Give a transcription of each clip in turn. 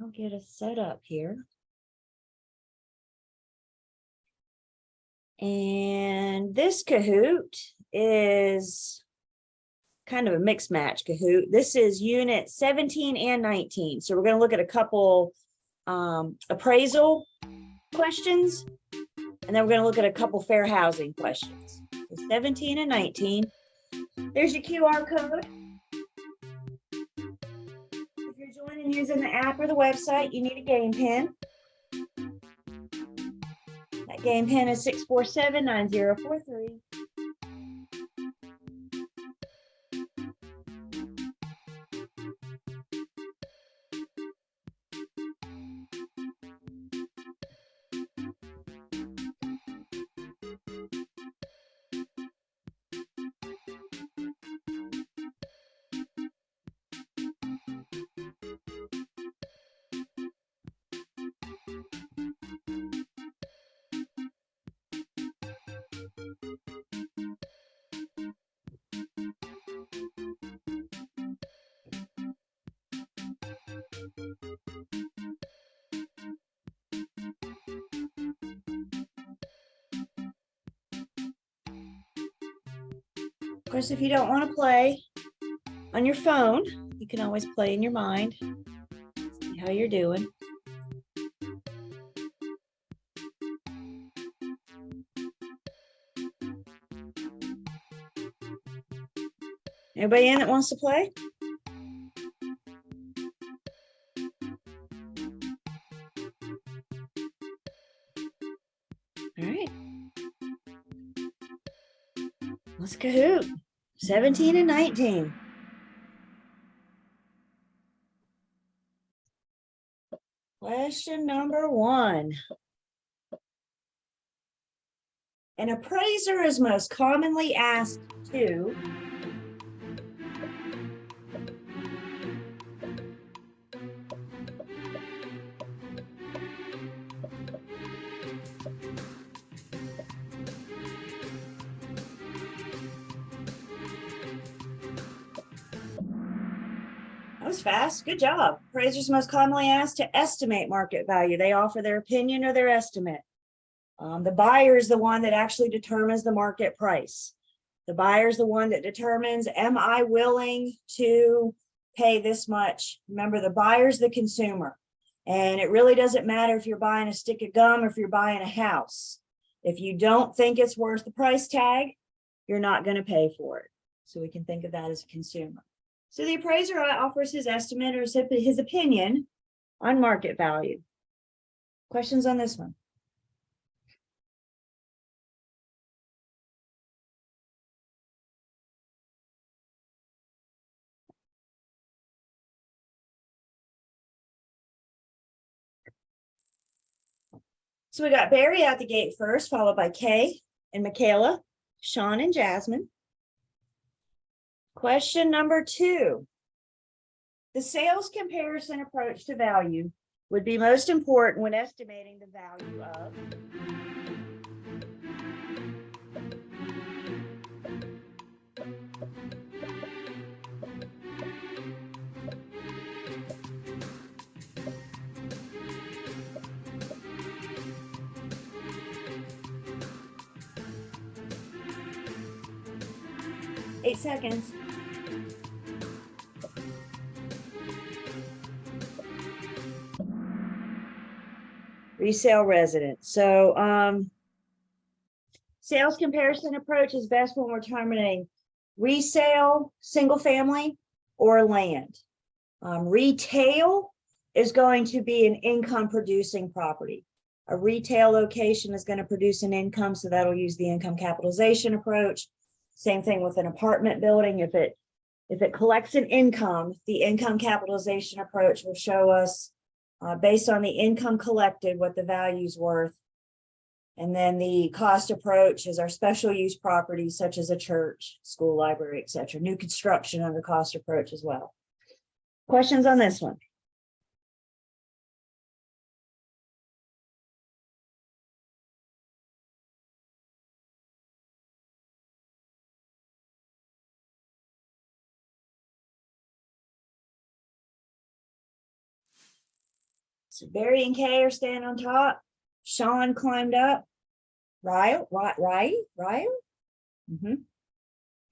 I'll get us set up here. And this Kahoot is kind of a mixed match Kahoot. This is unit 17 and 19. So we're going to look at a couple appraisal questions, and then we're going to look at a couple fair housing questions. So 17 and 19. There's your QR code. If you're joining using the app or the website, you need a game pin. That game pin is 647-9043. Of course, if you don't want to play on your phone, you can always play in your mind. See how you're doing. Anybody in that wants to play? All right. Let's Kahoot. 17 and 19. Question number 1. An appraiser is most commonly asked to That was fast. Good job. Appraisers most commonly asked to estimate market value. They offer their opinion or their estimate. The buyer is the one that actually determines the market price. The buyer is the one that determines, am I willing to pay this much? Remember, the buyer's the consumer. And it really doesn't matter if you're buying a stick of gum or if you're buying a house. If you don't think it's worth the price tag, you're not going to pay for it. So we can think of that as a consumer. So the appraiser offers his estimate or his opinion on market value. Questions on this one? So we got Barry out the gate first, followed by Kay and Michaela, Sean and Jasmine. Question number 2. The sales comparison approach to value would be most important when estimating the value of Eight seconds. Resale resident. So sales comparison approach is best when we're determining resale, single family, or land. Retail is going to be an income producing property. A retail location is going to produce an income, so that'll use the income capitalization approach. Same thing with an apartment building. If it collects an income, the income capitalization approach will show us based on the income collected what the value's worth. And then the cost approach is our special use properties such as a church, school, library, etc. New construction on the cost approach as well. Questions on this one? So Barry and Kay are standing on top. Sean climbed up. Ryle. Mm-hmm.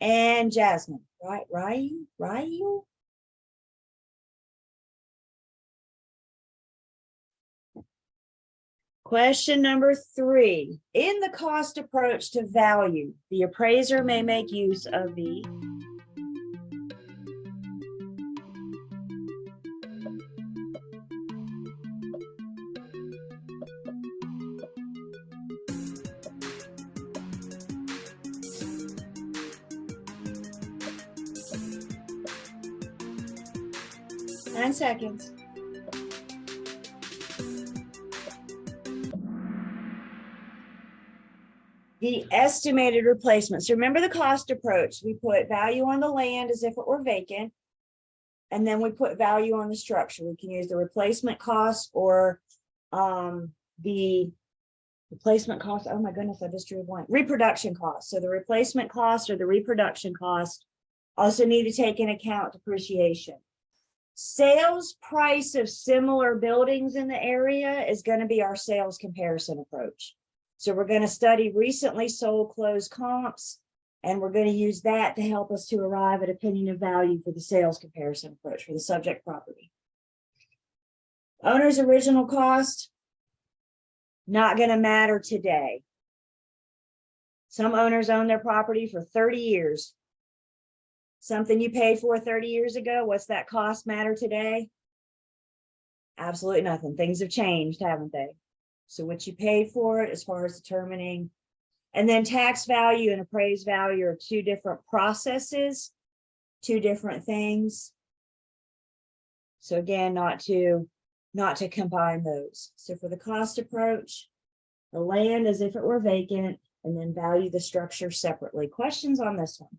And Jasmine. Ryle. Question number 3. In the cost approach to value, the appraiser may make use of the Nine seconds. The estimated replacement. So remember the cost approach. We put value on the land as if it were vacant. And then we put value on the structure. We can use the replacement cost or the replacement cost. Oh my goodness, I just drew a blank. Reproduction cost. So the replacement cost or the reproduction cost also need to take into account depreciation. Sales price of similar buildings in the area is going to be our sales comparison approach. So we're going to study recently sold closed comps, and we're going to use that to help us to arrive at opinion of value for the sales comparison approach for the subject property. Owner's original cost, not going to matter today. Some owners own their property for 30 years. Something you paid for 30 years ago, what's that cost matter today? Absolutely nothing. Things have changed, haven't they? So what you paid for it as far as determining, and then tax value and appraised value are two different processes, two different things. So again, not to combine those. So for the cost approach, the land as if it were vacant, and then value the structure separately. Questions on this one?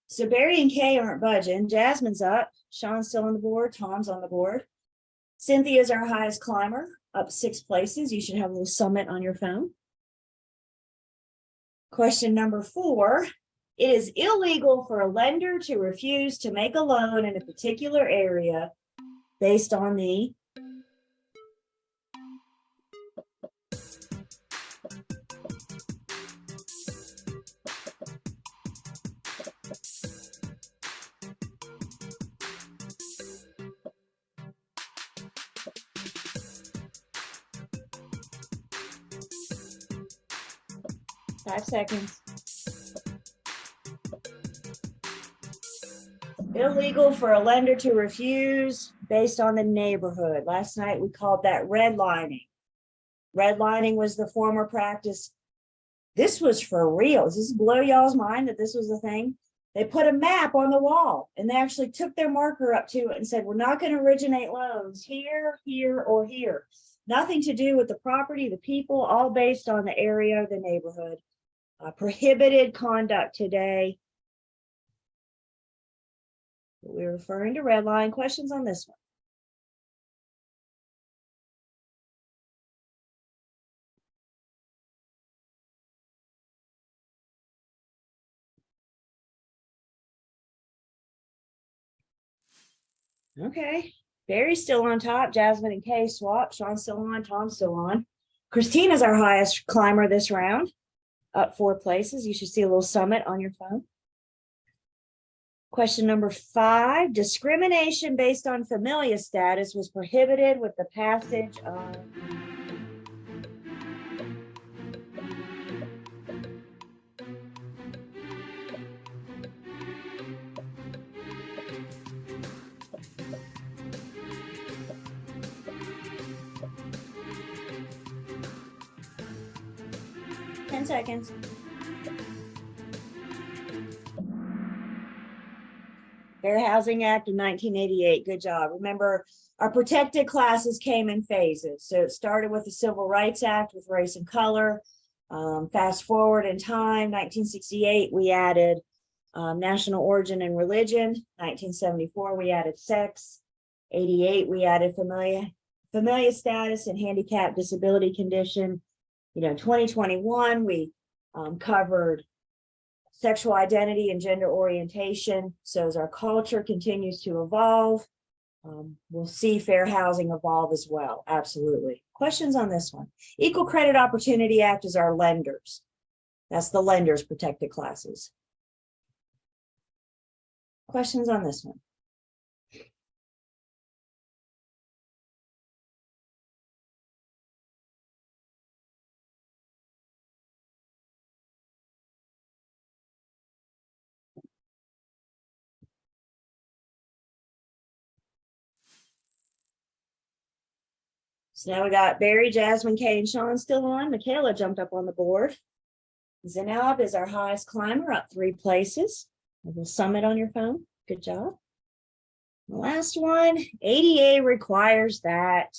So Barry and Kay aren't budging. Jasmine's up. Sean's still on the board. Tom's on the board. Cynthia's our highest climber, up 6 places. You should have a little summit on your phone. Question number 4. It is illegal for a lender to refuse to make a loan in a particular area based on the Five seconds. Illegal for a lender to refuse based on the neighborhood. Last night we called that redlining. Redlining was the former practice. This was for real. Does this blow y'all's mind that this was a thing? They put a map on the wall and they actually took their marker up to it and said, we're not going to originate loans here, here, or here. Nothing to do with the property, the people, all based on the area of the neighborhood. Prohibited conduct today. We're referring to redline. Questions on this one? Okay. Barry's still on top. Jasmine and Kay swap. Sean's still on. Tom's still on. Christina's our highest climber this round. Up 4 places. You should see a little summit on your phone. Question number 5. Discrimination based on familial status was prohibited with the passage of seconds. Fair Housing Act of 1988. Good job. Remember, our protected classes came in phases. So it started with the Civil Rights Act with race and color. Fast forward in time, 1968, we added national origin and religion. 1974, we added sex. 88, we added familial familial status and handicap disability condition. 2021, we covered sexual identity and gender orientation. So as our culture continues to evolve, we'll see fair housing evolve as well. Absolutely. Questions on this one? Equal Credit Opportunity Act is our lenders. That's the lenders protected classes. Questions on this one? So now we got Barry, Jasmine, Kay, and Sean still on. Michaela jumped up on the board. Zainab is our highest climber, up 3 places. A little summit on your phone. Good job. The last one, ADA requires that.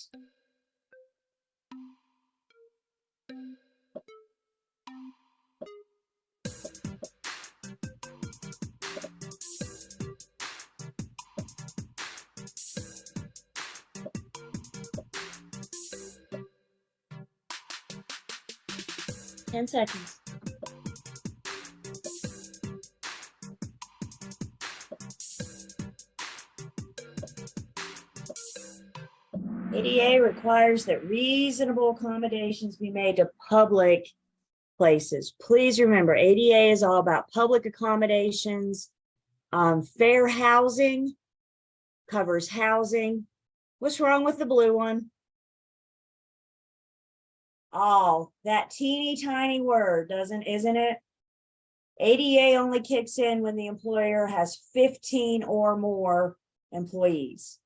Ten seconds. ADA requires that reasonable accommodations be made to public places. Please remember, ADA is all about public accommodations. Fair housing covers housing. What's wrong with the blue one? Oh, that teeny tiny word, isn't it? ADA only kicks in when the employer has 15 or more employees.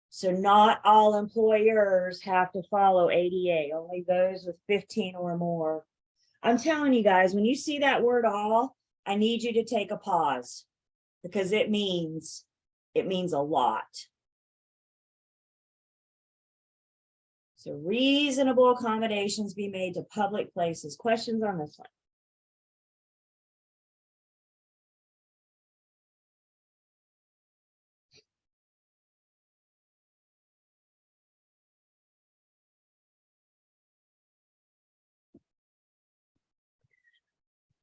So not all employers have to follow ADA, only those with 15 or more. I'm telling you guys, when you see that word all, I need you to take a pause because it means a lot. So reasonable accommodations be made to public places. Questions on this one?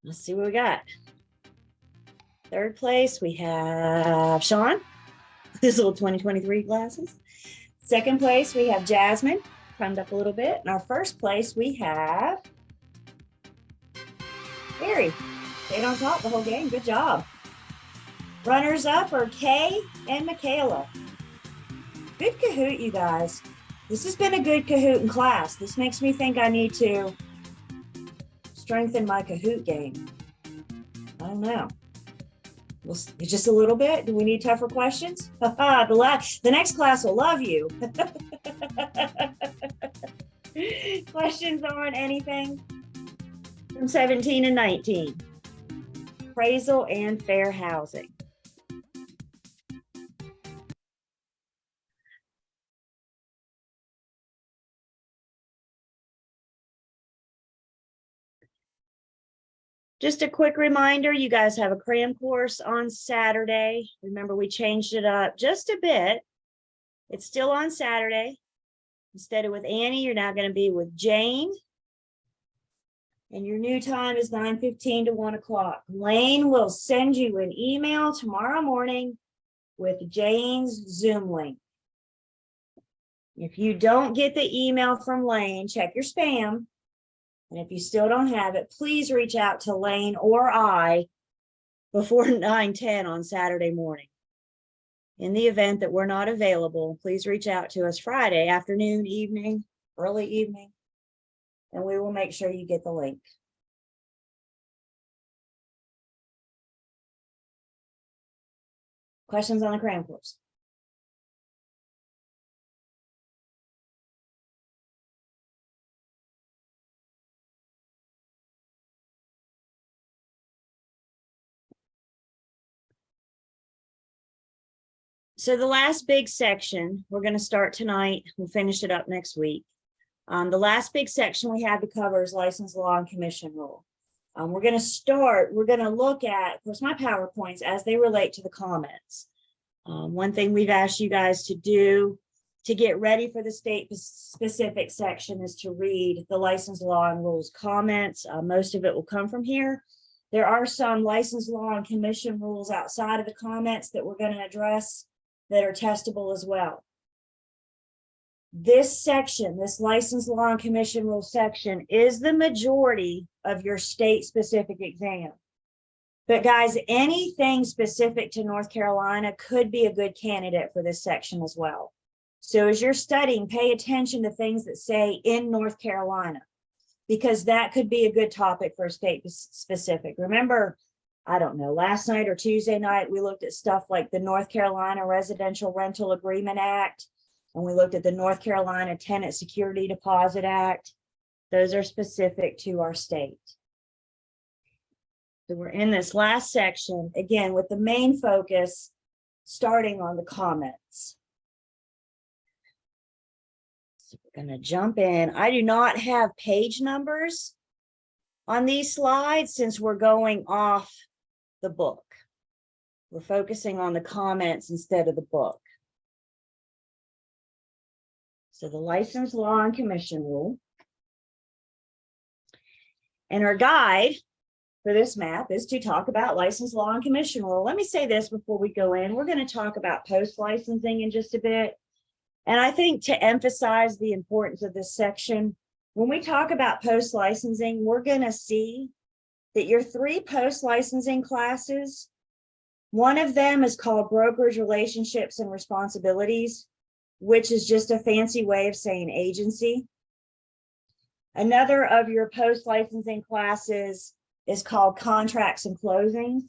Let's see what we got. 3rd place, we have Sean, his little 2023 glasses. 2nd place, we have Jasmine, climbed up a little bit. And our 1st place, we have Barry. Stayed on top the whole game. Good job. Runners up are Kay and Michaela. Good Kahoot, you guys. This has been a good Kahoot in class. This makes me think I need to strengthen my Kahoot game. I don't know. Just a little bit. Do we need tougher questions? The next class will love you. Questions on anything from 17 and 19? Appraisal and fair housing. Just a quick reminder, you guys have a cram course on Saturday. Remember, we changed it up just a bit. It's still on Saturday. Instead of with Annie, you're now going to be with Jane. And your new time is 9:15 to 1 o'clock. Lane will send you an email tomorrow morning with Jane's Zoom link. If you don't get the email from Lane, check your spam. And if you still don't have it, please reach out to Lane or I before 9:10 on Saturday morning. In the event that we're not available, please reach out to us Friday afternoon, evening, early evening, and we will make sure you get the link. Questions on the cram course? So the last big section, we're going to start tonight. We'll finish it up next week. The last big section we have to cover is license law and commission rule. We're going to look at, of course, my PowerPoints as they relate to the comments. One thing we've asked you guys to do to get ready for the state specific section is to read the license law and rules comments. Most of it will come from here. There are some license law and commission rules outside of the comments that we're going to address that are testable as well. This section, this license law and commission rule section, is the majority of your state specific exam. But guys, anything specific to North Carolina could be a good candidate for this section as well. So as you're studying, pay attention to things that say in North Carolina, because that could be a good topic for a state specific. Remember, I don't know, last night or Tuesday night, we looked at stuff like the North Carolina Residential Rental Agreement Act, and we looked at the North Carolina Tenant Security Deposit Act. Those are specific to our state. So we're in this last section, again, with the main focus starting on the comments. So we're going to jump in. I do not have page numbers on these slides since we're going off the book. We're focusing on the comments instead of the book. So the license law and commission rule. And our guide for this map is to talk about license law and commission rule. Let me say this before we go in. We're going to talk about post-licensing in just a bit. And I think to emphasize the importance of this section, when we talk about post-licensing, we're going to see that your 3 post-licensing classes, one of them is called Brokerage Relationships and Responsibilities, which is just a fancy way of saying agency. Another of your post-licensing classes is called Contracts and Closings.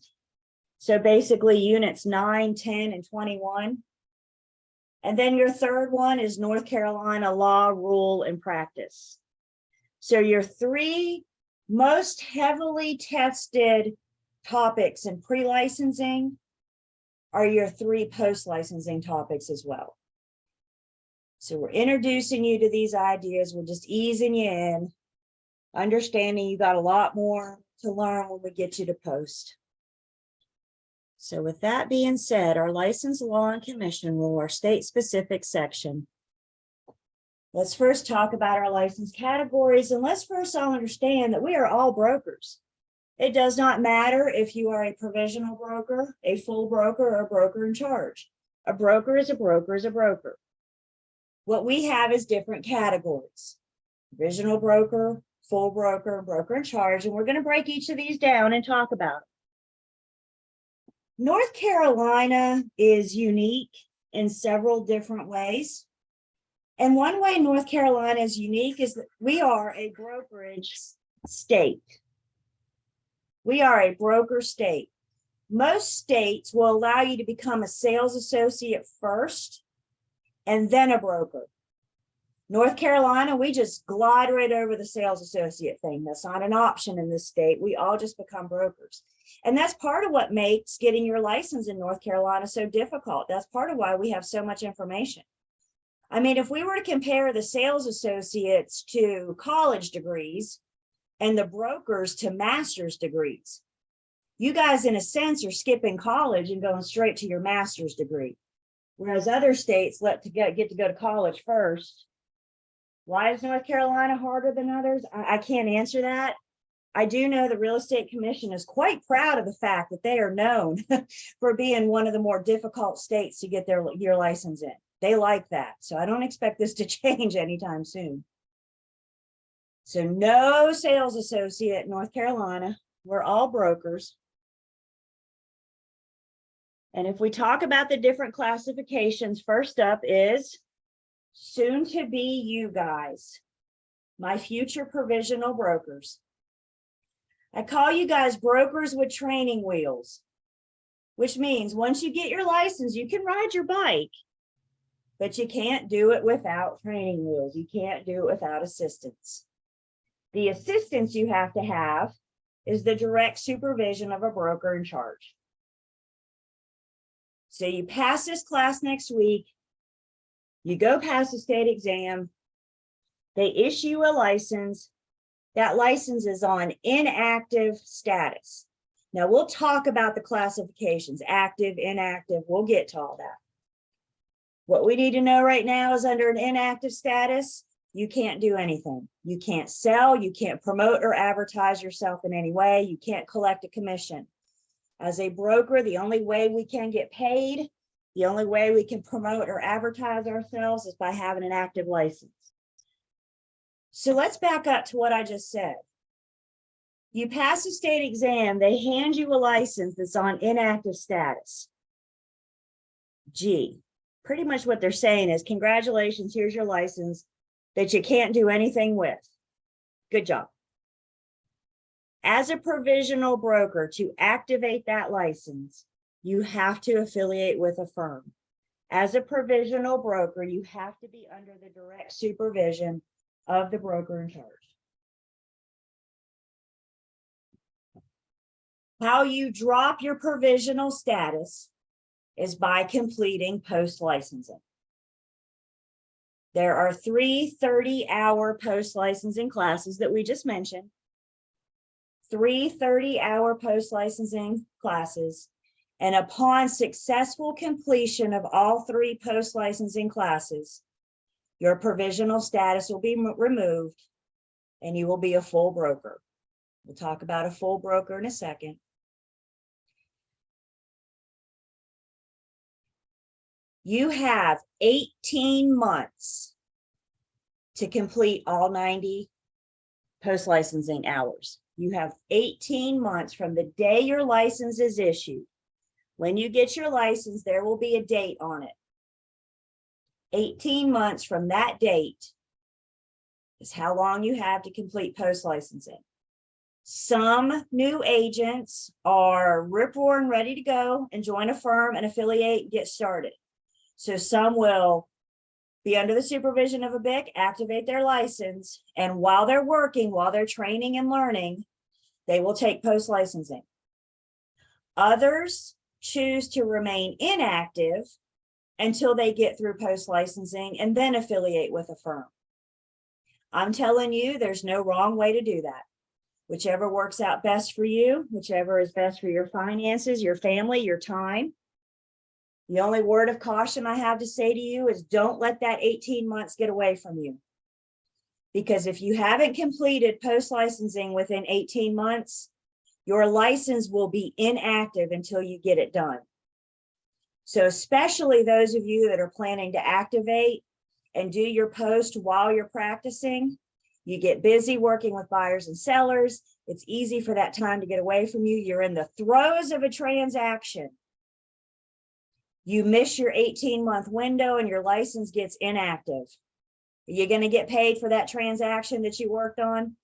So basically units 9, 10, and 21. And then your third one is North Carolina Law, Rule, and Practice. So your 3 most heavily tested topics in pre-licensing are your 3 post-licensing topics as well. So we're introducing you to these ideas. We're just easing you in, understanding you got a lot more to learn when we get you to post. So with that being said, our license law and commission rule, our state specific section. Let's first talk about our license categories, and let's first all understand that we are all brokers. It does not matter if you are a provisional broker, a full broker, or a broker in charge. A broker is a broker is a broker. What we have is different categories: provisional broker, full broker, broker in charge, and we're going to break each of these down and talk about it. North Carolina is unique in several different ways. And one way North Carolina is unique is that we are a brokerage state. We are a broker state. Most states will allow you to become a sales associate first and then a broker. North Carolina, we just glide right over the sales associate thing. That's not an option in this state. We all just become brokers. And that's part of what makes getting your license in North Carolina so difficult. That's part of why we have so much information. I mean, if we were to compare the sales associates to college degrees and the brokers to master's degrees, you guys, in a sense, are skipping college and going straight to your master's degree. Whereas other states get to go to college first. Why is North Carolina harder than others? I can't answer that. I do know the Real Estate Commission is quite proud of the fact that they are known for being one of the more difficult states to get your license in. They like that. So I don't expect this to change anytime soon. So no sales associate in North Carolina. We're all brokers. And if we talk about the different classifications, first up is soon to be you guys, my future provisional brokers. I call you guys brokers with training wheels, which means once you get your license, you can ride your bike, but you can't do it without training wheels. You can't do it without assistance. The assistance you have to have is the direct supervision of a broker in charge. So you pass this class next week, you go pass the state exam, they issue a license. That license is on inactive status. Now we'll talk about the classifications, active, inactive, we'll get to all that. What we need to know right now is under an inactive status, you can't do anything. You can't sell, you can't promote or advertise yourself in any way. You can't collect a commission. As a broker, the only way we can get paid, the only way we can promote or advertise ourselves is by having an active license. So let's back up to what I just said. You pass a state exam, they hand you a license that's on inactive status. Gee, pretty much what they're saying is, congratulations, here's your license that you can't do anything with. Good job. As a provisional broker, to activate that license, you have to affiliate with a firm. As a provisional broker, you have to be under the direct supervision of the broker in charge. How you drop your provisional status is by completing post-licensing. There are 3 30-hour post-licensing classes that we just mentioned. 3 30-hour post-licensing classes. And upon successful completion of all 3 post-licensing classes, your provisional status will be removed and you will be a full broker. We'll talk about a full broker in a second. You have 18 months to complete all 90 post-licensing hours. You have 18 months from the day your license is issued. When you get your license, there will be a date on it. 18 months from that date is how long you have to complete post-licensing. Some new agents are rip-roaring ready to go and join a firm and affiliate and get started. So some will be under the supervision of a BIC, activate their license, and while they're working, while they're training and learning, they will take post-licensing. Others choose to remain inactive until they get through post-licensing and then affiliate with a firm. I'm telling you, there's no wrong way to do that. Whichever works out best for you, whichever is best for your finances, your family, your time. The only word of caution I have to say to you is don't let that 18 months get away from you. Because if you haven't completed post-licensing within 18 months, your license will be inactive until you get it done. So especially those of you that are planning to activate and do your post while you're practicing, you get busy working with buyers and sellers. It's easy for that time to get away from you. You're in the throes of a transaction. You miss your 18-month window and your license gets inactive. Are you going to get paid for that transaction that you worked on?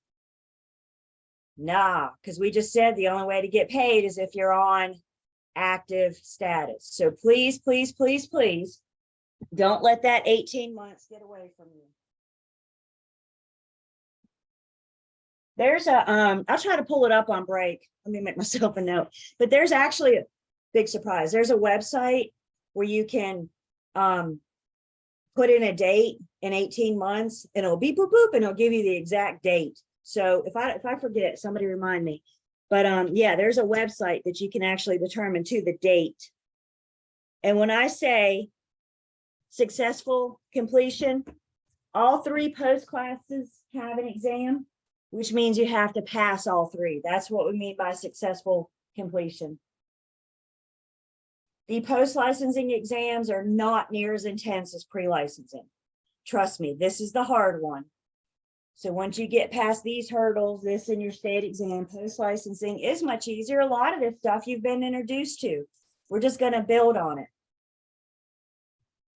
Nah, because we just said the only way to get paid is if you're on active status. So please, please, please, please don't let that 18 months get away from you. There's a, I'll try to pull it up on break. Let me make myself a note, but there's actually a big surprise. There's a website where you can put in a date in 18 months and it'll beep, boop, boop, and it'll give you the exact date. So if I forget, somebody remind me. But yeah, there's a website that you can actually determine to the date. And when I say successful completion, all 3 post classes have an exam, which means you have to pass all 3. That's what we mean by successful completion. The post-licensing exams are not near as intense as pre-licensing. Trust me, this is the hard one. So once you get past these hurdles, this and your state exam, post-licensing is much easier. A lot of this stuff you've been introduced to. We're just going to build on it.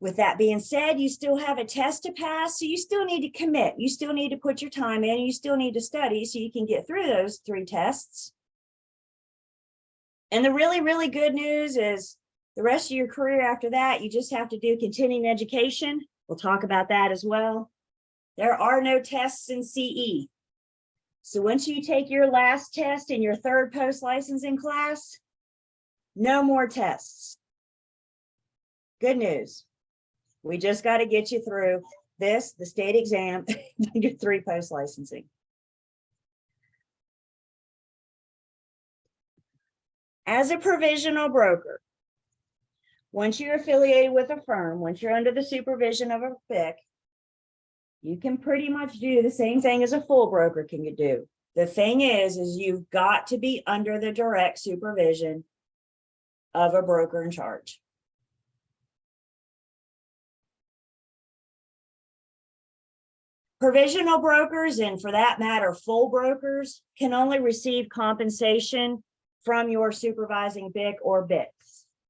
With that being said, you still have a test to pass, so you still need to commit. You still need to put your time in. You still need to study so you can get through those 3 tests. And the really, really good news is the rest of your career after that, you just have to do continuing education. We'll talk about that as well. There are no tests in CE. So once you take your last test in your 3rd post-licensing class, no more tests. Good news. We just got to get you through this, the state exam, your 3 post-licensing. As a provisional broker, Once you're affiliated with a firm, once you're under the supervision of a BIC, you can pretty much do the same thing as a full broker can do. The thing is you've got to be under the direct supervision of a broker in charge. Provisional brokers, and for that matter, full brokers, can only receive compensation from your supervising BIC or BICs.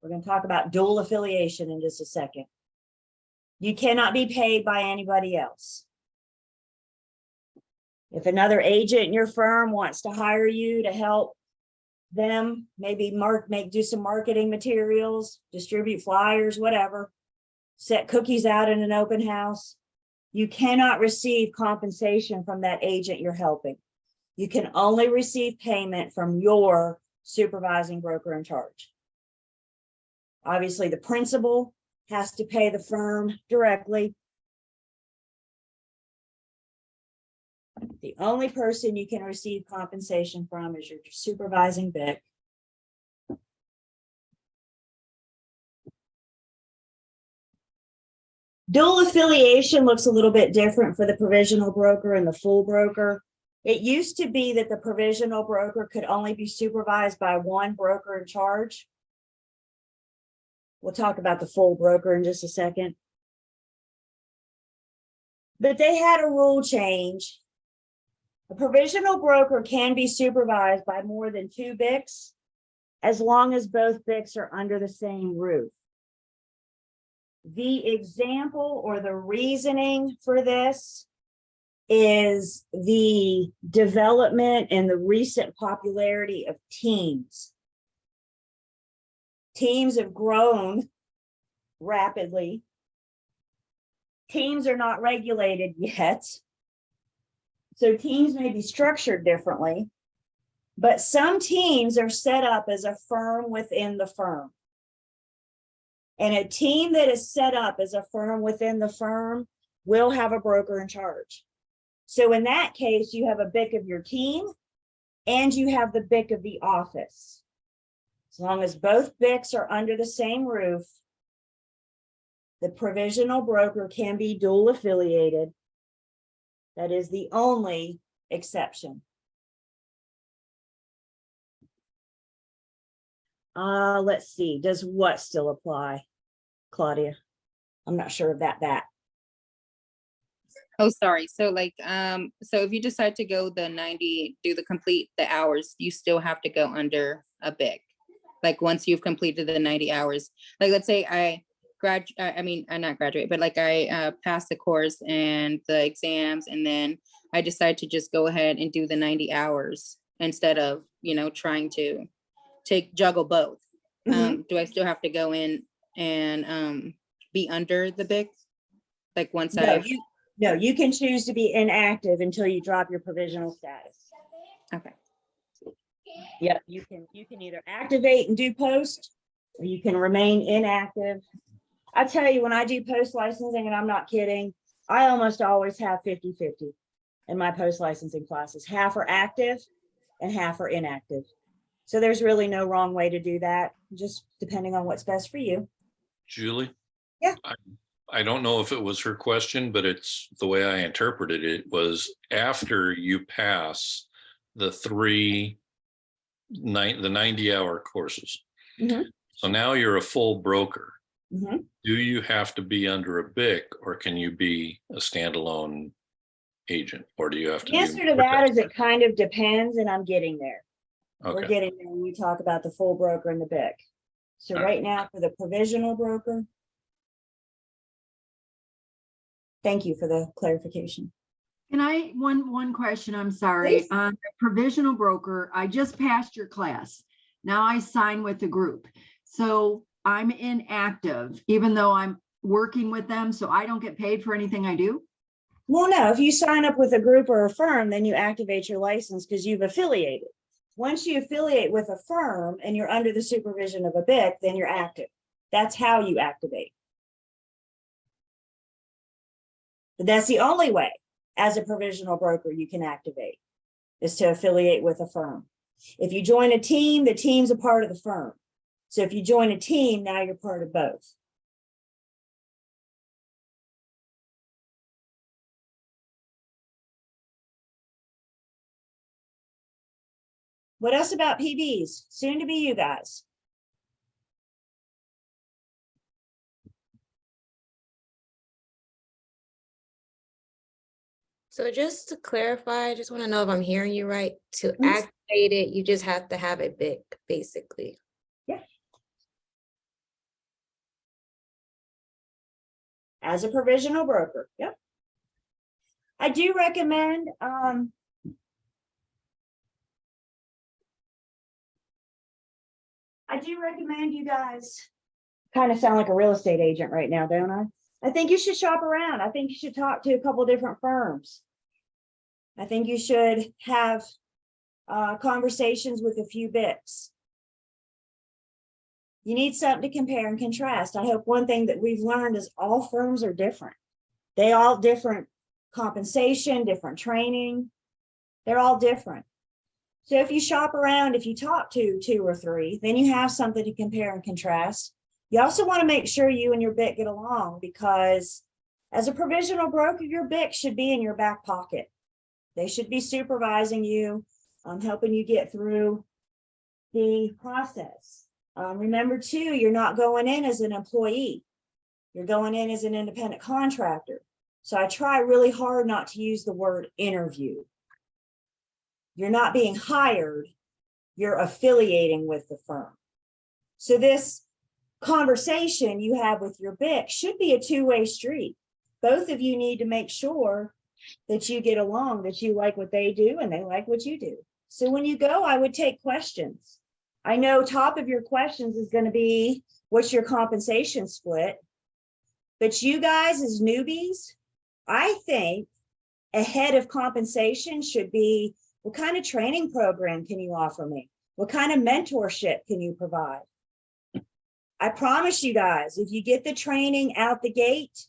We're going to talk about dual affiliation in just a second. You cannot be paid by anybody else. If another agent in your firm wants to hire you to help them, maybe do some marketing materials, distribute flyers, whatever, set cookies out in an open house, you cannot receive compensation from that agent you're helping. You can only receive payment from your supervising broker in charge. Obviously, the principal has to pay the firm directly. The only person you can receive compensation from is your supervising BIC. Dual affiliation looks a little bit different for the provisional broker and the full broker. It used to be that the provisional broker could only be supervised by one broker in charge. We'll talk about the full broker in just a second. But they had a rule change. A provisional broker can be supervised by more than two BICs as long as both BICs are under the same roof. The example or the reasoning for this is the development and the recent popularity of teams. Teams have grown rapidly. Teams are not regulated yet. So teams may be structured differently, but some teams are set up as a firm within the firm. And a team that is set up as a firm within the firm will have a broker in charge. So in that case, you have a BIC of your team and you have the BIC of the office. As long as both BICs are under the same roof, the provisional broker can be dual affiliated. That is the only exception. Let's see, does what still apply, Claudia? I'm not sure of that. Oh, sorry. So like, so if you decide to go the 90, complete the hours, you still have to go under a BIC. Like once you've completed the 90 hours, like let's say I not graduate, but like I pass the course and the exams, and then I decide to just go ahead and do the 90 hours instead of, trying to juggle both. Mm-hmm. Do I still have to go in and be under the BIC? Like once No, you can choose to be inactive until you drop your provisional status. Okay. Yep, you can either activate and do post, or you can remain inactive. I tell you, when I do post licensing, and I'm not kidding, I almost always have 50-50 in my post licensing classes. Half are active and half are inactive. So there's really no wrong way to do that, just depending on what's best for you. Julie? Yeah. I don't know if it was her question, but it's the way I interpreted it was after you pass the 90-hour courses. Mm-hmm. So now you're a full broker. Mm-hmm. Do you have to be under a BIC, or can you be a standalone agent, or do you have to? The answer to that is it kind of depends, and I'm getting there. Okay. We're getting there when we talk about the full broker and the BIC. So right now for the provisional broker, thank you for the clarification. Can I, one question, I'm sorry. Please. On the provisional broker, I just passed your class. Now I sign with the group. So I'm inactive, even though I'm working with them, so I don't get paid for anything I do? Well, no, if you sign up with a group or a firm, then you activate your license because you've affiliated. Once you affiliate with a firm and you're under the supervision of a BIC, then you're active. That's how you activate. But that's the only way as a provisional broker you can activate, is to affiliate with a firm. If you join a team, the team's a part of the firm. So if you join a team, now you're part of both. What else about PBs? Soon to be you guys. So just to clarify, I just want to know if I'm hearing you right. To Mhm. activate it, you just have to have it big, basically. Yeah. As a provisional broker. Yep. I do recommend, you guys kind of sound like a real estate agent right now, don't I? I think you should shop around. I think you should talk to a couple different firms. I think you should have conversations with a few BICs. You need something to compare and contrast. I hope one thing that we've learned is all firms are different. They all different compensation, different training. They're all different. So if you shop around, if you talk to 2 or 3, then you have something to compare and contrast. You also want to make sure you and your BIC get along, because as a provisional broker, your BIC should be in your back pocket. They should be supervising you, helping you get through the process. Remember too, you're not going in as an employee. You're going in as an independent contractor. So I try really hard not to use the word interview. You're not being hired, you're affiliating with the firm. So this conversation you have with your BIC should be a two-way street. Both of you need to make sure that you get along, that you like what they do and they like what you do. So when you go, I would take questions. I know top of your questions is going to be, what's your compensation split? But you guys as newbies, I think ahead of compensation should be, what kind of training program can you offer me? What kind of mentorship can you provide? I promise you guys, if you get the training out the gate,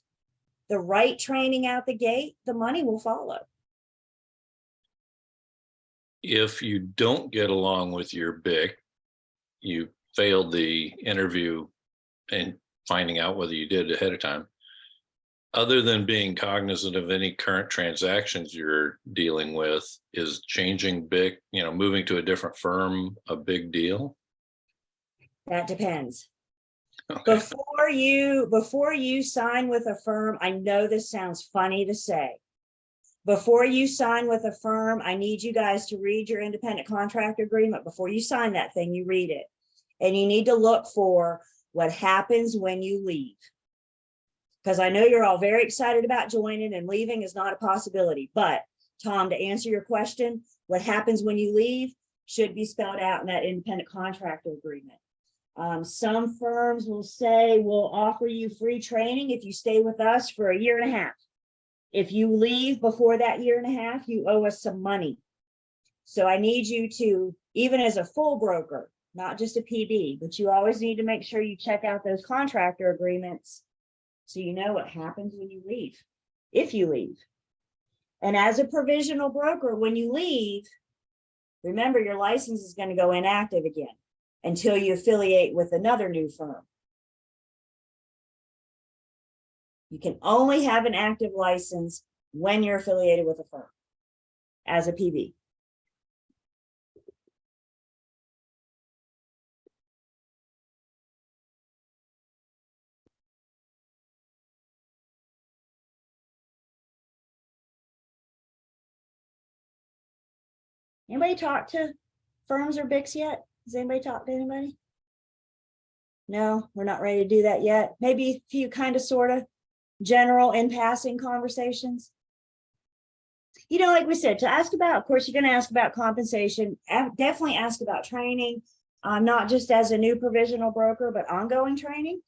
the right training out the gate, the money will follow. If you don't get along with your BIC, you failed the interview and finding out whether you did ahead of time. Other than being cognizant of any current transactions you're dealing with, is changing BIC, moving to a different firm, a big deal? That depends. Okay. Before you sign with a firm, I know this sounds funny to say. Before you sign with a firm, I need you guys to read your independent contractor agreement. Before you sign that thing, you read it. And you need to look for what happens when you leave. Because I know you're all very excited about joining, and leaving is not a possibility. But Tom, to answer your question, what happens when you leave should be spelled out in that independent contractor agreement. Some firms will say, we'll offer you free training if you stay with us for 1.5 years. If you leave before that 1.5 years, you owe us some money. So I need you to, even as a full broker, not just a PB, but you always need to make sure you check out those contractor agreements so you know what happens when you leave, if you leave. And as a provisional broker, when you leave, remember your license is going to go inactive again until you affiliate with another new firm. You can only have an active license when you're affiliated with a firm as a PB. Anybody talk to firms or BICs yet? Has anybody talked to anybody? No, we're not ready to do that yet. Maybe a few kind of sort of general in passing conversations. Like we said, to ask about, of course, you're going to ask about compensation, definitely ask about training, not just as a new provisional broker, but ongoing training.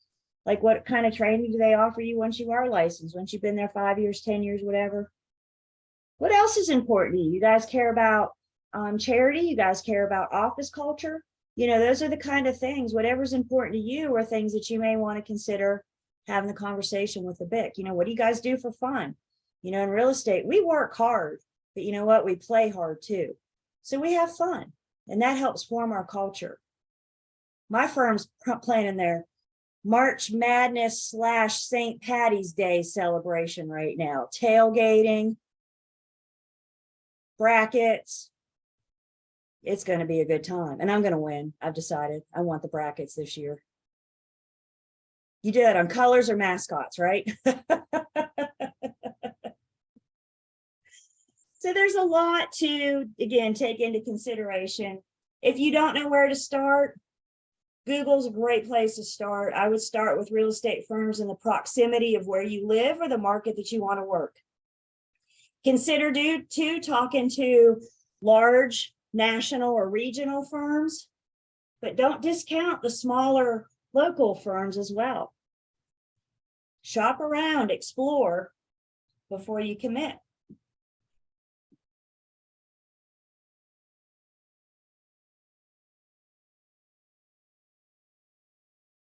Like what kind of training do they offer you once you are licensed, once you've been there 5 years, 10 years, whatever? What else is important to you? You guys care about charity? You guys care about office culture? Those are the kind of things, whatever's important to you are things that you may want to consider having the conversation with the BIC. What do you guys do for fun? In real estate, we work hard, but you know what? We play hard too. So we have fun, and that helps form our culture. My firm's planning their March Madness / St. Patty's Day celebration right now. Tailgating, brackets. It's going to be a good time, and I'm going to win. I've decided I want the brackets this year. You do that on colors or mascots, right? So there's a lot to, again, take into consideration. If you don't know where to start, Google's a great place to start. I would start with real estate firms in the proximity of where you live or the market that you want to work. Consider talking to large national or regional firms, but don't discount the smaller local firms as well. Shop around, explore before you commit.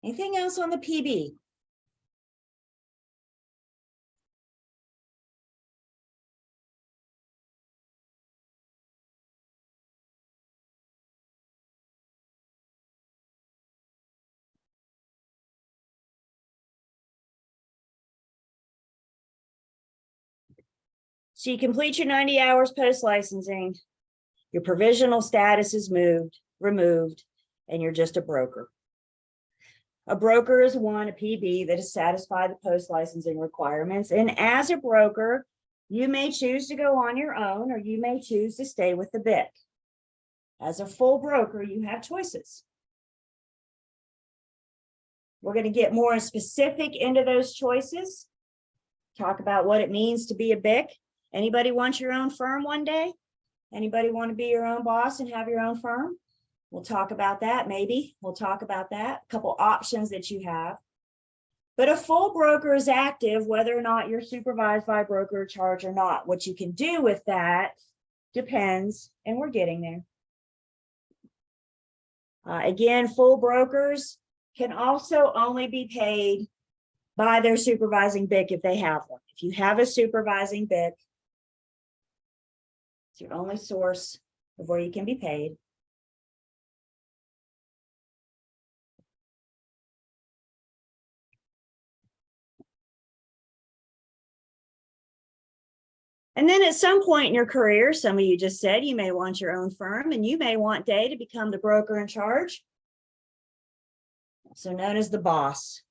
Anything else on the PB? So you complete your 90 hours post-licensing, your provisional status is removed, and you're just a broker. A broker is a PB that has satisfied the post-licensing requirements. And as a broker, you may choose to go on your own, or you may choose to stay with the BIC. As a full broker, you have choices. We're going to get more specific into those choices, talk about what it means to be a BIC. Anybody want your own firm one day? Anybody want to be your own boss and have your own firm? We'll talk about that. Maybe we'll talk about that. A couple options that you have. But a full broker is active whether or not you're supervised by a broker charge or not. What you can do with that depends, and we're getting there. Again, full brokers can also only be paid by their supervising BIC if they have one. If you have a supervising BIC, it's your only source of where you can be paid. And then at some point in your career, some of you just said you may want your own firm, and you may want Day to become the broker in charge, also known as the boss.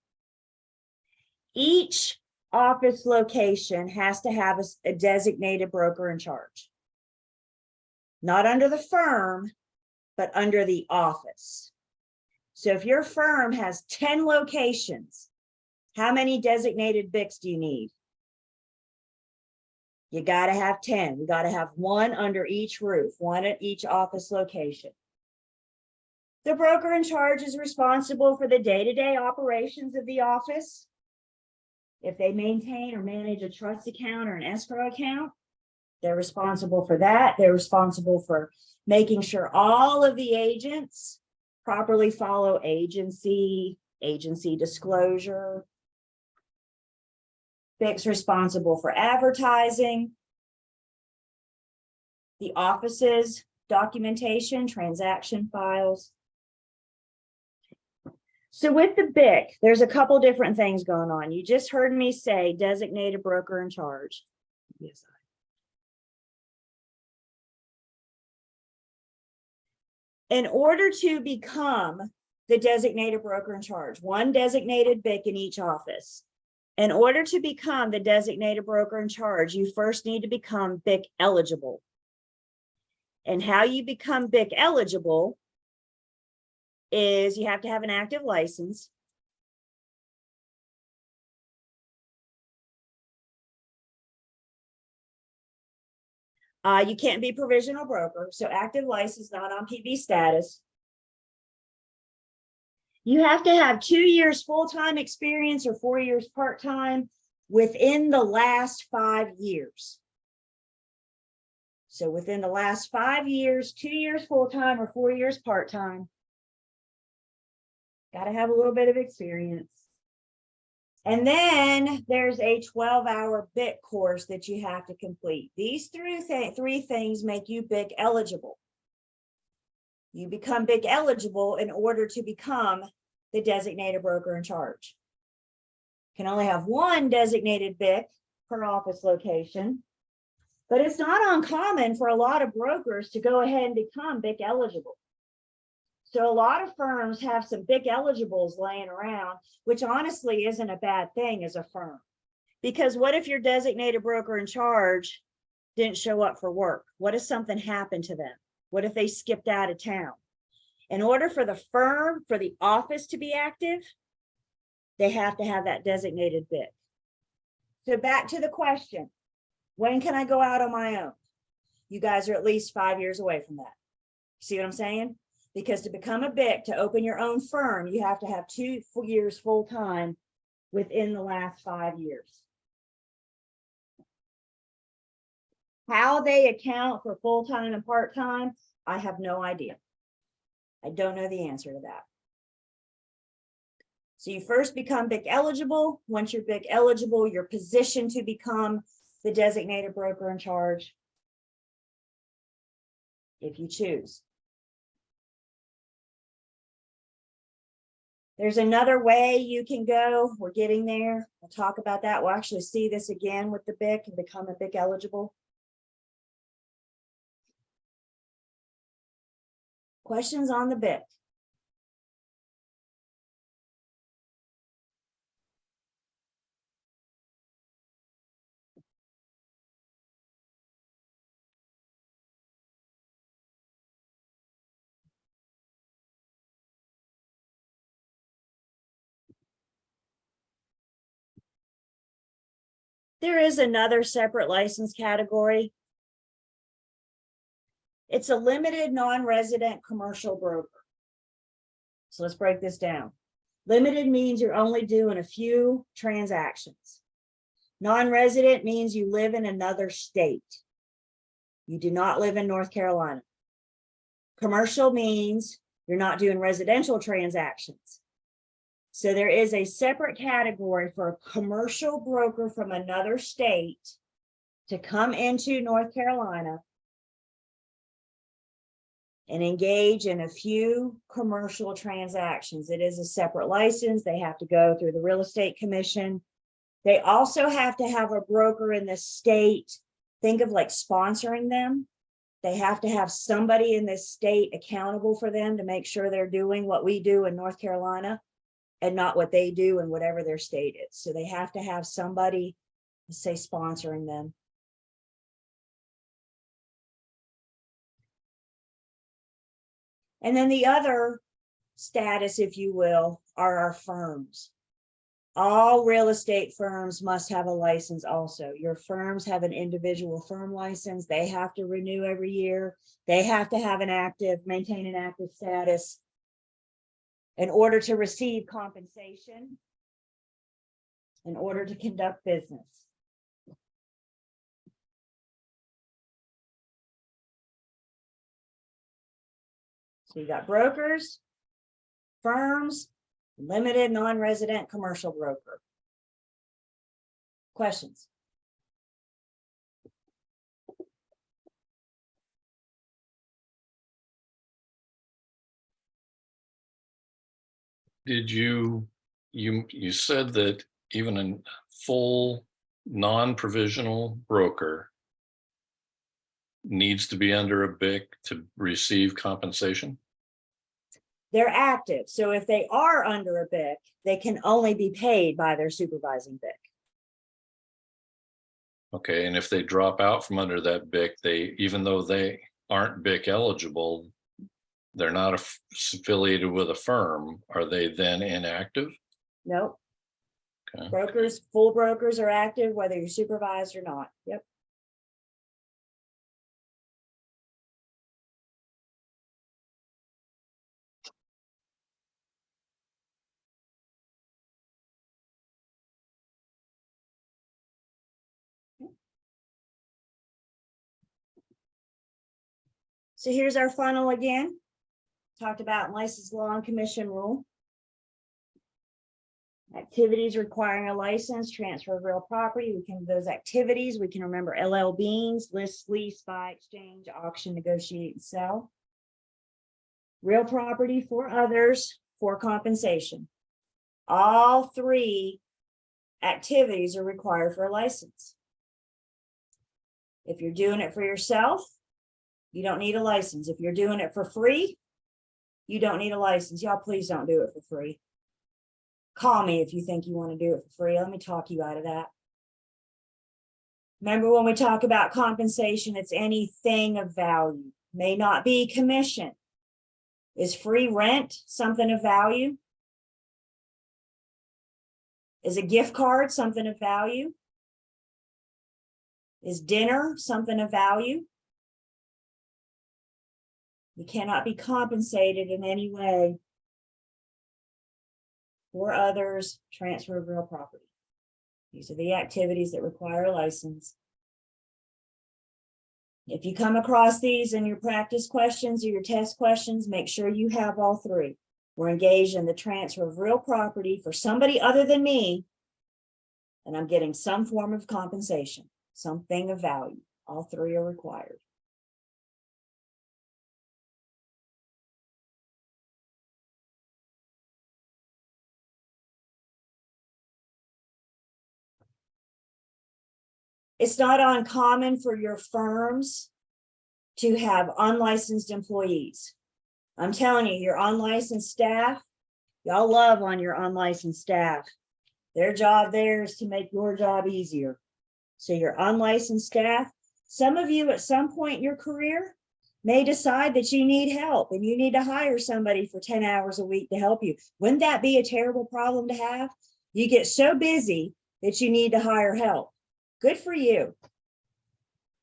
Each office location has to have a designated broker in charge. Not under the firm, but under the office. So if your firm has 10 locations, how many designated BICs do you need? You got to have 10. You got to have one under each roof, one at each office location. The broker in charge is responsible for the day-to-day operations of the office. If they maintain or manage a trust account or an escrow account, they're responsible for that. They're responsible for making sure all of the agents properly follow agency disclosure. BIC's responsible for advertising, the office's documentation, transaction files. So with the BIC, there's a couple different things going on. You just heard me say designated broker in charge. Yes. In order to become the designated broker in charge, one designated BIC in each office. In order to become the designated broker in charge, you first need to become BIC eligible. And how you become BIC eligible is you have to have an active license. You can't be provisional broker, so active license, not on PB status. You have to have 2 years full-time experience or 4 years part-time within the last 5 years. So within the last 5 years, 2 years full-time or 4 years part-time. Got to have a little bit of experience. And then there's a 12-hour BIC course that you have to complete. These three things make you BIC eligible. You become BIC eligible in order to become the designated broker in charge. Can only have one designated BIC per office location, but it's not uncommon for a lot of brokers to go ahead and become BIC eligible. So a lot of firms have some BIC eligibles laying around, which honestly isn't a bad thing as a firm. Because what if your designated broker in charge didn't show up for work? What if something happened to them? What if they skipped out of town? In order for the firm, for the office to be active, they have to have that designated BIC. So back to the question, when can I go out on my own? You guys are at least 5 years away from that. See what I'm saying? Because to become a BIC, to open your own firm, you have to have 2 years full-time within the last 5 years. How they account for full-time and part-time, I have no idea. I don't know the answer to that. So you first become BIC eligible. Once you're BIC eligible, you're positioned to become the designated broker in charge if you choose. There's another way you can go. We're getting there. We'll talk about that. We'll actually see this again with the BIC and become a BIC eligible. Questions on the BIC? There is another separate license category. It's a limited non-resident commercial broker. So let's break this down. Limited means you're only doing a few transactions. Non-resident means you live in another state. You do not live in North Carolina. Commercial means you're not doing residential transactions. So there is a separate category for a commercial broker from another state to come into North Carolina and engage in a few commercial transactions. It is a separate license. They have to go through the real estate commission. They also have to have a broker in the state. Think of like sponsoring them. They have to have somebody in this state accountable for them to make sure they're doing what we do in North Carolina and not what they do in whatever their state is. So they have to have somebody, say, sponsoring them. And then the other status, if you will, are our firms. All real estate firms must have a license also. Your firms have an individual firm license. They have to renew every year. They have to have maintain an active status in order to receive compensation, in order to conduct business. So you got brokers, firms, limited non-resident commercial broker. Questions? Did you said that even a full non-provisional broker needs to be under a BIC to receive compensation? They're active. So if they are under a BIC, they can only be paid by their supervising BIC. Okay, and if they drop out from under that BIC, even though they aren't BIC eligible, they're not affiliated with a firm, are they then inactive? Nope. Okay. Brokers, full brokers are active, whether you're supervised or not. Yep. So here's our funnel again. Talked about license law and commission rule. Activities requiring a license, transfer of real property. Those activities, we can remember LL Beans, list, lease, buy, exchange, auction, negotiate, and sell. real property for others for compensation. All three activities are required for a license. If you're doing it for yourself, you don't need a license. If you're doing it for free, you don't need a license. Y'all, please don't do it for free. Call me if you think you want to do it for free. Let me talk you out of that. Remember, when we talk about compensation, it's anything of value. May not be commission. Is free rent something of value? Is a gift card something of value? Is dinner something of value? You cannot be compensated in any way for others' transfer of real property. These are the activities that require a license. If you come across these in your practice questions or your test questions, make sure you have all three. We're engaged in the transfer of real property for somebody other than me, and I'm getting some form of compensation, something of value. All three are required. It's not uncommon for your firms to have unlicensed employees. I'm telling you, your unlicensed staff, y'all love on your unlicensed staff. Their job there is to make your job easier. So your unlicensed staff, some of you at some point in your career may decide that you need help and you need to hire somebody for 10 hours a week to help you. Wouldn't that be a terrible problem to have? You get so busy that you need to hire help. Good for you.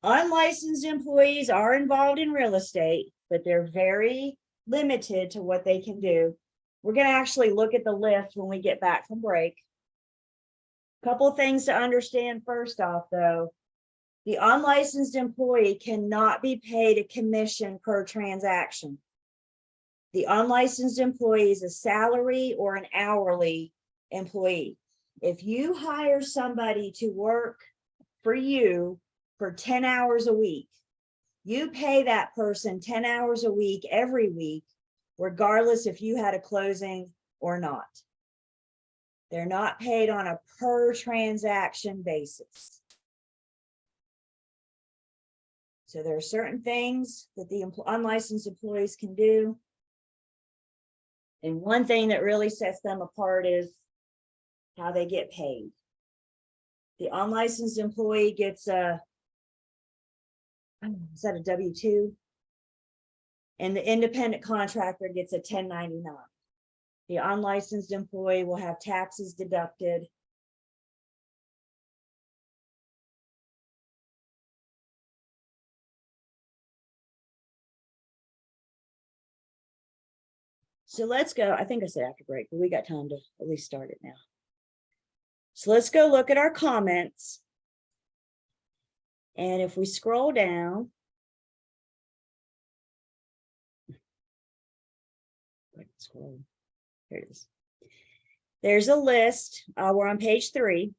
Unlicensed employees are involved in real estate, but they're very limited to what they can do. We're going to actually look at the list when we get back from break. Couple of things to understand first off, though. The unlicensed employee cannot be paid a commission per transaction. The unlicensed employee is a salary or an hourly employee. If you hire somebody to work for you for 10 hours a week, you pay that person 10 hours a week every week, regardless if you had a closing or not. They're not paid on a per transaction basis. So there are certain things that the unlicensed employees can do. And one thing that really sets them apart is how they get paid. The unlicensed employee gets a, is that a W-2? And the independent contractor gets a 1099. The unlicensed employee will have taxes deducted. So let's go. I think I said after break, but we got time to at least start it now. So let's go look at our comments. And if we scroll down, here it is. There's a list. We're on page 3.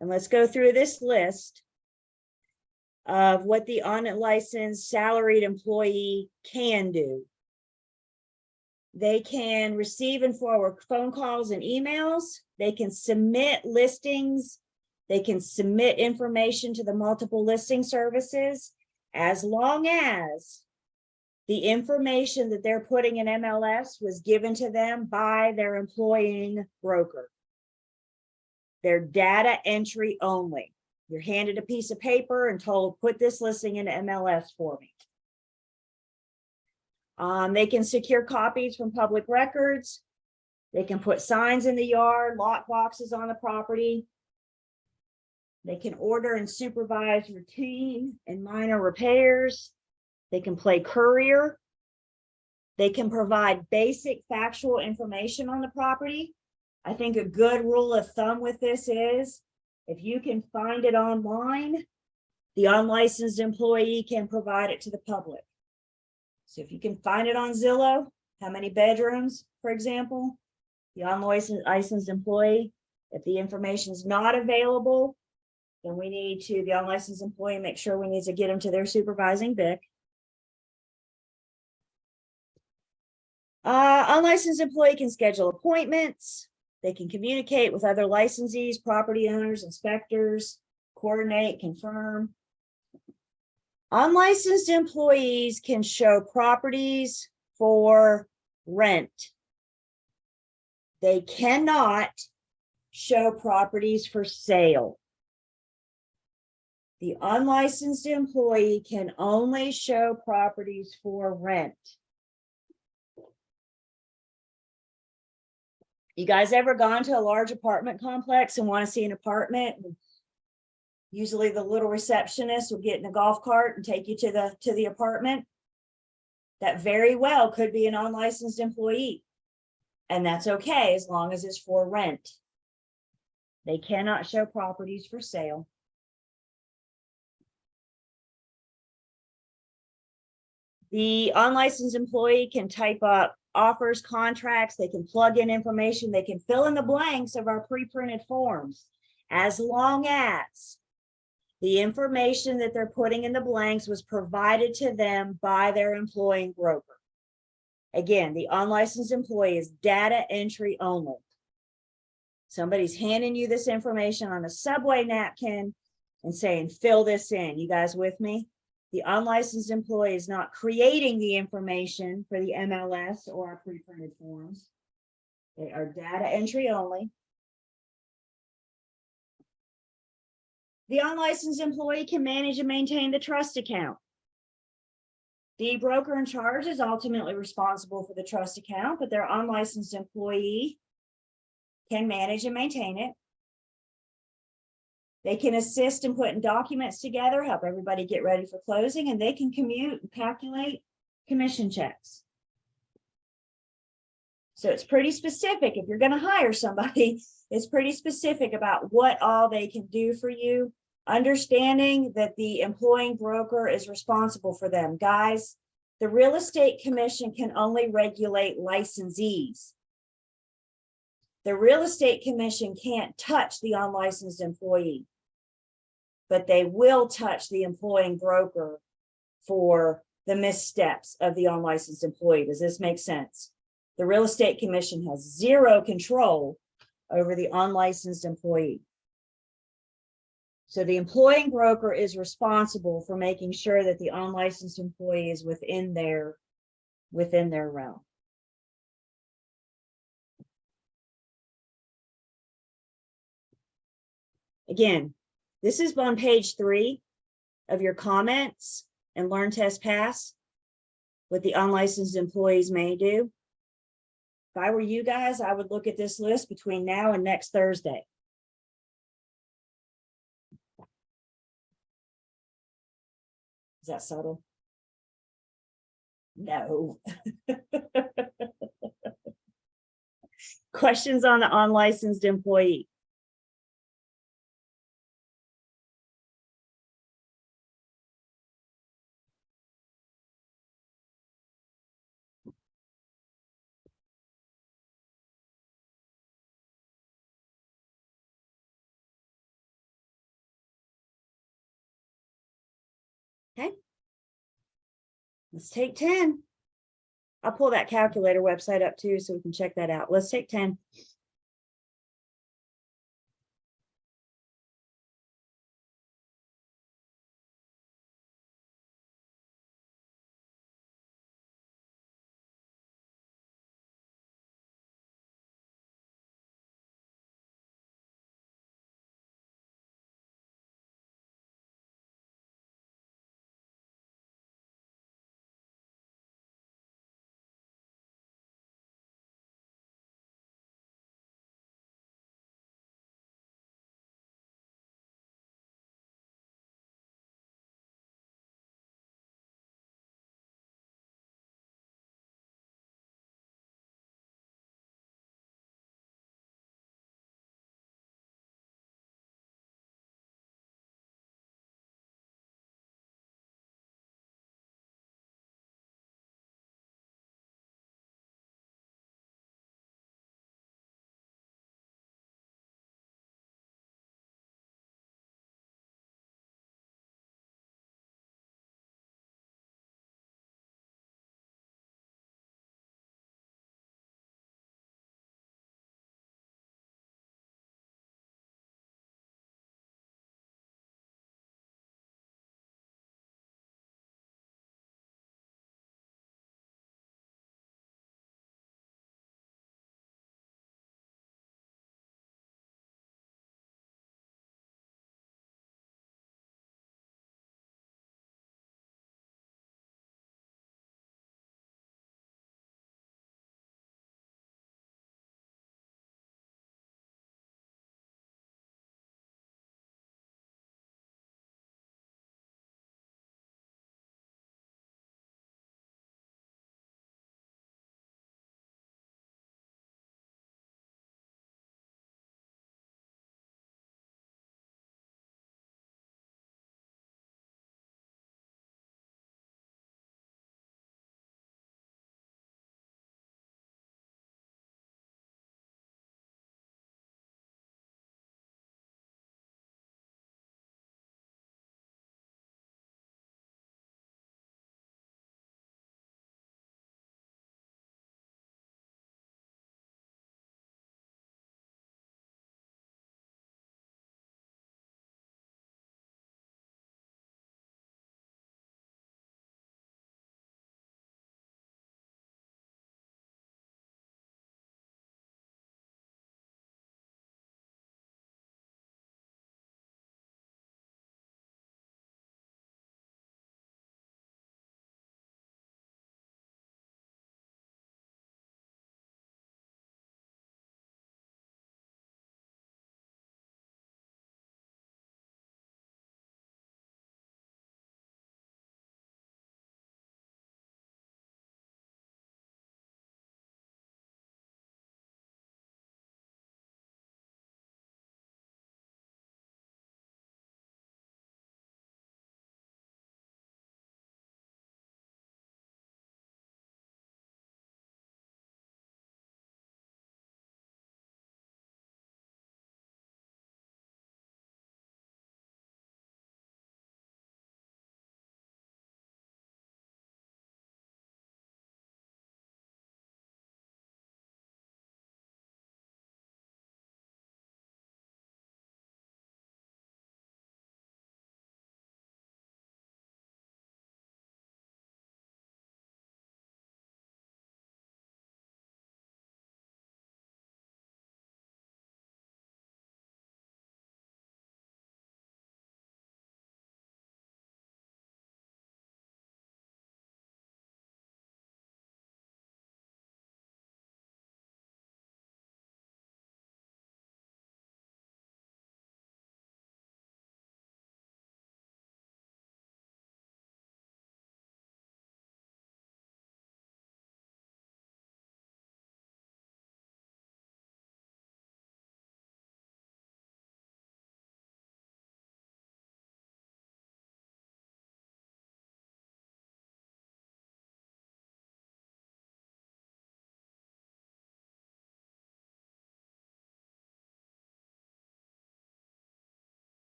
And let's go through this list of what the unlicensed salaried employee can do. They can receive and forward phone calls and emails. They can submit listings. They can submit information to the multiple listing services, as long as the information that they're putting in MLS was given to them by their employing broker. They're data entry only. You're handed a piece of paper and told, put this listing into MLS for me. They can secure copies from public records. They can put signs in the yard, lock boxes on the property. They can order and supervise routine and minor repairs. They can play courier. They can provide basic factual information on the property. I think a good rule of thumb with this is, if you can find it online, the unlicensed employee can provide it to the public. So if you can find it on Zillow, how many bedrooms, for example, the unlicensed employee, if the information is not available, then we need to, the unlicensed employee, make sure we need to get them to their supervising BIC. Unlicensed employee can schedule appointments. They can communicate with other licensees, property owners, inspectors, coordinate, confirm. Unlicensed employees can show properties for rent. They cannot show properties for sale. The unlicensed employee can only show properties for rent. You guys ever gone to a large apartment complex and want to see an apartment? Usually the little receptionist will get in a golf cart and take you to the apartment. That very well could be an unlicensed employee. And that's okay as long as it's for rent. They cannot show properties for sale. The unlicensed employee can type up offers, contracts, they can plug in information, they can fill in the blanks of our pre-printed forms, as long as the information that they're putting in the blanks was provided to them by their employing broker. Again, the unlicensed employee is data entry only. Somebody's handing you this information on a subway napkin and saying, fill this in. You guys with me? The unlicensed employee is not creating the information for the MLS or our pre-printed forms. They are data entry only. The unlicensed employee can manage and maintain the trust account. The broker in charge is ultimately responsible for the trust account, but their unlicensed employee can manage and maintain it. They can assist in putting documents together, help everybody get ready for closing, and they can commute and calculate commission checks. So it's pretty specific. If you're going to hire somebody, it's pretty specific about what all they can do for you, understanding that the employing broker is responsible for them. Guys, the real estate commission can only regulate licensees. The real estate commission can't touch the unlicensed employee, but they will touch the employing broker for the missteps of the unlicensed employee. Does this make sense? The real estate commission has zero control over the unlicensed employee. So the employing broker is responsible for making sure that the unlicensed employee is within their realm. Again, this is on page 3 of your comments and learn, test, pass, what the unlicensed employees may do. If I were you guys, I would look at this list between now and next Thursday. Is that subtle? No. Questions on the unlicensed employee? Okay. Let's take 10. I'll pull that calculator website up too, so we can check that out. Let's take 10.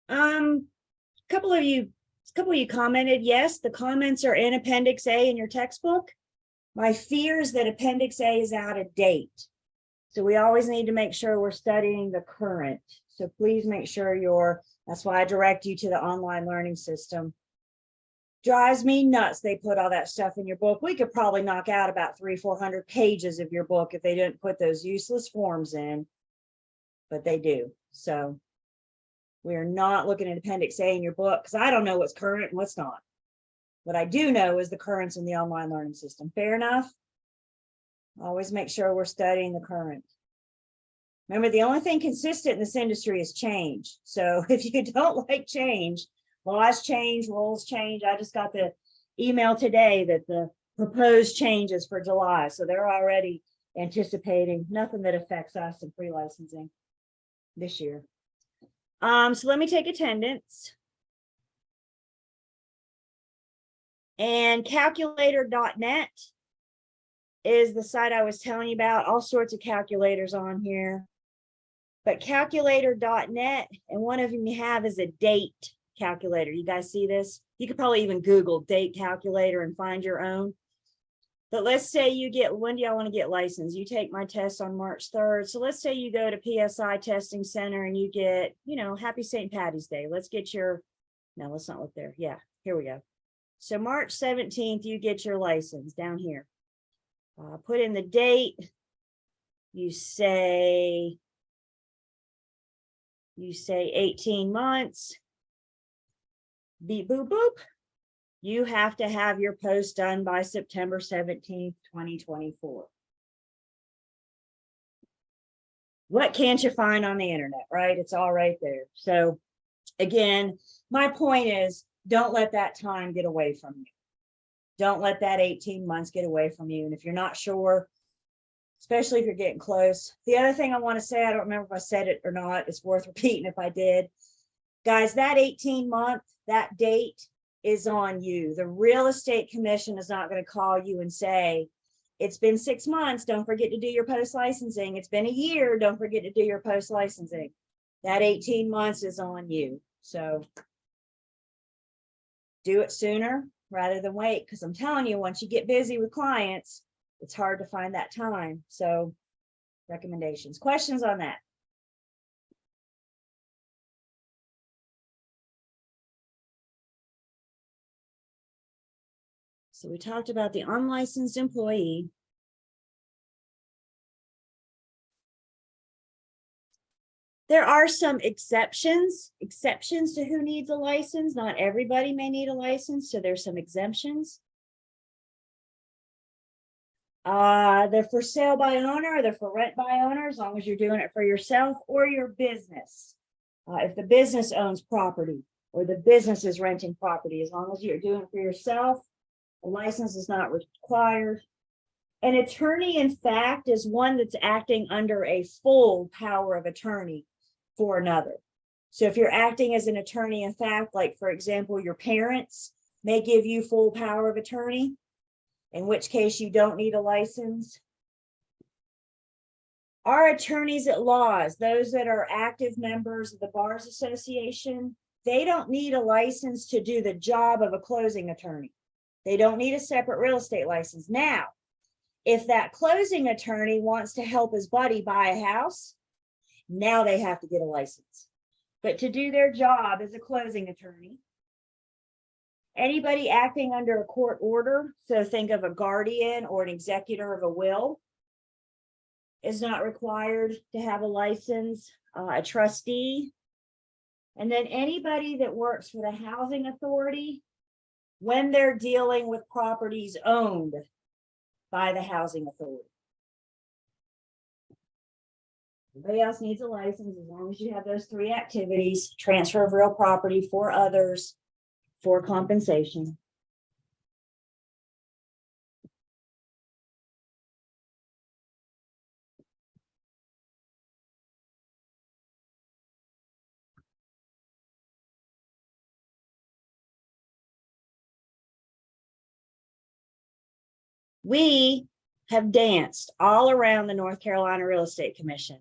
Couple of you commented, yes, the comments are in Appendix A in your textbook. My fear is that Appendix A is out of date. So we always need to make sure we're studying the current. So please make sure that's why I direct you to the online learning system. Drives me nuts. They put all that stuff in your book. We could probably knock out about 300-400 pages of your book if they didn't put those useless forms in, but they do. So we're not looking at Appendix A in your book because I don't know what's current and what's not. What I do know is the currents in the online learning system. Fair enough? Always make sure we're studying the current. Remember, the only thing consistent in this industry is change. So if you don't like change, laws change, rules change. I just got the email today that the proposed changes for July. So they're already anticipating nothing that affects us in pre-licensing this year. So let me take attendance. And calculator.net is the site I was telling you about, all sorts of calculators on here. But calculator.net, and one of them you have is a date calculator. You guys see this? You could probably even Google date calculator and find your own. But let's say you get, when do y'all want to get licensed? You take my test on March 3rd. So let's say you go to PSI Testing Center and you get, happy St. Patty's Day. Let's get your, no, let's not look there. Yeah, here we go. So March 17th, you get your license down here. Put in the date. You say 18 months. Beep, boop, boop. You have to have your post done by September 17th, 2024. What can't you find on the internet, right? It's all right there. So again, my point is, don't let that time get away from you. Don't let that 18 months get away from you. And if you're not sure, especially if you're getting close. The other thing I want to say, I don't remember if I said it or not. It's worth repeating if I did. Guys, that 18-month, that date is on you. The real estate commission is not going to call you and say, it's been 6 months. Don't forget to do your post licensing. It's been a year. Don't forget to do your post licensing. That 18 months is on you. So do it sooner rather than wait. Because I'm telling you, once you get busy with clients, it's hard to find that time. So recommendations, questions on that? So we talked about the unlicensed employee. There are some exceptions to who needs a license. Not everybody may need a license, so there's some exemptions. They're for sale by owner, they're for rent by owner, as long as you're doing it for yourself or your business. If the business owns property or the business is renting property, as long as you're doing it for yourself, a license is not required. An attorney, in fact, is one that's acting under a full power of attorney for another. So if you're acting as an attorney, in fact, like for example, your parents may give you full power of attorney, in which case you don't need a license. Our attorneys at law, those that are active members of the Bars Association, they don't need a license to do the job of a closing attorney. They don't need a separate real estate license. Now, if that closing attorney wants to help his buddy buy a house, now they have to get a license. But to do their job as a closing attorney, anybody acting under a court order, so think of a guardian or an executor of a will, is not required to have a license. A trustee, and then anybody that works for the housing authority when they're dealing with properties owned by the housing authority. Everybody else needs a license as long as you have those three activities: transfer of real property for others, for compensation. We have danced all around the North Carolina Real Estate Commission.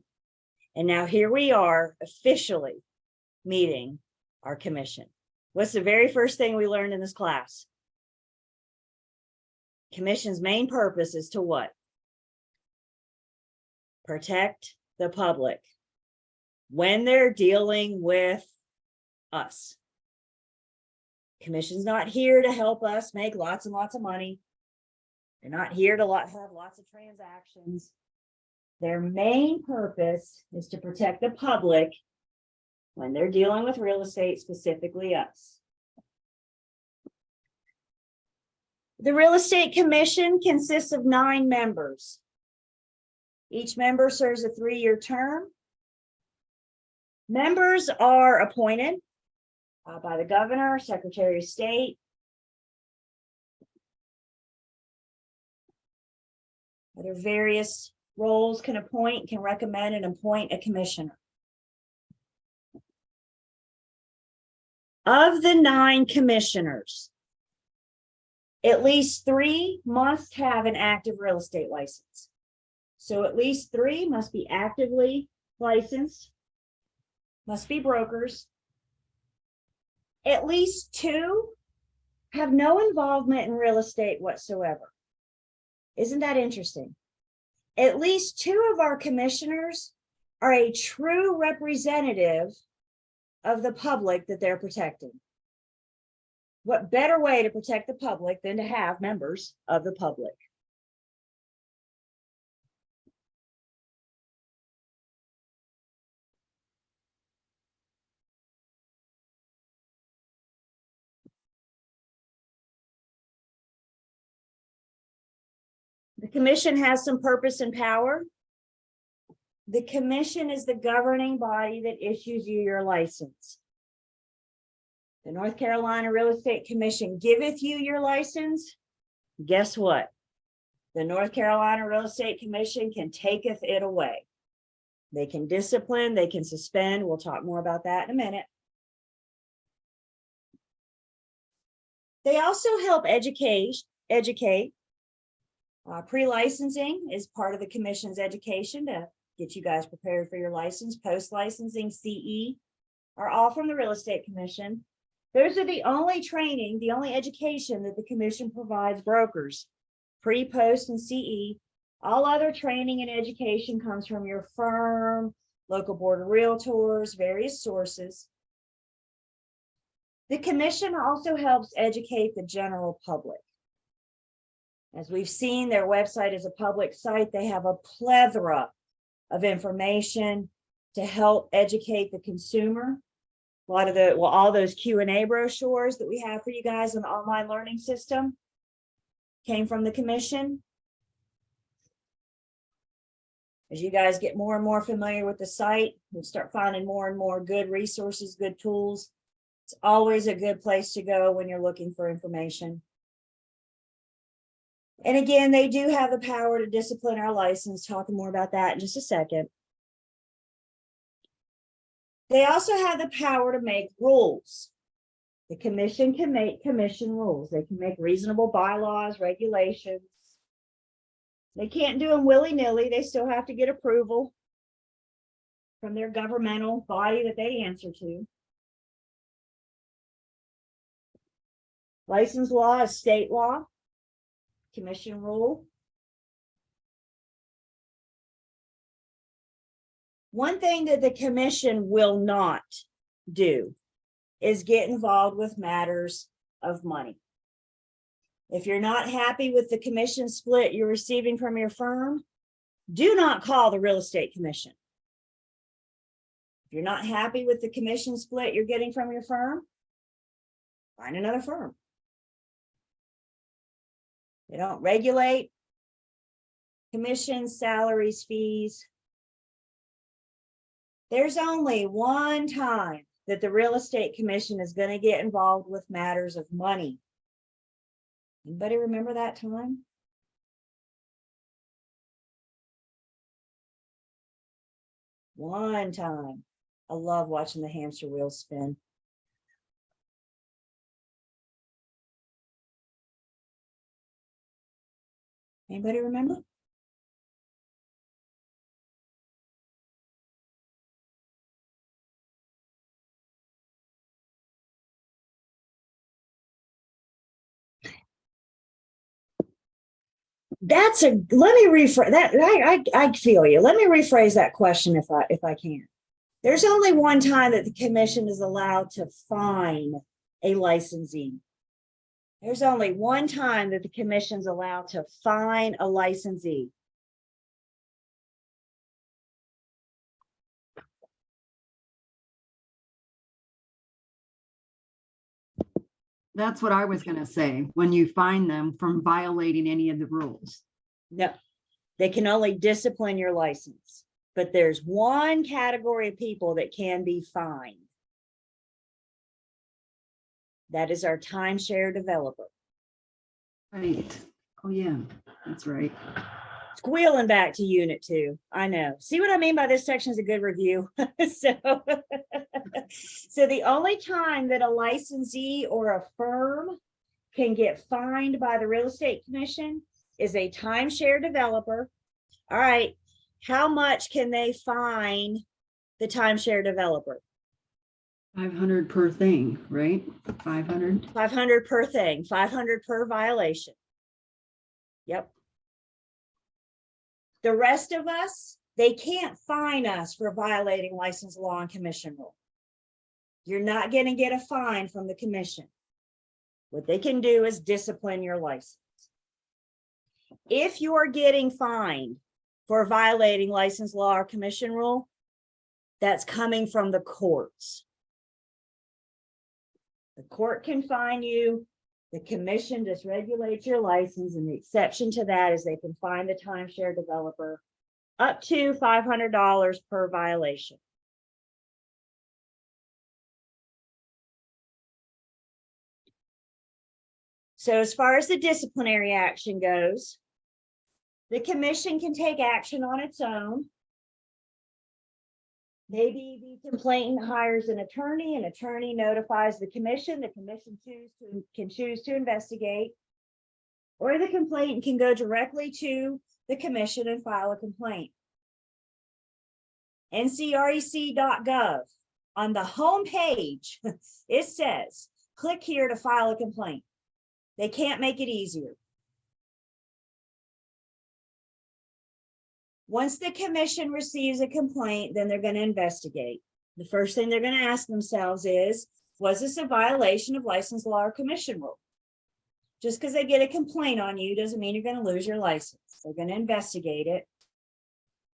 And now here we are officially meeting our commission. What's the very first thing we learned in this class? Commission's main purpose is to what? Protect the public when they're dealing with us. Commission's not here to help us make lots and lots of money. They're not here to have lots of transactions. Their main purpose is to protect the public when they're dealing with real estate, specifically us. The Real Estate Commission consists of 9 members. Each member serves a 3-year term. Members are appointed by the governor, secretary of state. Other various roles can recommend and appoint a commissioner. Of the 9 commissioners, at least 3 must have an active real estate license. So at least 3 must be actively licensed, must be brokers. At least 2 have no involvement in real estate whatsoever. Isn't that interesting? At least 2 of our commissioners are a true representative of the public that they're protecting. What better way to protect the public than to have members of the public? The commission has some purpose and power. The commission is the governing body that issues you your license. The North Carolina Real Estate Commission giveth you your license. Guess what? The North Carolina Real Estate Commission can taketh it away. They can discipline, they can suspend. We'll talk more about that in a minute. They also help educate. Pre-licensing is part of the commission's education to get you guys prepared for your license. Post-licensing, CE, are all from the Real Estate Commission. Those are the only training, the only education that the commission provides brokers. Pre, post, and CE. All other training and education comes from your firm, local board of realtors, various sources. The commission also helps educate the general public. As we've seen, their website is a public site. They have a plethora of information to help educate the consumer. A lot of all those Q&A brochures that we have for you guys in the online learning system came from the commission. As you guys get more and more familiar with the site, you'll start finding more and more good resources, good tools. It's always a good place to go when you're looking for information. And again, they do have the power to discipline our license. Talking more about that in just a second. They also have the power to make rules. The commission can make commission rules. They can make reasonable bylaws, regulations. They can't do them willy-nilly. They still have to get approval from their governmental body that they answer to. License law is state law. Commission rule. One thing that the commission will not do is get involved with matters of money. If you're not happy with the commission split you're receiving from your firm, do not call the real estate commission. If you're not happy with the commission split you're getting from your firm, find another firm. They don't regulate commissions, salaries, fees. There's only one time that the Real Estate Commission is going to get involved with matters of money. Anybody remember that time? One time. I love watching the hamster wheel spin. Anybody remember? let me rephrase that. I feel you. Let me rephrase that question if I can. There's only one time that the commission is allowed to fine a licensee. There's only one time that the commission's allowed to fine a licensee. That's what I was gonna say, when you find them from violating any of the rules. No, they can only discipline your license, but there's one category of people that can be fined. That is our timeshare developer. Right. Oh, yeah, that's right. Squealing back to unit 2. I know. See what I mean by this section is a good review. So, so the only time that a licensee or a firm can get fined by the real estate commission is a timeshare developer. All right. How much can they fine the timeshare developer? 500 per thing, right? 500. 500 per thing, 500 per violation. Yep. The rest of us, they can't fine us for violating license law and commission rule. You're not going to get a fine from the commission. What they can do is discipline your license. If you're getting fined for violating license law or commission rule, that's coming from the courts. The court can fine you. The commission just regulates your license, and the exception to that is they can fine the timeshare developer up to $500 per violation. So as far as the disciplinary action goes, the commission can take action on its own. Maybe the complainant hires an attorney notifies the commission can choose to investigate, or the complainant can go directly to the commission and file a complaint. NCREC.gov, on the home page, it says, click here to file a complaint. They can't make it easier. Once the commission receives a complaint, then they're going to investigate. The first thing they're going to ask themselves is, was this a violation of license law or commission rule? Just because they get a complaint on you doesn't mean you're going to lose your license. They're going to investigate it.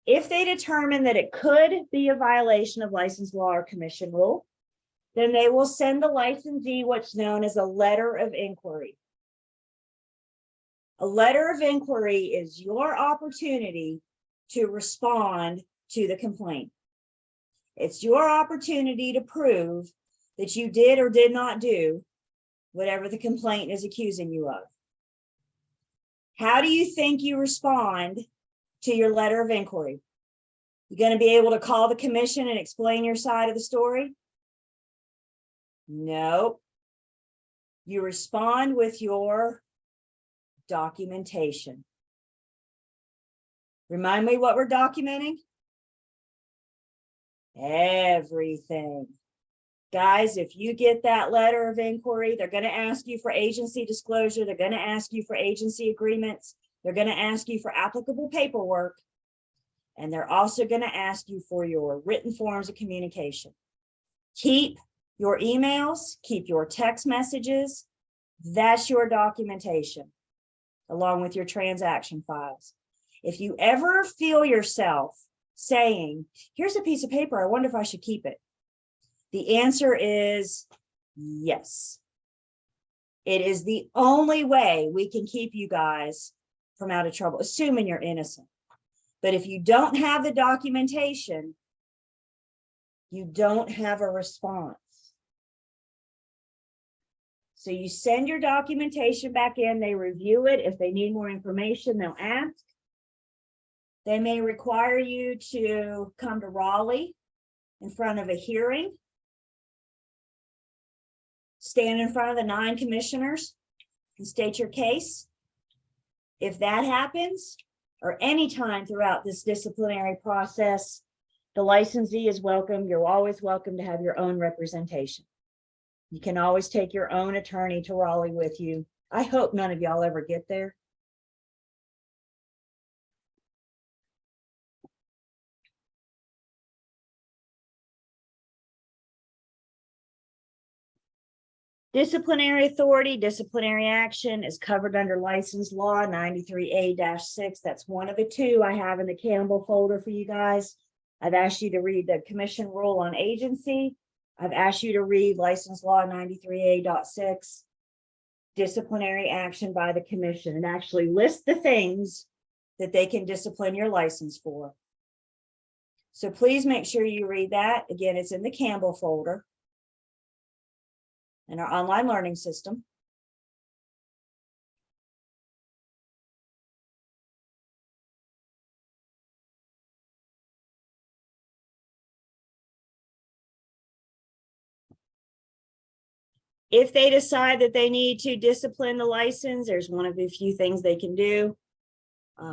If they determine that it could be a violation of license law or commission rule, then they will send the licensee what's known as a letter of inquiry. A letter of inquiry is your opportunity to respond to the complaint. It's your opportunity to prove that you did or did not do whatever the complaint is accusing you of. How do you think you respond to your letter of inquiry? You're going to be able to call the commission and explain your side of the story? No. You respond with your documentation. Remind me what we're documenting? Everything. Guys, if you get that letter of inquiry, they're going to ask you for agency disclosure. They're going to ask you for agency agreements. They're going to ask you for applicable paperwork. And they're also going to ask you for your written forms of communication. Keep your emails, keep your text messages. That's your documentation, along with your transaction files. If you ever feel yourself saying, here's a piece of paper, I wonder if I should keep it, the answer is yes. It is the only way we can keep you guys from out of trouble, assuming you're innocent. But if you don't have the documentation, you don't have a response. So you send your documentation back in, they review it. If they need more information, they'll ask. They may require you to come to Raleigh in front of a hearing, stand in front of the 9 commissioners and state your case. If that happens, or any time throughout this disciplinary process, the licensee is welcome. You're always welcome to have your own representation. You can always take your own attorney to Raleigh with you. I hope none of y'all ever get there. Disciplinary authority, disciplinary action is covered under license law 93A-6. That's one of the two I have in the Campbell folder for you guys. I've asked you to read the commission rule on agency. I've asked you to read license law 93A.6, disciplinary action by the commission, and actually list the things that they can discipline your license for. So please make sure you read that. Again, it's in the Campbell folder in our online learning system. If they decide that they need to discipline the license, there's one of the few things they can do.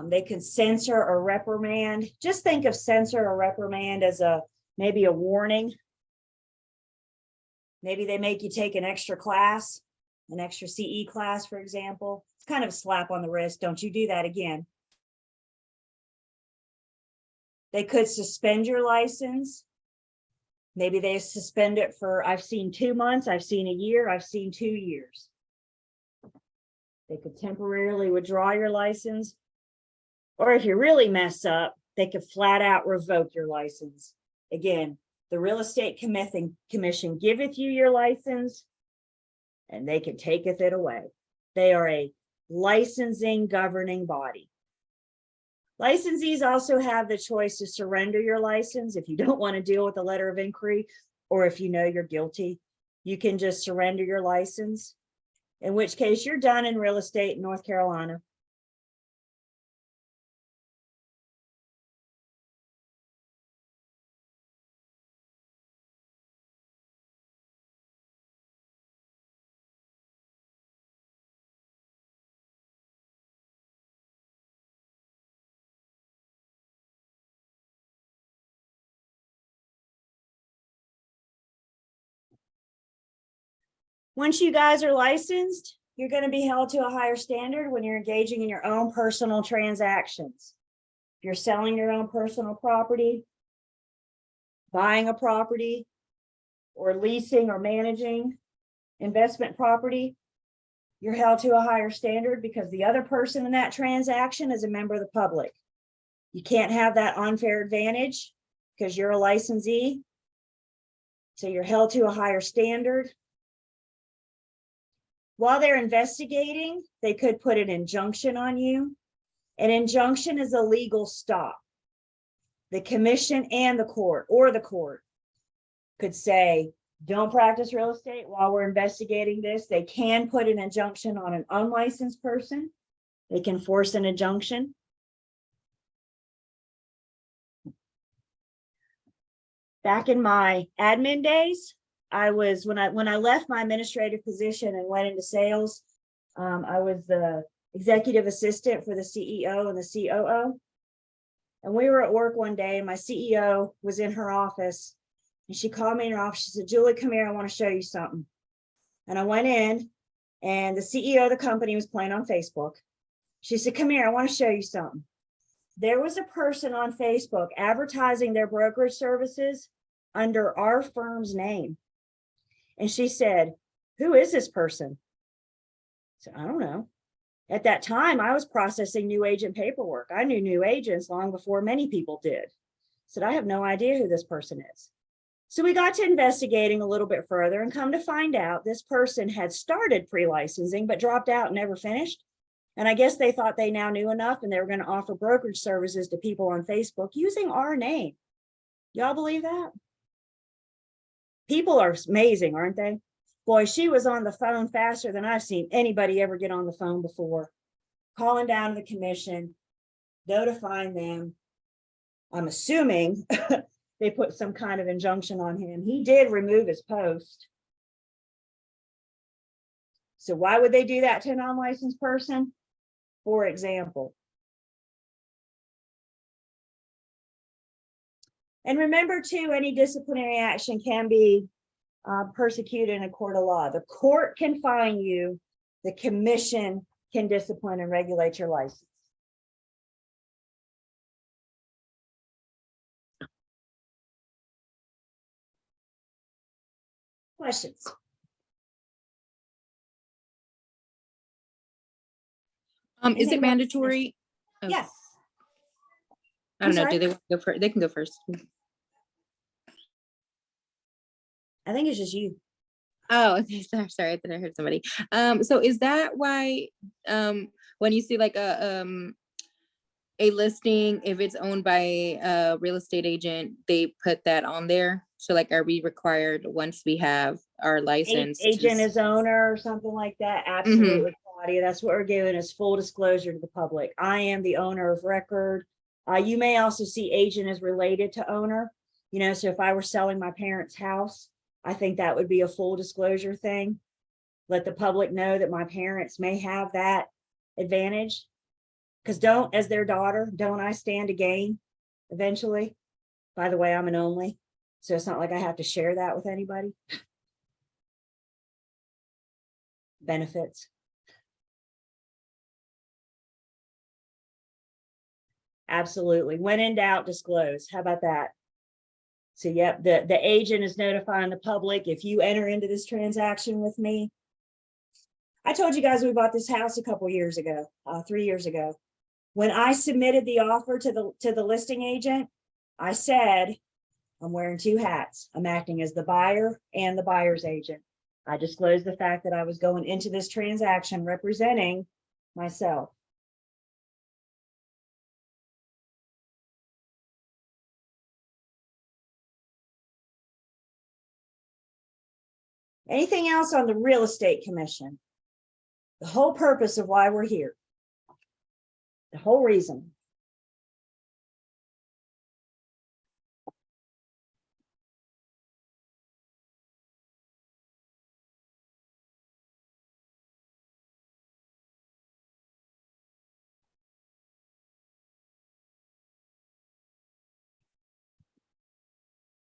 They can censor or reprimand. Just think of censor or reprimand as maybe a warning. Maybe they make you take an extra class, an extra CE class, for example. It's kind of a slap on the wrist. Don't you do that again. They could suspend your license. Maybe they suspend it for, I've seen 2 months, I've seen a year, I've seen 2 years. They could temporarily withdraw your license. Or if you really mess up, they could flat out revoke your license. Again, the Real Estate Commission giveth you your license and they can taketh it away. They are a licensing governing body. Licensees also have the choice to surrender your license if you don't want to deal with the letter of inquiry, or if you know you're guilty, you can just surrender your license, in which case you're done in real estate in North Carolina. Once you guys are licensed, you're going to be held to a higher standard when you're engaging in your own personal transactions. If you're selling your own personal property, buying a property, or leasing or managing investment property, you're held to a higher standard because the other person in that transaction is a member of the public. You can't have that unfair advantage because you're a licensee. So you're held to a higher standard. While they're investigating, they could put an injunction on you. An injunction is a legal stop. The commission and the court, or the court, could say, don't practice real estate while we're investigating this. They can put an injunction on an unlicensed person. They can force an injunction. Back in my admin days, when I left my administrative position and went into sales, I was the executive assistant for the CEO and the COO. And we were at work one day and my CEO was in her office and she called me in her office. She said, Julie, come here. I want to show you something. And I went in and the CEO of the company was playing on Facebook. She said, come here. I want to show you something. There was a person on Facebook advertising their brokerage services under our firm's name. And she said, who is this person? So I don't know. At that time, I was processing new agent paperwork. I knew new agents long before many people did. Said, I have no idea who this person is. So we got to investigating a little bit further and come to find out this person had started pre-licensing, but dropped out and never finished. And I guess they thought they now knew enough and they were going to offer brokerage services to people on Facebook using our name. Y'all believe that? People are amazing, aren't they? Boy, she was on the phone faster than I've seen anybody ever get on the phone before, calling down the commission, notifying them. I'm assuming they put some kind of injunction on him. He did remove his post. So why would they do that to a non-licensed person? For example. And remember too, any disciplinary action can be persecuted in a court of law. The court can fine you. The commission can discipline and regulate your license. Questions? Is they it want- mandatory? Oh, Yes. I don't I'm know. Do sorry? they want to go first? They can go first. I think it's just you. Oh, okay. Sorry, I thought I heard somebody. So is that why when you see like a listing, if it's owned by a real estate agent, they put that on there? So like, are we required once we have our license? to Agent s- is owner or something like that. Absolutely, Claudia. That's what we're giving is full disclosure to the public. I am the owner of record. You may also see agent is related to owner. You know, so if I were selling my parents' house, I think that would be a full disclosure thing. Let the public know that my parents may have that advantage. Because as their daughter, don't I stand to gain eventually? By the way, I'm an only, so it's not like I have to share that with anybody. Benefits. Absolutely. When in doubt, disclose. How about that? So yep, the agent is notifying the public if you enter into this transaction with me. I told you guys we bought this house a couple years ago, 3 years ago. When I submitted the offer to the listing agent, I said, I'm wearing two hats. I'm acting as the buyer and the buyer's agent. I disclosed the fact that I was going into this transaction representing myself. Anything else on the real estate commission? The whole purpose of why we're here. The whole reason.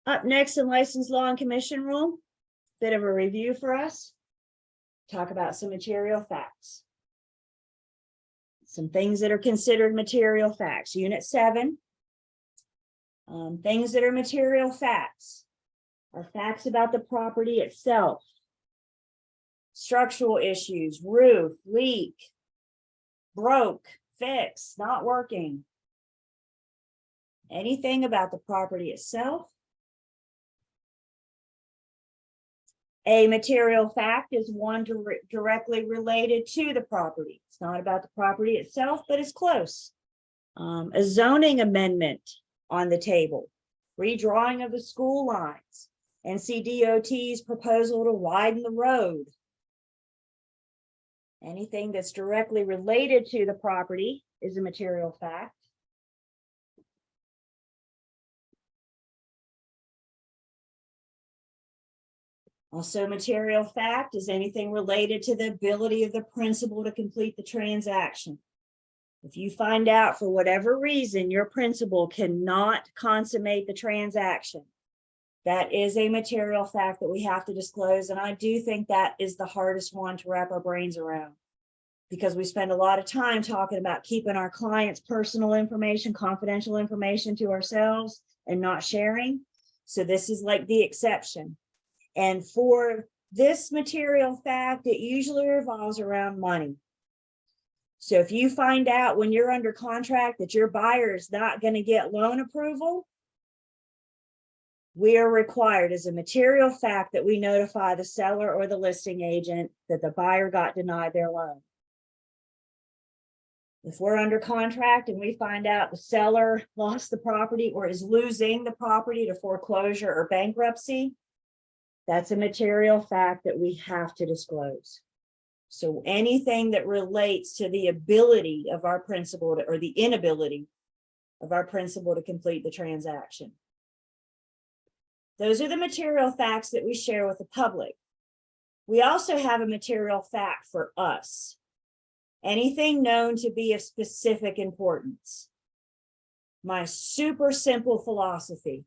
Up next in licensed law and commission rule, bit of a review for us. Talk about some material facts. Some things that are considered material facts. Unit 7. Things that are material facts are facts about the property itself. Structural issues, roof, leak, broke, fix, not working. Anything about the property itself. A material fact is one directly related to the property. It's not about the property itself, but it's close. A zoning amendment on the table, redrawing of the school lines, NCDOT's proposal to widen the road. Anything that's directly related to the property is a material fact. Also, material fact is anything related to the ability of the principal to complete the transaction. If you find out for whatever reason your principal cannot consummate the transaction, that is a material fact that we have to disclose. And I do think that is the hardest one to wrap our brains around, because we spend a lot of time talking about keeping our clients' personal information, confidential information to ourselves and not sharing. So this is like the exception. And for this material fact, it usually revolves around money. So if you find out when you're under contract that your buyer is not going to get loan approval, we are required as a material fact that we notify the seller or the listing agent that the buyer got denied their loan. If we're under contract and we find out the seller lost the property or is losing the property to foreclosure or bankruptcy, that's a material fact that we have to disclose. So anything that relates to the ability of our principal or the inability of our principal to complete the transaction. Those are the material facts that we share with the public. We also have a material fact for us. Anything known to be of specific importance. My super simple philosophy.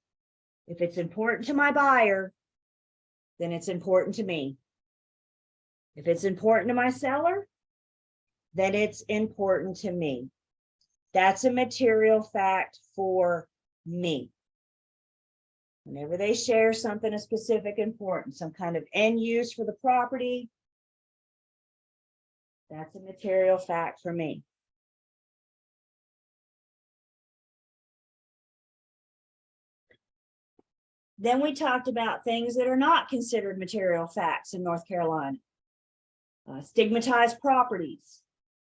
If it's important to my buyer, then it's important to me. If it's important to my seller, then it's important to me. That's a material fact for me. Whenever they share something of specific importance, some kind of end use for the property, that's a material fact for me. Then we talked about things that are not considered material facts in North Carolina. Stigmatized properties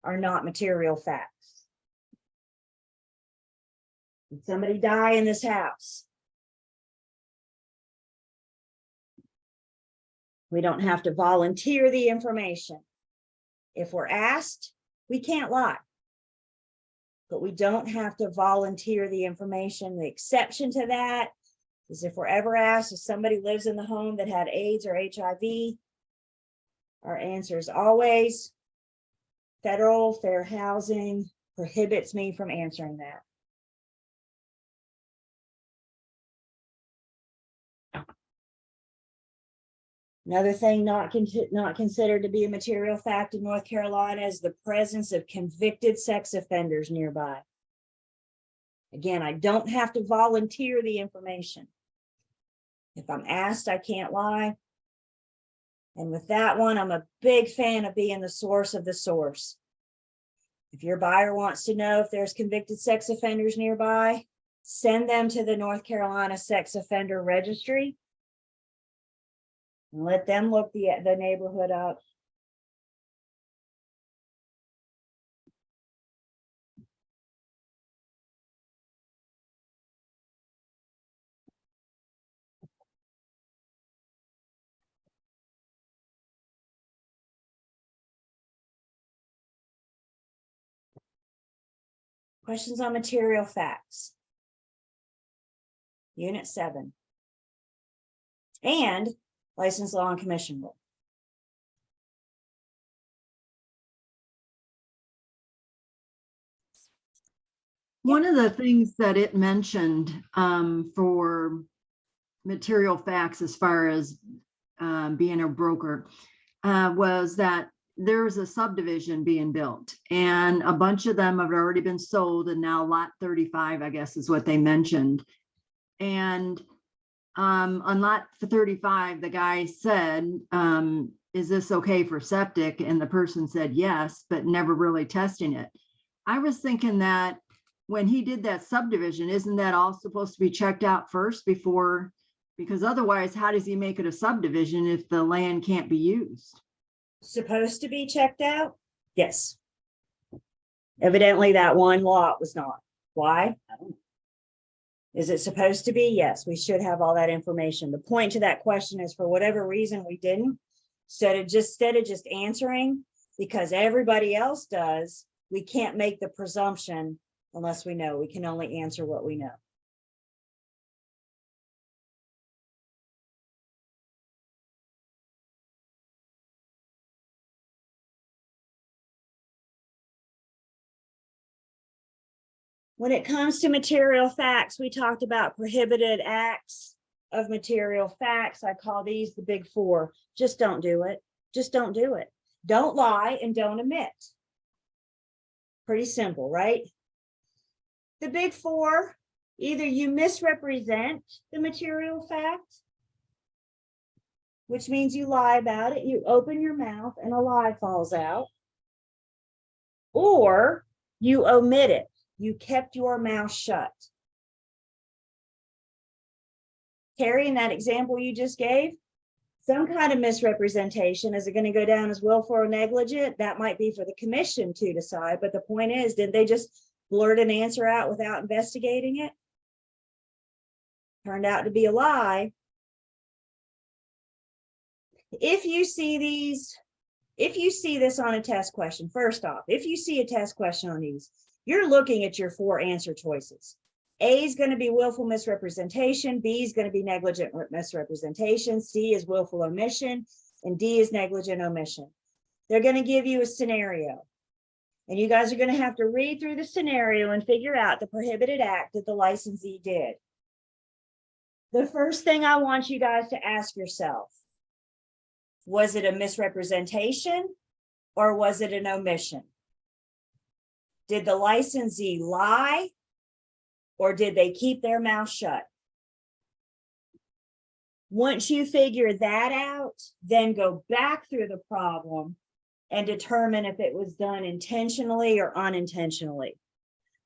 are not material facts. Did somebody die in this house? We don't have to volunteer the information. If we're asked, we can't lie. But we don't have to volunteer the information. The exception to that is if we're ever asked if somebody lives in the home that had AIDS or HIV, our answer is always federal fair housing prohibits me from answering that. Another thing not considered to be a material fact in North Carolina is the presence of convicted sex offenders nearby. Again, I don't have to volunteer the information. If I'm asked, I can't lie. And with that one, I'm a big fan of being the source of the source. If your buyer wants to know if there's convicted sex offenders nearby, send them to the North Carolina Sex Offender Registry and let them look the neighborhood up. Questions on material facts. Unit 7. And license law and commission rule. One of the things that it mentioned for material facts as far as being a broker was that there's a subdivision being built and a bunch of them have already been sold, and now lot 35, I guess, is what they mentioned. And on lot 35, the guy said, is this okay for septic? And the person said yes, but never really testing it. I was thinking that when he did that subdivision, isn't that all supposed to be checked out first before? Because otherwise, how does he make it a subdivision if the land can't be used? Supposed to be checked out? Yes. Evidently, that one lot was not. Why? I don't know. Is it supposed to be? Yes, we should have all that information. The point to that question is, for whatever reason we didn't, instead of just answering because everybody else does, we can't make the presumption unless we know. We can only answer what we know. When it comes to material facts, we talked about prohibited acts of material facts. I call these the big 4. Just don't do it. Just don't do it. Don't lie and don't omit. Pretty simple, right? The big 4, either you misrepresent the material fact, which means you lie about it, you open your mouth and a lie falls out, or you omit it. You kept your mouth shut. Carrie, in that example you just gave, some kind of misrepresentation, is it going to go down as willful or negligent? That might be for the commission to decide, but the point is, did they just blurt an answer out without investigating it? Turned out to be a lie. If you see this on a test question, first off, if you see a test question on these, you're looking at your 4 answer choices. A is going to be willful misrepresentation, B is going to be negligent misrepresentation, C is willful omission, and D is negligent omission. They're going to give you a scenario, and you guys are going to have to read through the scenario and figure out the prohibited act that the licensee did. The first thing I want you guys to ask yourself, was it a misrepresentation or was it an omission? Did the licensee lie or did they keep their mouth shut? Once you figure that out, then go back through the problem and determine if it was done intentionally or unintentionally.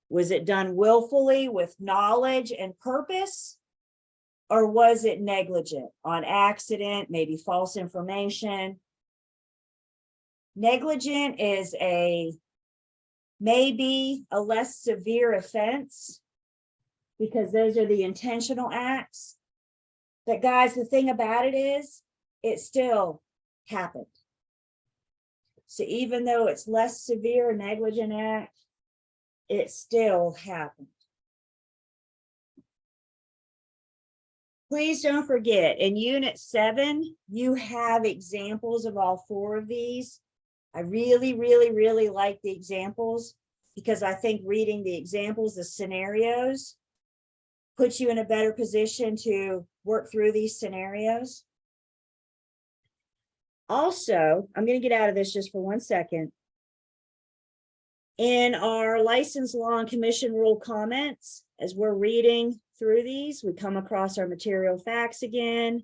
Was it done willfully with knowledge and purpose? or was it negligent on accident, maybe false information? Negligent is maybe a less severe offense because those are the intentional acts. But guys, the thing about it is, it still happened. So even though it's less severe a negligent act, it still happened. Please don't forget, in Unit 7, you have examples of all 4 of these. I really, really, really like the examples because I think reading the examples, the scenarios, puts you in a better position to work through these scenarios. Also, I'm going to get out of this just for 1 second. In our license law and commission rule comments, as we're reading through these, we come across our material facts again.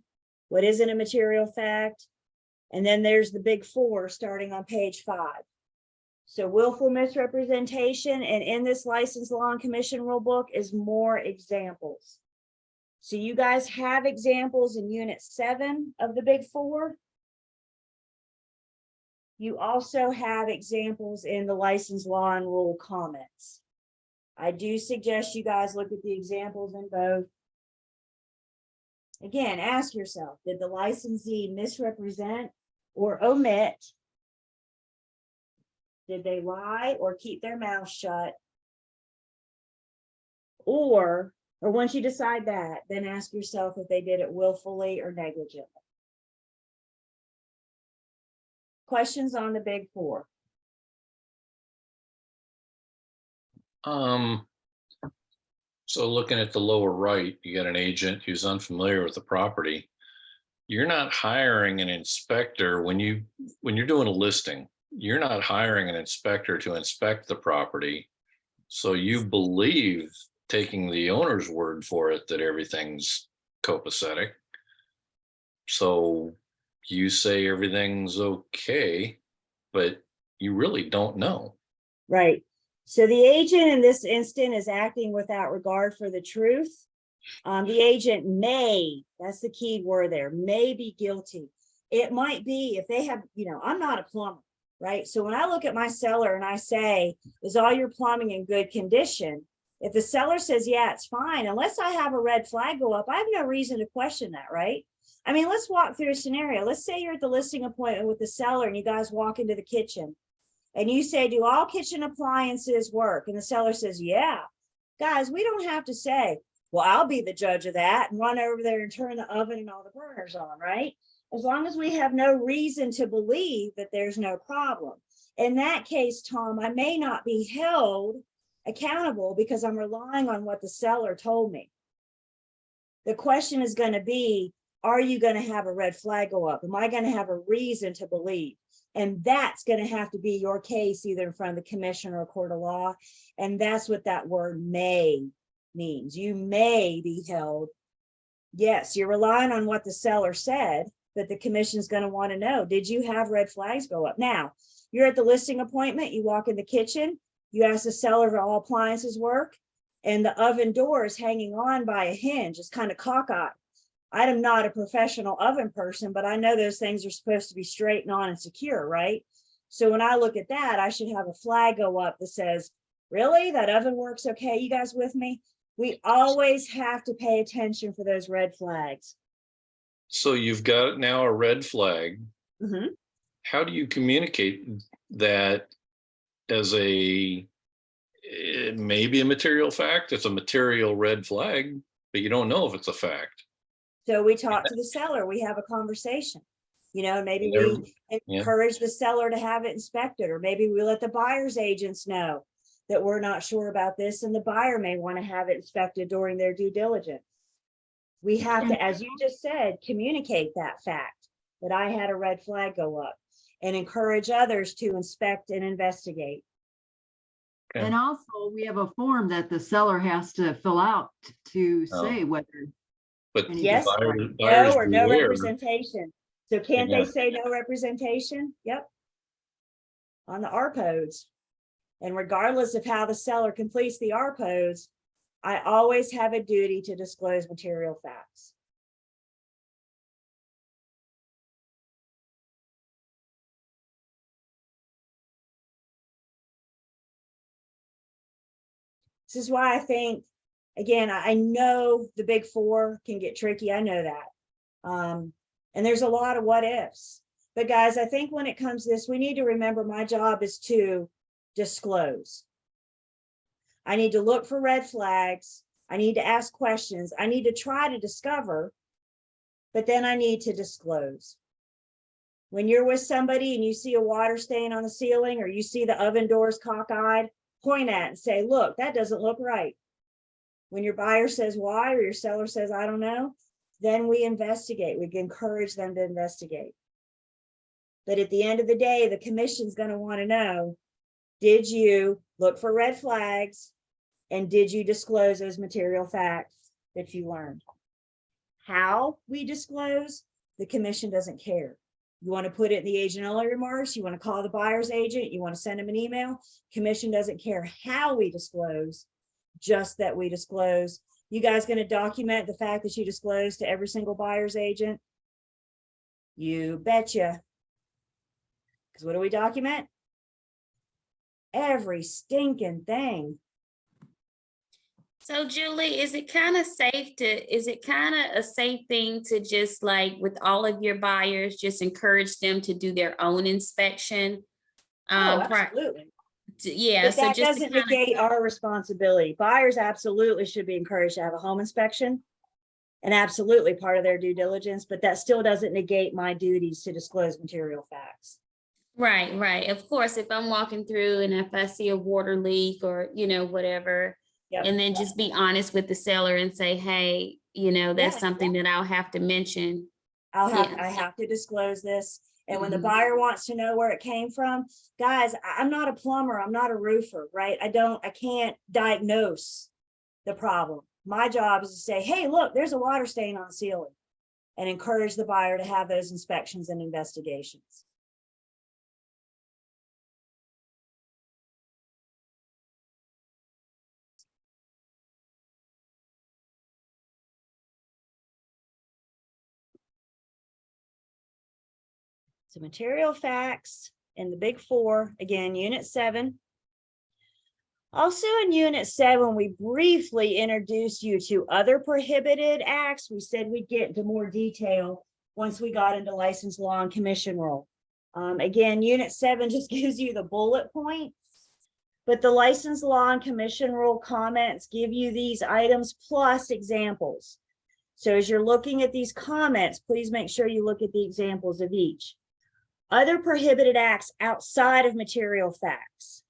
What isn't a material fact? And then there's the big 4 starting on page 5. So willful misrepresentation, and in this license law and commission rule book is more examples. So you guys have examples in Unit 7 of the big 4. You also have examples in the license law and rule comments. I do suggest you guys look at the examples in both. Again, ask yourself, did the licensee misrepresent or omit? Did they lie or keep their mouth shut? Or once you decide that, then ask yourself if they did it willfully or negligently. Questions on the big 4? So looking at the lower right, you got an agent who's unfamiliar with the property. You're not hiring an inspector when you're doing a listing. You're not hiring an inspector to inspect the property. So you believe, taking the owner's word for it, that everything's copacetic. So you say everything's okay, but you really don't know. Right. So the agent in this instant is acting without regard for the truth. The agent may, that's the key word there, may be guilty. It might be if they have, I'm not a plumber, right? So when I look at my seller and I say, is all your plumbing in good condition? If the seller says, yeah, it's fine, unless I have a red flag go up, I have no reason to question that, right? I mean, let's walk through a scenario. Let's say you're at the listing appointment with the seller and you guys walk into the kitchen and you say, do all kitchen appliances work? And the seller says, yeah. Guys, we don't have to say, well, I'll be the judge of that and run over there and turn the oven and all the burners on, right? As long as we have no reason to believe that there's no problem. In that case, Tom, I may not be held accountable because I'm relying on what the seller told me. The question is going to be, are you going to have a red flag go up? Am I going to have a reason to believe? And that's going to have to be your case either in front of the commission or a court of law. And that's what that word may means. You may be held. Yes, you're relying on what the seller said, but the commission's going to want to know, did you have red flags go up? Now, you're at the listing appointment, you walk in the kitchen, you ask the seller if all appliances work, and the oven door is hanging on by a hinge. It's kind of cockeyed. I am not a professional oven person, but I know those things are supposed to be straight and on and secure, right? So when I look at that, I should have a flag go up that says, really, that oven works okay? You guys with me? We always have to pay attention for those red flags. So you've got now a red flag. Mm-hmm. How do you communicate that as it may be a material fact? It's a material red flag, but you don't know if it's a fact. So we talk to the seller, we have a conversation, maybe we encourage the seller to have it inspected, or maybe we let the buyer's agents know that we're not sure about this and the buyer may want to have it inspected during their due diligence. We have to, as you just said, communicate that fact that I had a red flag go up and encourage others to inspect and investigate. Okay. And also we have a form that the seller has to fill out to say whether. But Yes, buyers no or no beware. representation. So can't they say no representation? Yep. On the RPOs. And regardless of how the seller completes the RPOs, I always have a duty to disclose material facts. This is why I think, again, I know the big four can get tricky. I know that. And there's a lot of what ifs. But guys, I think when it comes to this, we need to remember my job is to disclose. I need to look for red flags. I need to ask questions. I need to try to discover, but then I need to disclose. When you're with somebody and you see a water stain on the ceiling or you see the oven doors cockeyed, point at and say, look, that doesn't look right. When your buyer says why, or your seller says, I don't know, then we investigate. We encourage them to investigate. But at the end of the day, the commission's going to want to know, did you look for red flags and did you disclose those material facts that you learned? How we disclose, the commission doesn't care. You want to put it in the agent only remarks, you want to call the buyer's agent, you want to send them an email, commission doesn't care how we disclose, just that we disclose. You guys going to document the fact that you disclose to every single buyer's agent? You betcha. Because what do we document? Every stinking thing. So Julie, is it kind of a safe thing to just like with all of your buyers, just encourage them to do their own inspection? Oh, pri- absolutely. Yeah, But so that just to doesn't kind negate our responsibility. Buyers absolutely should be encouraged to have a home inspection and absolutely part of their due diligence, but that still doesn't negate my duties to disclose material facts. right. Of course, if I'm walking through and if I see a water leak or, whatever, Yep. and then just be honest with the seller and say, hey, that's Yeah. something that I'll have to mention. I have to disclose this. And when the Mhm. buyer wants to know where it came from, guys, I'm not a plumber. I'm not a roofer, right? I can't diagnose the problem. My job is to say, hey, look, there's a water stain on the ceiling, and encourage the buyer to have those inspections and investigations. So material facts in the big four, again, unit 7. Also in unit 7, we briefly introduced you to other prohibited acts. We said we'd get into more detail once we got into license law and commission rule. Again, unit 7 just gives you the bullet points, but the license law and commission rule comments give you these items plus examples. So as you're looking at these comments, please make sure you look at the examples of each. Other prohibited acts outside of material facts,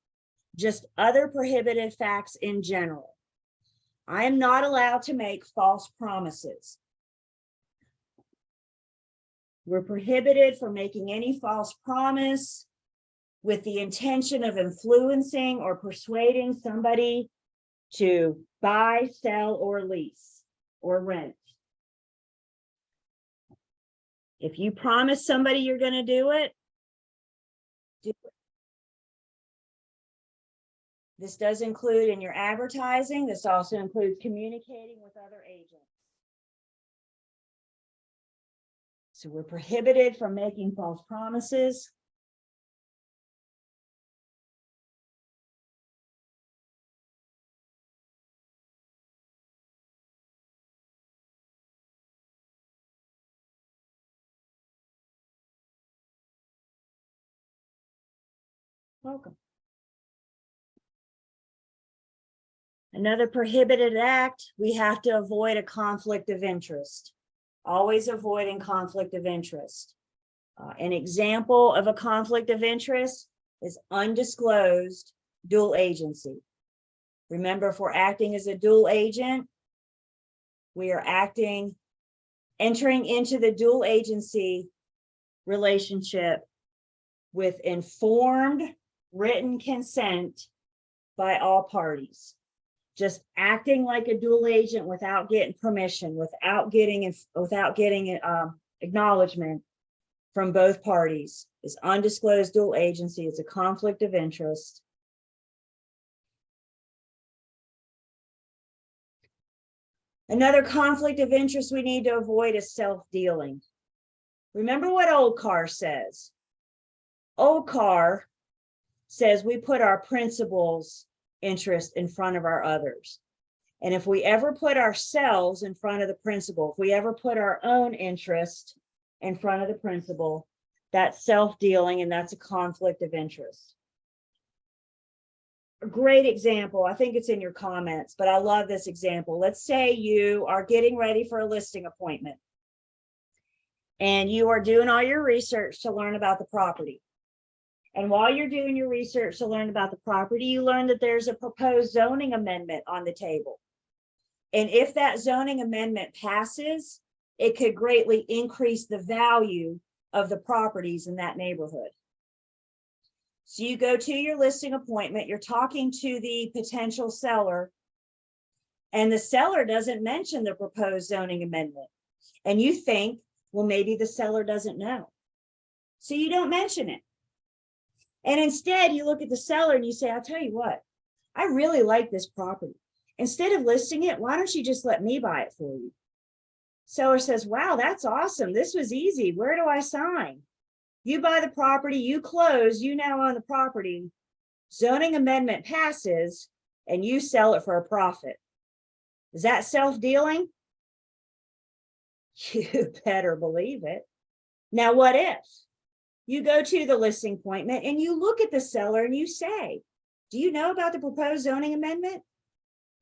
just other prohibited facts in general. I am not allowed to make false promises. We're prohibited from making any false promise with the intention of influencing or persuading somebody to buy, sell, or lease or rent. If you promise somebody you're going to do it, do it. This does include in your advertising. This also includes communicating with other agents. So we're prohibited from making false promises. Welcome. Another prohibited act, we have to avoid a conflict of interest. Always avoiding conflict of interest. An example of a conflict of interest is undisclosed dual agency. Remember, if we're acting as a dual agent, we are entering into the dual agency relationship with informed written consent by all parties. Just acting like a dual agent without getting permission, without getting acknowledgement from both parties is undisclosed dual agency. It's a conflict of interest. Another conflict of interest we need to avoid is self-dealing. Remember what Old Car says. Old Car says we put our principal's interest in front of our others. And if we ever put ourselves in front of the principal, if we ever put our own interest in front of the principal, that's self-dealing, and that's a conflict of interest. A great example, I think it's in your comments, but I love this example. Let's say you are getting ready for a listing appointment and you are doing all your research to learn about the property. And while you're doing your research to learn about the property, you learn that there's a proposed zoning amendment on the table. And if that zoning amendment passes, it could greatly increase the value of the properties in that neighborhood. So you go to your listing appointment, you're talking to the potential seller, and the seller doesn't mention the proposed zoning amendment. And you think, well, maybe the seller doesn't know. So you don't mention it. And instead you look at the seller and you say, I'll tell you what, I really like this property. Instead of listing it, why don't you just let me buy it for you? Seller says, wow, that's awesome. This was easy. Where do I sign? You buy the property, you close, you now own the property. Zoning amendment passes and you sell it for a profit. Is that self-dealing? You better believe it. Now, what if you go to the listing appointment and you look at the seller and you say, do you know about the proposed zoning amendment?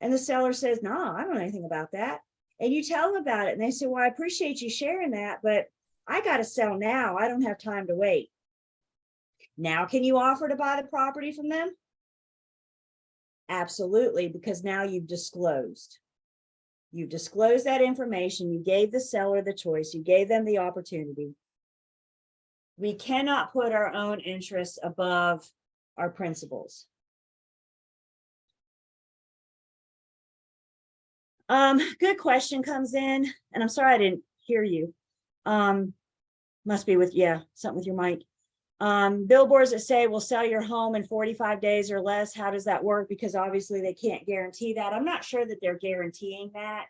And the seller says, no, I don't know anything about that. And you tell them about it and they say, well, I appreciate you sharing that, but I got to sell now. I don't have time to wait. Now, can you offer to buy the property from them? Absolutely, because now you've disclosed. You've disclosed that information. You gave the seller the choice. You gave them the opportunity. We cannot put our own interests above our principles. Good question comes in, and I'm sorry I didn't hear you. Must be with, yeah, something with your mic. Billboards that say we'll sell your home in 45 days or less. How does that work? Because obviously they can't guarantee that. I'm not sure that they're guaranteeing that.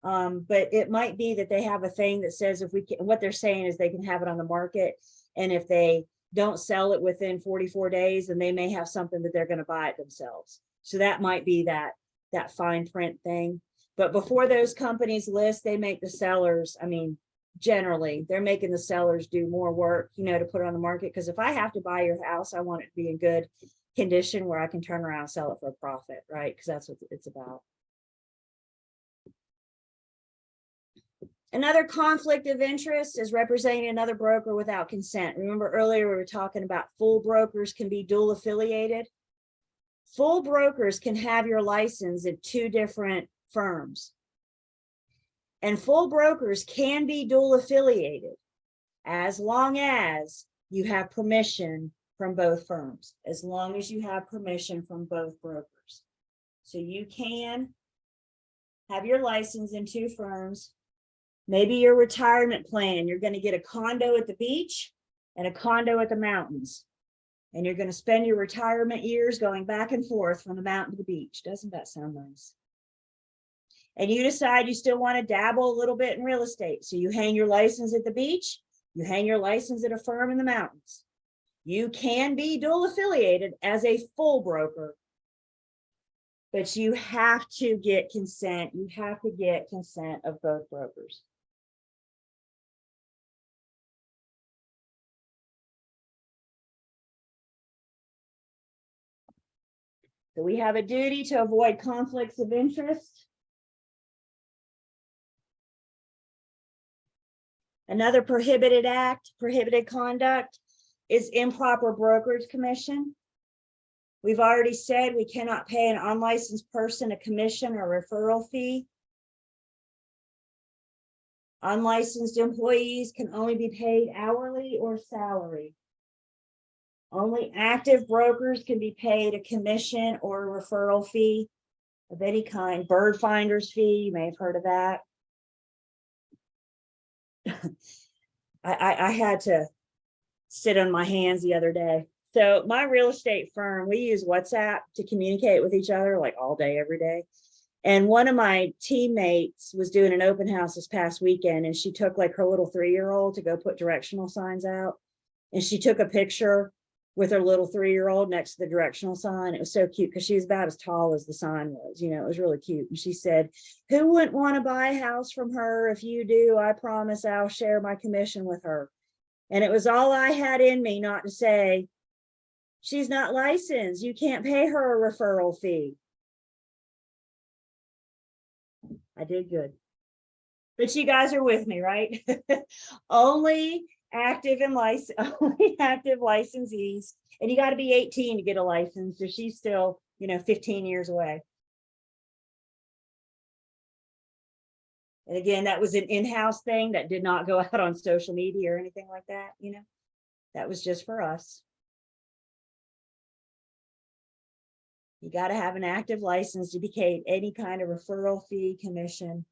But it might be that they have a thing that says if we can, what they're saying is they can have it on the market. And if they don't sell it within 44 days, then they may have something that they're going to buy it themselves. So that might be that fine print thing. But before those companies list, they make the sellers, I mean, generally they're making the sellers do more work, you know, to put it on the market. Because if I have to buy your house, I want it to be in good condition where I can turn around and sell it for a profit, right? Because that's what it's about. Another conflict of interest is representing another broker without consent. Remember earlier we were talking about full brokers can be dual affiliated. Full brokers can have your license at 2 different firms. And full brokers can be dual affiliated as long as you have permission from both firms, as long as you have permission from both brokers. So you can have your license in 2 firms. Maybe your retirement plan, you're going to get a condo at the beach and a condo at the mountains. And you're going to spend your retirement years going back and forth from the mountain to the beach. Doesn't that sound nice? And you decide you still want to dabble a little bit in real estate. So you hang your license at the beach, you hang your license at a firm in the mountains. You can be dual affiliated as a full broker, but you have to get consent. You have to get consent of both brokers. So we have a duty to avoid conflicts of interest. Another prohibited act, prohibited conduct, is improper brokerage commission. We've already said we cannot pay an unlicensed person a commission or referral fee. Unlicensed employees can only be paid hourly or salary. Only active brokers can be paid a commission or a referral fee of any kind. Bird finder's fee, you may have heard of that. I had to sit on my hands the other day. So my real estate firm, we use WhatsApp to communicate with each other like all day, every day. And one of my teammates was doing an open house this past weekend, and she took like her little 3-year-old to go put directional signs out. And she took a picture with her little 3-year-old next to the directional sign. It was so cute because she was about as tall as the sign was. It was really cute. And she said, who wouldn't want to buy a house from her? If you do, I promise I'll share my commission with her. And it was all I had in me not to say, she's not licensed. You can't pay her a referral fee. I did good. But you guys are with me, right? Only active licensees. And you got to be 18 to get a license. So she's still, 15 years away. And again, that was an in-house thing that did not go out on social media or anything like that, that was just for us. You got to have an active license to be paid any kind of referral fee, commission.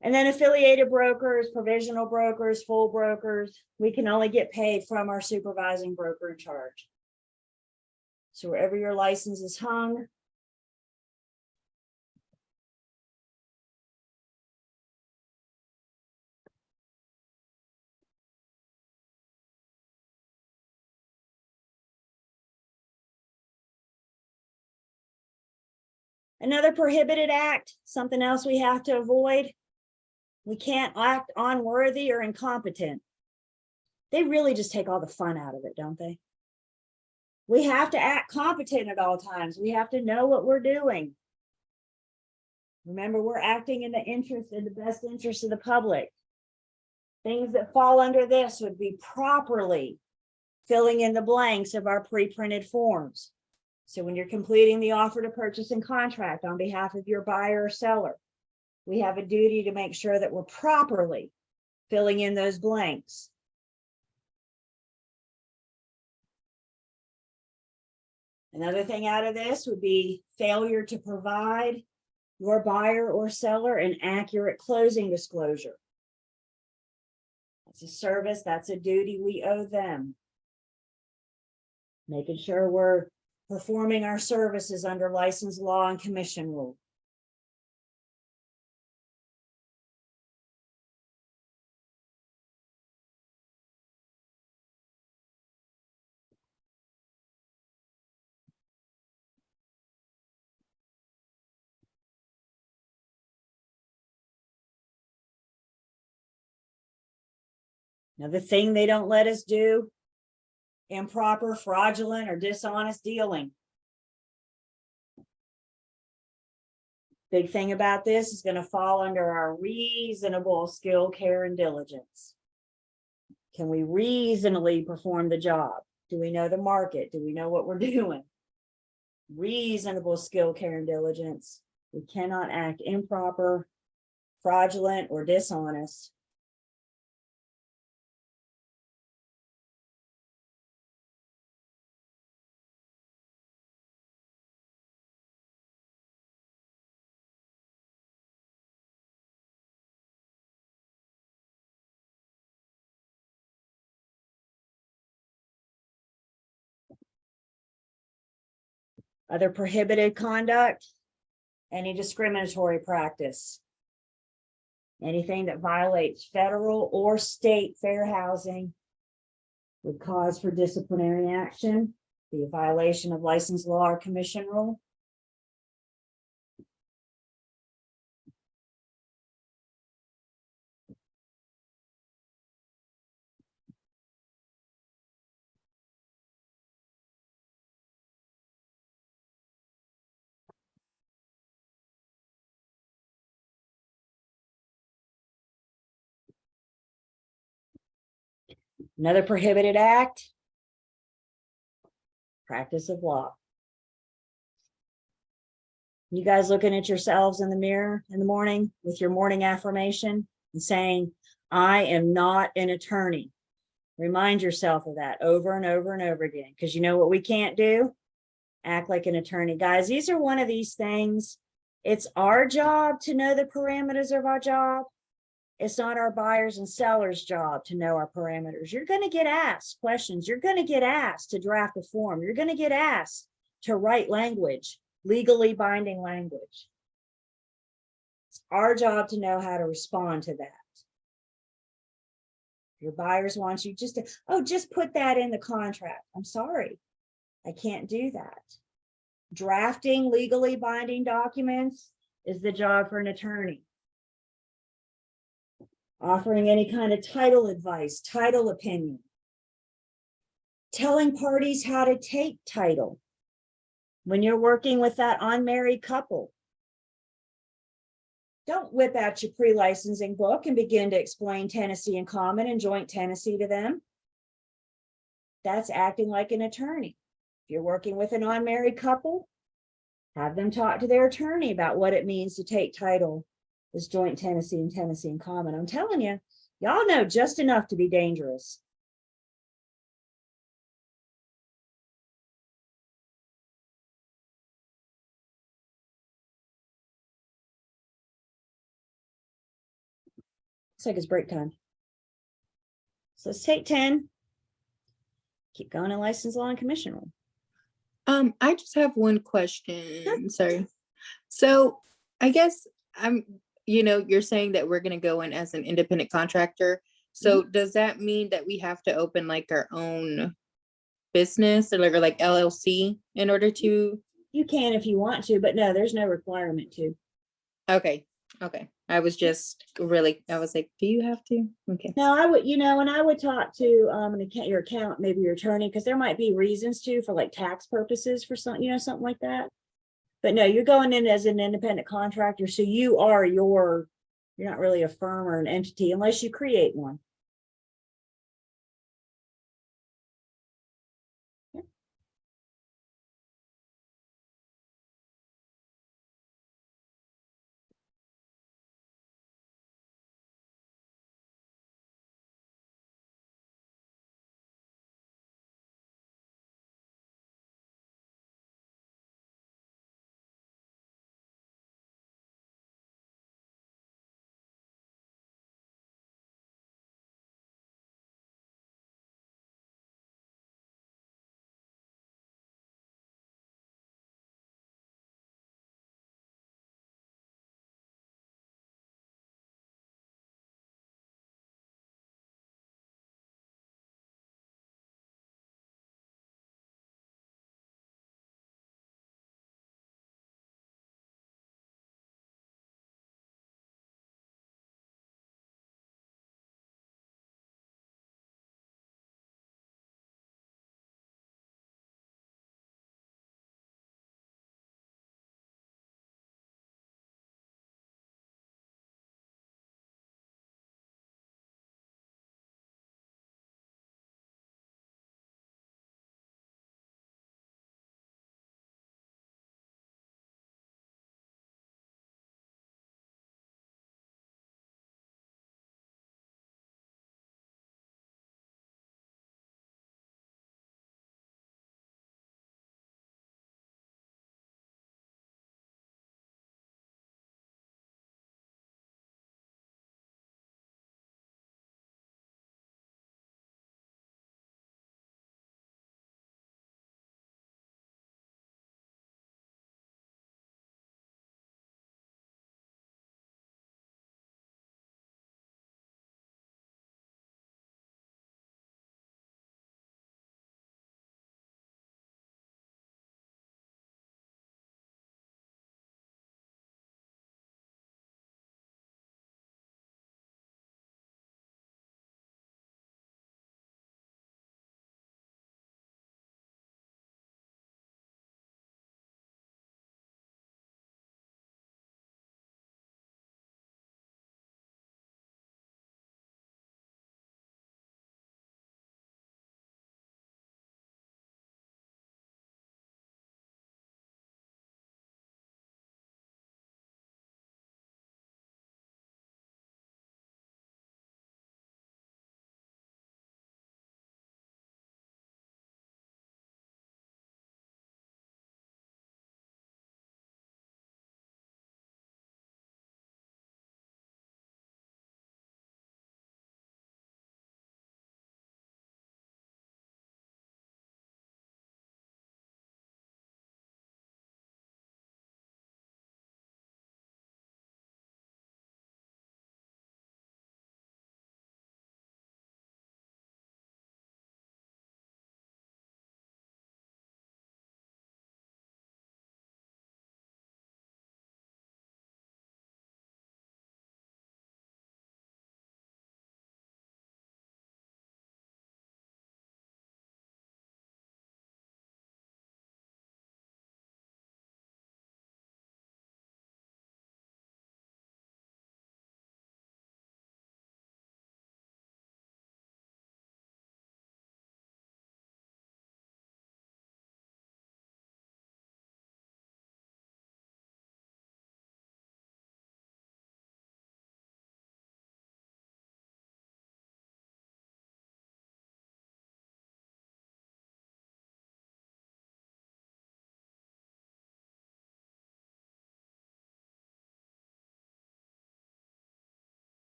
And then affiliated brokers, provisional brokers, full brokers, we can only get paid from our supervising broker in charge. So wherever your license is hung, another prohibited act, something else we have to avoid. We can't act unworthy or incompetent. They really just take all the fun out of it, don't they? We have to act competent at all times. We have to know what we're doing. Remember, we're acting in the best interest of the public. Things that fall under this would be properly filling in the blanks of our pre-printed forms. So when you're completing the offer to purchase and contract on behalf of your buyer or seller, we have a duty to make sure that we're properly filling in those blanks. Another thing out of this would be failure to provide your buyer or seller an accurate closing disclosure. That's a service, that's a duty we owe them. Making sure we're performing our services under license law and commission rule. Now, the thing they don't let us do, improper, fraudulent, or dishonest dealing. Big thing about this is going to fall under our reasonable skill, care, and diligence. Can we reasonably perform the job? Do we know the market? Do we know what we're doing? Reasonable skill, care, and diligence. We cannot act improper, fraudulent, or dishonest. Other prohibited conduct, any discriminatory practice, anything that violates federal or state fair housing would cause for disciplinary action, be a violation of license law or commission rule. Another prohibited act, practice of law. You guys looking at yourselves in the mirror in the morning with your morning affirmation and saying, I am not an attorney. Remind yourself of that over and over and over again, because you know what we can't do? Act like an attorney. Guys, these are one of these things. It's our job to know the parameters of our job. It's not our buyers and sellers' job to know our parameters. You're going to get asked questions. You're going to get asked to draft a form. You're going to get asked to write language. legally binding language. It's our job to know how to respond to that. Your buyers want you just to, oh, just put that in the contract. I'm sorry, I can't do that. Drafting legally binding documents is the job for an attorney. Offering any kind of title advice, title opinion. Telling parties how to take title. When you're working with that unmarried couple, don't whip out your pre-licensing book and begin to explain tenancy in common and joint tenancy to them. That's acting like an attorney. If you're working with an unmarried couple, have them talk to their attorney about what it means to take title as joint tenancy and tenancy in common. I'm telling you, y'all know just enough to be dangerous. Looks like it's break time. So let's take 10. Keep going in license law and commission rule. I just have one question. Sorry. So I guess you're saying that we're gonna go in as an independent contractor. So does that mean that we have to open like our own business or like LLC in order to? You can if you want to, but no, there's no requirement to. Okay. I was like, do you have to? Okay. No, I would, and I would talk to your account, maybe your attorney, because there might be reasons to for like tax purposes for something, something like that. But no, you're going in as an independent contractor, so you're not really a firm or an entity unless you create one.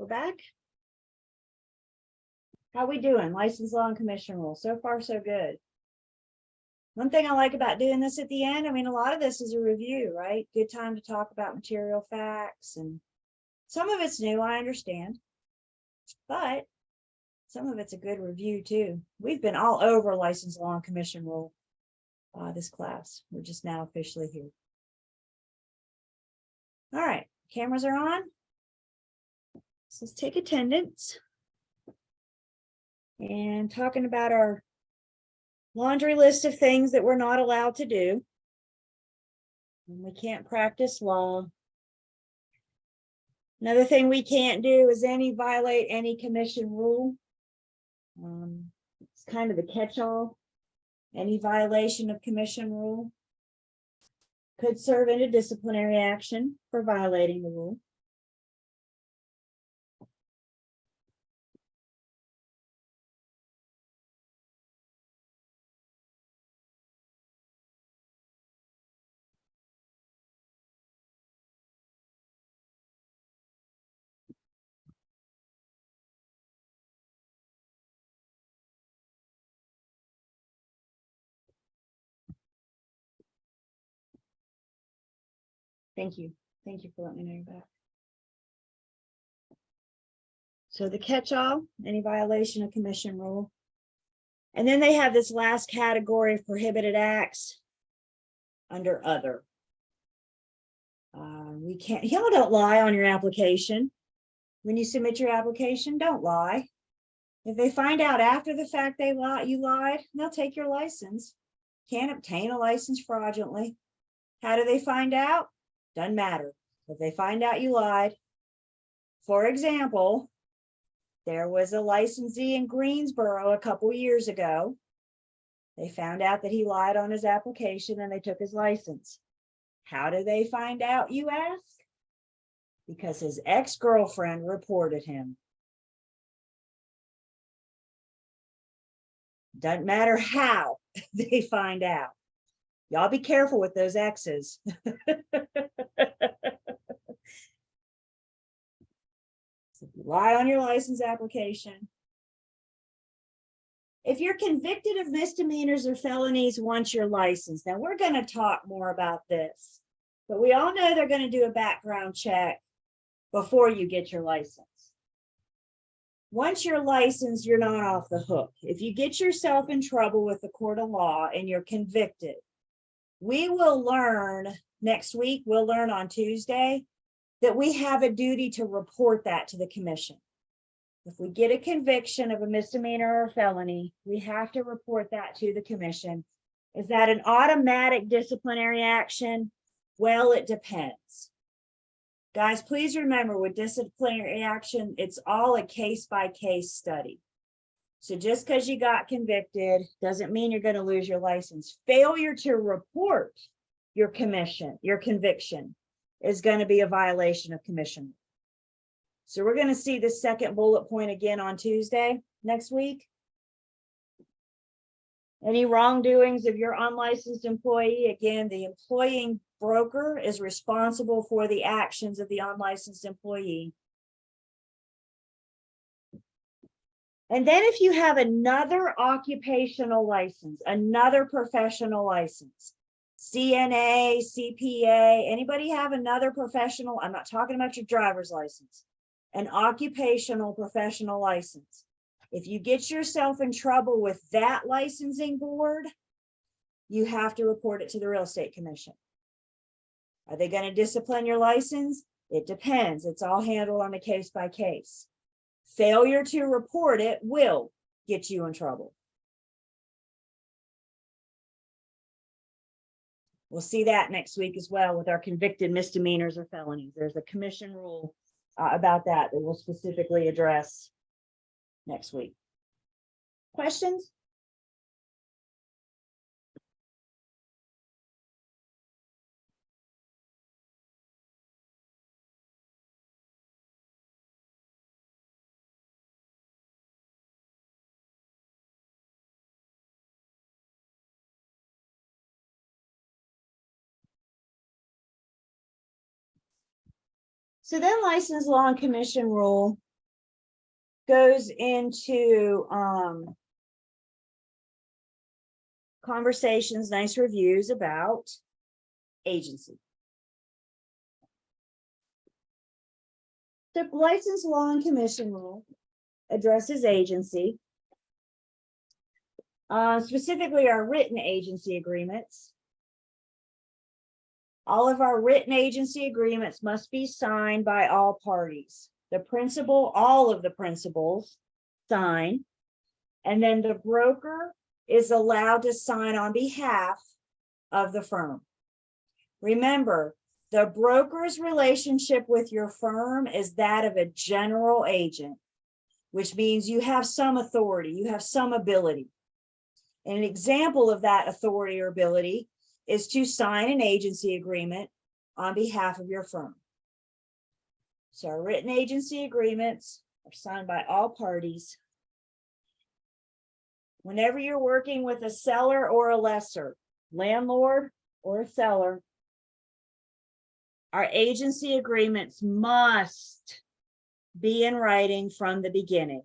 We're back. How we doing? License, law, and commission rule. So far, so good. One thing I like about doing this at the end, I mean, a lot of this is a review, right? Good time to talk about material facts, and some of it's new, I understand, but some of it's a good review too. We've been all over license, law, and commission rule this class. We're just now officially here. All right, cameras are on. So let's take attendance. And talking about our laundry list of things that we're not allowed to do. And we can't practice law. Another thing we can't do is violate any commission rule. It's kind of the catch-all. Any violation of commission rule could serve into disciplinary action for violating the rule. Thank you. Thank you for letting me know you're back. So the catch-all, any violation of commission rule. And then they have this last category of prohibited acts under other. We can't, y'all don't lie on your application. When you submit your application, don't lie. If they find out after the fact you lied, they'll take your license. Can't obtain a license fraudulently. How do they find out? Doesn't matter. If they find out you lied, for example, there was a licensee in Greensboro a couple years ago. They found out that he lied on his application and they took his license. How do they find out, you ask? Because his ex-girlfriend reported him. Doesn't matter how they find out. Y'all be careful with those exes. So lie on your license application. If you're convicted of misdemeanors or felonies once you're licensed, now we're going to talk more about this, but we all know they're going to do a background check before you get your license. Once you're licensed, you're not off the hook. If you get yourself in trouble with the court of law and you're convicted, we will learn next week, we'll learn on Tuesday, that we have a duty to report that to the commission. If we get a conviction of a misdemeanor or felony, we have to report that to the commission. Is that an automatic disciplinary action? Well, it depends. Guys, please remember with disciplinary action, it's all a case-by-case study. So just because you got convicted doesn't mean you're going to lose your license. Failure to report your conviction is going to be a violation of commission. So we're going to see the second bullet point again on Tuesday next week. Any wrongdoings of your unlicensed employee, again, the employing broker is responsible for the actions of the unlicensed employee. And then if you have another occupational license, another professional license, CNA, CPA, anybody have another professional? I'm not talking about your driver's license. An occupational professional license. If you get yourself in trouble with that licensing board, you have to report it to the real estate commission. Are they going to discipline your license? It depends. It's all handled on a case by case. Failure to report it will get you in trouble. We'll see that next week as well with our convicted misdemeanors or felonies. There's a commission rule about that we'll specifically address next week. Questions? So then license, law, and commission rule. goes into conversations, nice reviews about agency. The license law and commission rule addresses agency. Specifically our written agency agreements. All of our written agency agreements must be signed by all parties. The principal, all of the principals sign, and then the broker is allowed to sign on behalf of the firm. Remember, the broker's relationship with your firm is that of a general agent, which means you have some authority, you have some ability. An example of that authority or ability is to sign an agency agreement on behalf of your firm. So our written agency agreements are signed by all parties. Whenever you're working with a seller or a lessor, landlord or a seller, our agency agreements must be in writing from the beginning.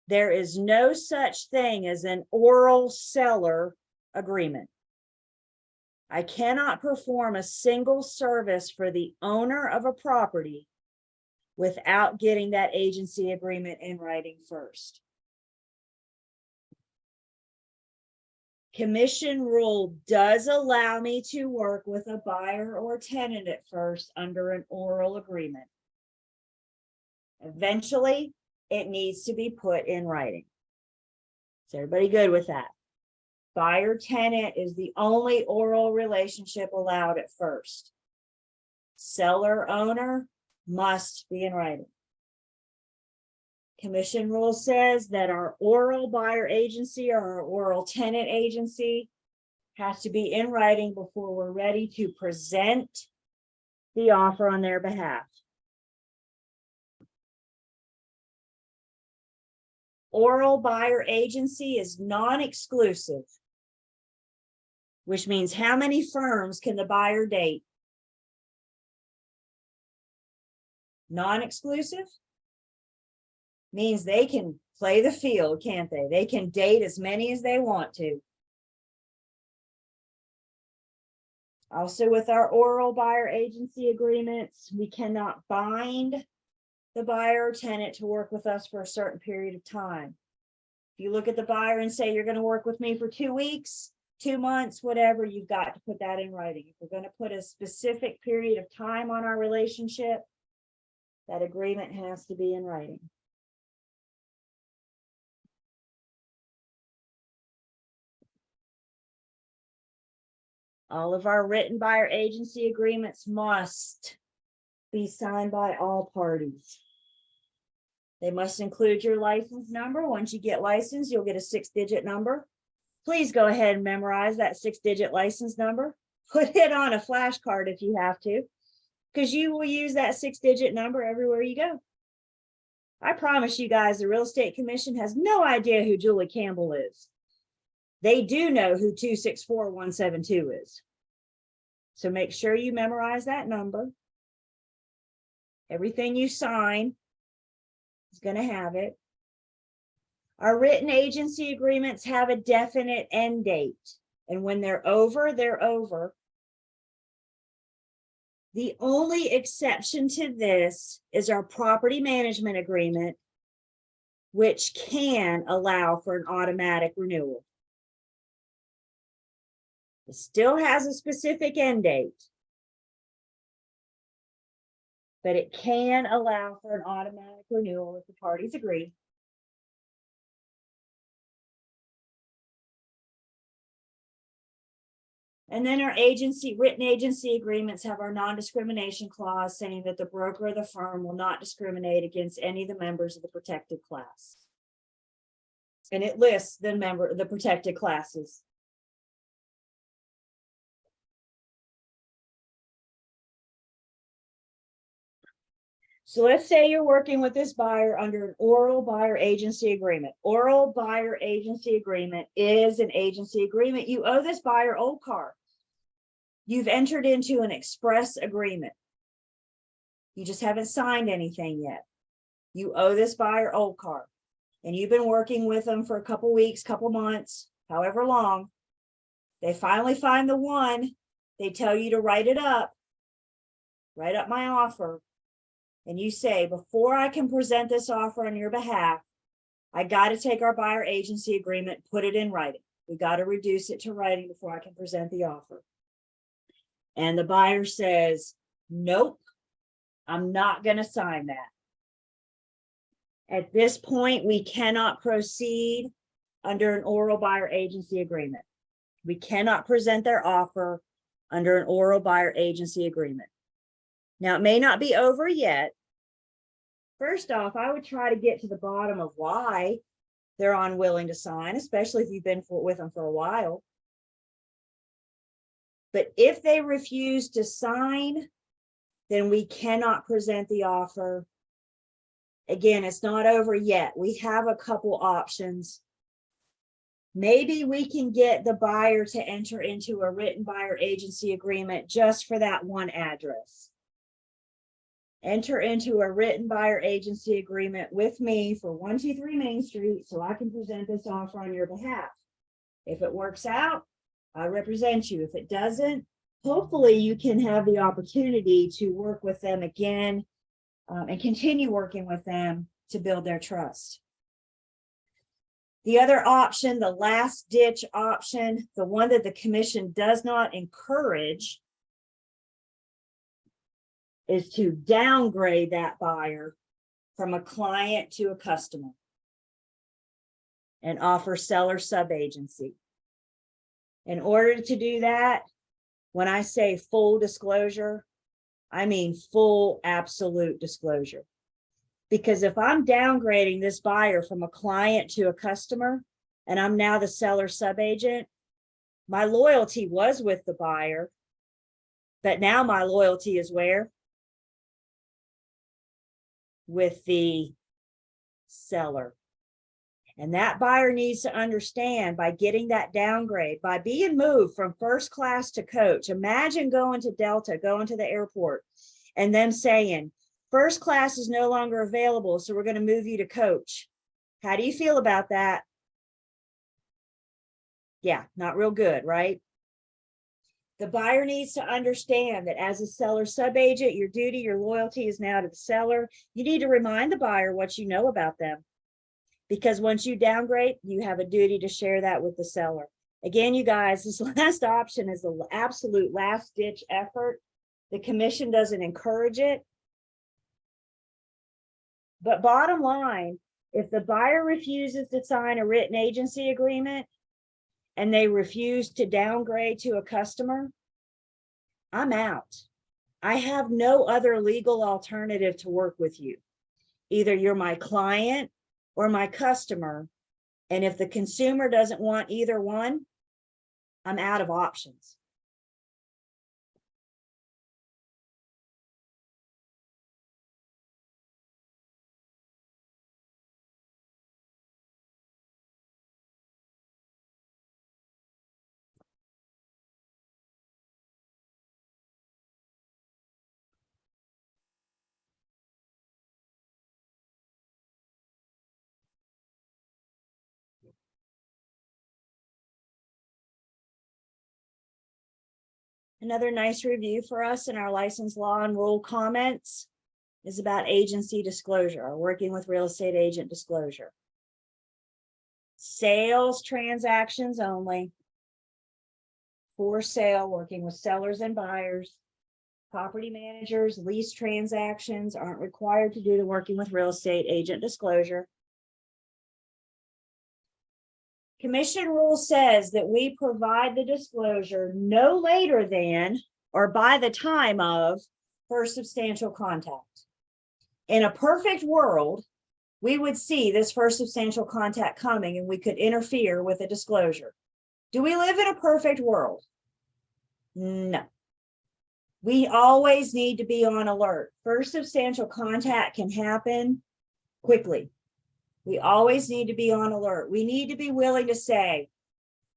There is no such thing as an oral seller agreement. I cannot perform a single service for the owner of a property without getting that agency agreement in writing first. Commission rule does allow me to work with a buyer or tenant at first under an oral agreement. Eventually, it needs to be put in writing. Is everybody good with that? Buyer tenant is the only oral relationship allowed at first. Seller owner must be in writing. Commission rule says that our oral buyer agency or our oral tenant agency has to be in writing before we're ready to present the offer on their behalf. Oral buyer agency is non-exclusive, which means how many firms can the buyer date? Non-exclusive means they can play the field, can't they? They can date as many as they want to. Also, with our oral buyer agency agreements, we cannot bind the buyer or tenant to work with us for a certain period of time. If you look at the buyer and say, you're going to work with me for 2 weeks, 2 months, whatever, you've got to put that in writing. If we're going to put a specific period of time on our relationship, that agreement has to be in writing. All of our written buyer agency agreements must be signed by all parties. They must include your license number. Once you get licensed, you'll get a 6-digit number. Please go ahead and memorize that 6-digit license number. Put it on a flashcard if you have to, because you will use that 6-digit number everywhere you go. I promise you guys, the Real Estate Commission has no idea who Julie Campbell is. They do know who 264172 is. So make sure you memorize that number. Everything you sign is going to have it. Our written agency agreements have a definite end date. And when they're over, they're over. The only exception to this is our property management agreement, which can allow for an automatic renewal. It still has a specific end date, but it can allow for an automatic renewal if the parties agree. And then our written agency agreements have our non-discrimination clause saying that the broker or the firm will not discriminate against any of the members of the protected class. And it lists the protected classes. So let's say you're working with this buyer under an oral buyer agency agreement. Oral buyer agency agreement is an agency agreement. You owe this buyer old car. You've entered into an express agreement. You just haven't signed anything yet. You owe this buyer old car, and you've been working with them for a couple weeks, couple months, however long. They finally find the one. They tell you to write up my offer. And you say, before I can present this offer on your behalf, I got to take our buyer agency agreement, put it in writing. We got to reduce it to writing before I can present the offer. And the buyer says, nope, I'm not going to sign that. At this point, we cannot proceed under an oral buyer agency agreement. We cannot present their offer under an oral buyer agency agreement. Now, it may not be over yet. First off, I would try to get to the bottom of why they're unwilling to sign, especially if you've been with them for a while. But if they refuse to sign, then we cannot present the offer. Again, it's not over yet. We have a couple options. Maybe we can get the buyer to enter into a written buyer agency agreement just for that one address. Enter into a written buyer agency agreement with me for 123 Main Street so I can present this offer on your behalf. If it works out, I represent you. If it doesn't, hopefully you can have the opportunity to work with them again and continue working with them to build their trust. The other option, the last ditch option, the one that the commission does not encourage, is to downgrade that buyer from a client to a customer and offer seller sub-agency. In order to do that, when I say full disclosure, I mean full absolute disclosure. Because if I'm downgrading this buyer from a client to a customer, and I'm now the seller sub-agent, my loyalty was with the buyer, but now my loyalty is where? With the seller. And that buyer needs to understand, by getting that downgrade, by being moved from first class to coach. Imagine going to Delta, going to the airport, and them saying, first class is no longer available, so we're going to move you to coach. How do you feel about that? Yeah, not real good, right? The buyer needs to understand that as a seller sub-agent, your duty, your loyalty is now to the seller. You need to remind the buyer what you know about them. Because once you downgrade, you have a duty to share that with the seller. Again, you guys, this last option is the absolute last ditch effort. The commission doesn't encourage it. But bottom line, if the buyer refuses to sign a written agency agreement and they refuse to downgrade to a customer, I'm out. I have no other legal alternative to work with you. Either you're my client or my customer. And if the consumer doesn't want either one, I'm out of options. Another nice review for us in our license law and rule comments is about agency disclosure, or working with real estate agent disclosure. Sales transactions only. For sale, working with sellers and buyers. Property managers, lease transactions aren't required to do the working with real estate agent disclosure. Commission rule says that we provide the disclosure no later than or by the time of first substantial contact. In a perfect world, we would see this first substantial contact coming and we could interfere with a disclosure. Do we live in a perfect world? No. We always need to be on alert. First substantial contact can happen quickly. We always need to be on alert. We need to be willing to say,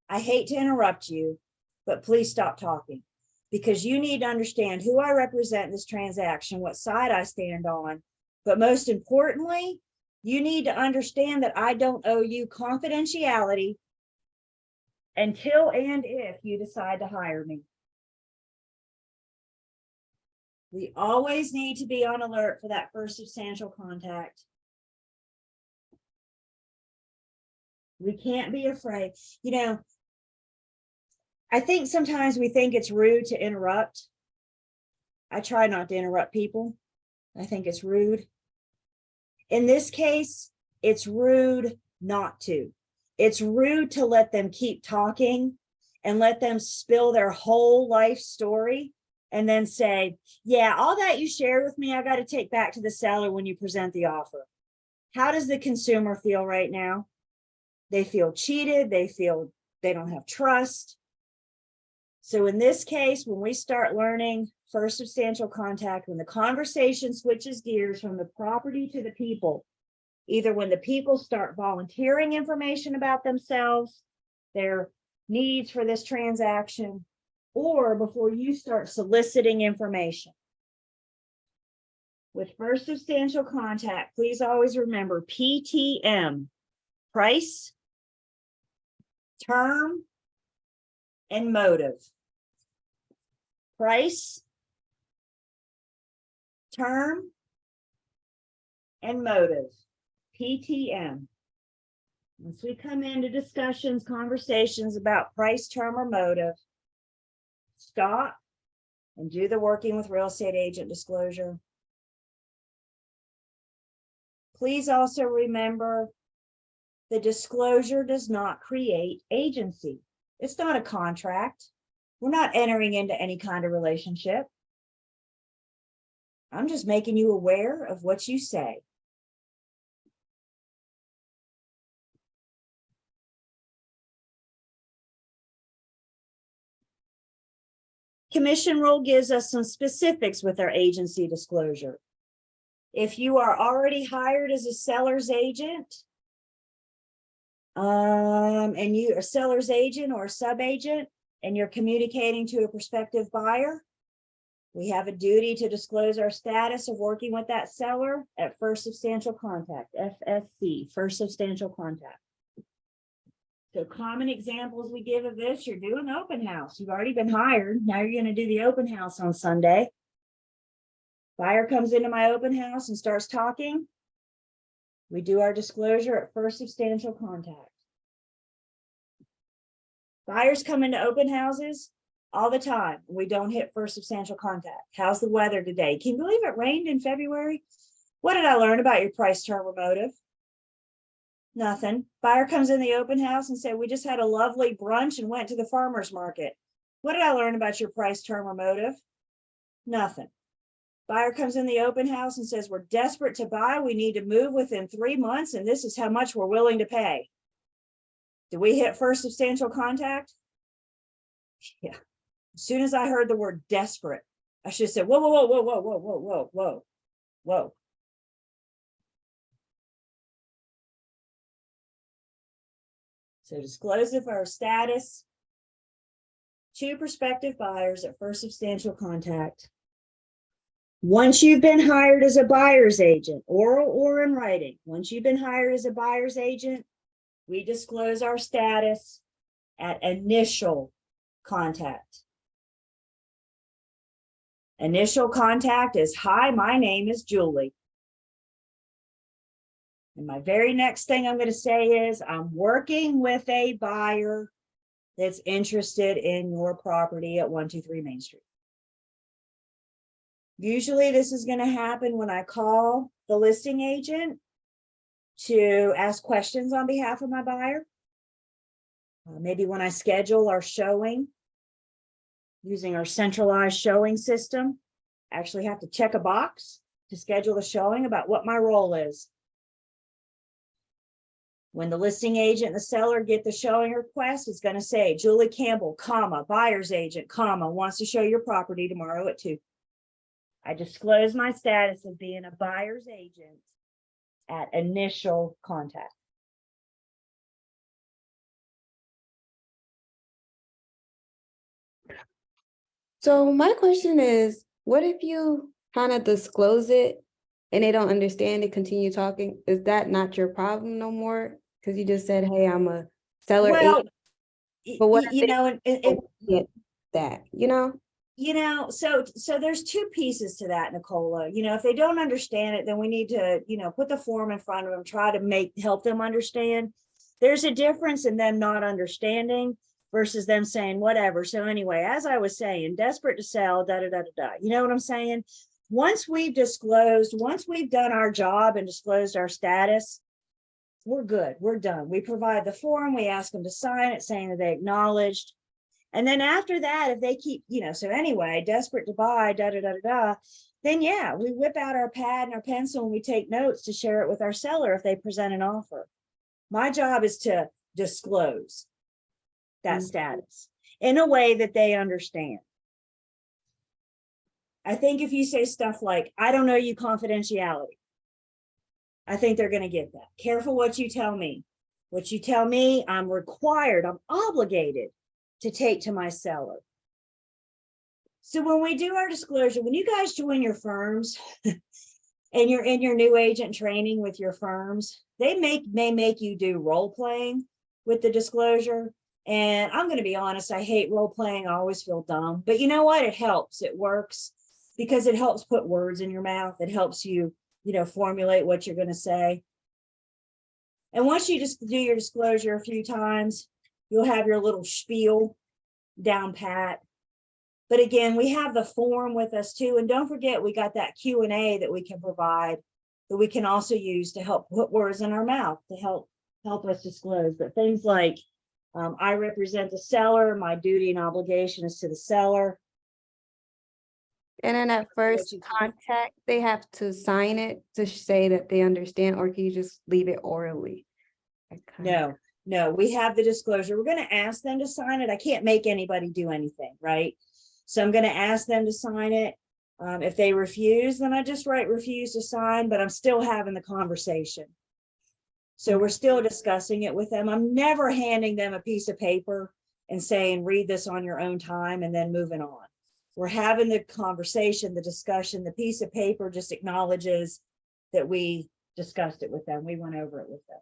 I hate to interrupt you, but please stop talking, because you need to understand who I represent in this transaction, what side I stand on, But most importantly, you need to understand that I don't owe you confidentiality until and if you decide to hire me. We always need to be on alert for that first substantial contact. We can't be afraid. You know, I think sometimes we think it's rude to interrupt. I try not to interrupt people. I think it's rude. In this case, it's rude not to. It's rude to let them keep talking and let them spill their whole life story and then say, yeah, all that you shared with me, I got to take back to the seller when you present the offer. How does the consumer feel right now? They feel cheated. They feel they don't have trust. So in this case, when we start learning first substantial contact, when the conversation switches gears from the property to the people, either when the people start volunteering information about themselves, their needs for this transaction, or before you start soliciting information. With first substantial contact, please always remember PTM, price, term, and motive. Price, term, and motive. PTM. Once we come into discussions, conversations about price, term, or motive, stop and do the working with real estate agent disclosure. Please also remember the disclosure does not create agency. It's not a contract. We're not entering into any kind of relationship. I'm just making you aware of what you say. Commission rule gives us some specifics with our agency disclosure. If you are already hired as a seller's agent, and you are a seller's agent or a sub-agent, and you're communicating to a prospective buyer, we have a duty to disclose our status of working with that seller at first substantial contact, FSC, first substantial contact. So common examples we give of this, you're doing open house. You've already been hired. Now you're going to do the open house on Sunday. Buyer comes into my open house and starts talking. We do our disclosure at first substantial contact. Buyers come into open houses all the time. We don't hit first substantial contact. How's the weather today? Can you believe it rained in February? What did I learn about your price, term, or motive? Nothing. Buyer comes in the open house and said, we just had a lovely brunch and went to the farmer's market. What did I learn about your price, term, or motive? Nothing. Buyer comes in the open house and says, we're desperate to buy. We need to move within 3 months, and this is how much we're willing to pay. Did we hit first substantial contact? Yeah. As soon as I heard the word desperate, I should have said, whoa, whoa, whoa, whoa, whoa, whoa, whoa, whoa, whoa. So disclose of our status to prospective buyers at first substantial contact. Once you've been hired as a buyer's agent, oral or in writing, once you've been hired as a buyer's agent, we disclose our status at initial contact. Initial contact is, hi, my name is Julie. And my very next thing I'm going to say is, I'm working with a buyer that's interested in your property at 123 Main Street. Usually this is going to happen when I call the listing agent to ask questions on behalf of my buyer. Maybe when I schedule our showing using our centralized showing system, I actually have to check a box to schedule a showing about what my role is. When the listing agent and the seller get the showing request, it's going to say, Julie Campbell, comma, buyer's agent, comma, wants to show your property tomorrow at 2. I disclose my status of being a buyer's agent at initial contact. So my question is, what if you kind of disclose it and they don't understand it, continue talking, is that not your problem no more? Because you just said, hey, I'm a seller Well, agent, but what if you they know, and don't get that, you know? so there's two pieces to that, Nicola. If they don't understand it, then we need to, put the form in front of them, try to help them understand. There's a difference in them not understanding versus them saying whatever. So anyway, as I was saying, desperate to sell, da da da da da. You know what I'm saying? Once we've done our job and disclosed our status, we're good. We're done. We provide the form. We ask them to sign it, saying that they acknowledged. And then after that, if they keep, so anyway, desperate to buy, da da da da da, then yeah, we whip out our pad and our pencil and we take notes to share it with our seller if they present an offer. My job is to disclose that status in a way that they understand. I think if you say stuff like, I don't know you confidentiality, I think they're going to get that. Careful what you tell me. What you tell me, I'm required, I'm obligated to take to my seller. So when we do our disclosure, when you guys join your firms and you're in your new agent training with your firms, they may make you do role playing with the disclosure. And I'm going to be honest, I hate role playing. I always feel dumb, but you know what? It helps. It works because it helps put words in your mouth. It helps you, formulate what you're going to say. And once you just do your disclosure a few times, you'll have your little spiel down pat. But again, we have the form with us too. And don't forget, we got that Q&A that we can provide, that we can also use to help put words in our mouth to help us disclose. But things like, I represent the seller, my duty and obligation is to the seller. And then at first contact, they have to sign it to say that they understand, or can you just leave it orally? No, we have the disclosure. We're going to ask them to sign it. I can't make anybody do anything, right? So I'm going to ask them to sign it. If they refuse, then I just write refuse to sign, but I'm still having the conversation. So we're still discussing it with them. I'm never handing them a piece of paper and saying, read this on your own time and then moving on. We're having the conversation, the discussion. The piece of paper just acknowledges that we discussed it with them. We went over it with them.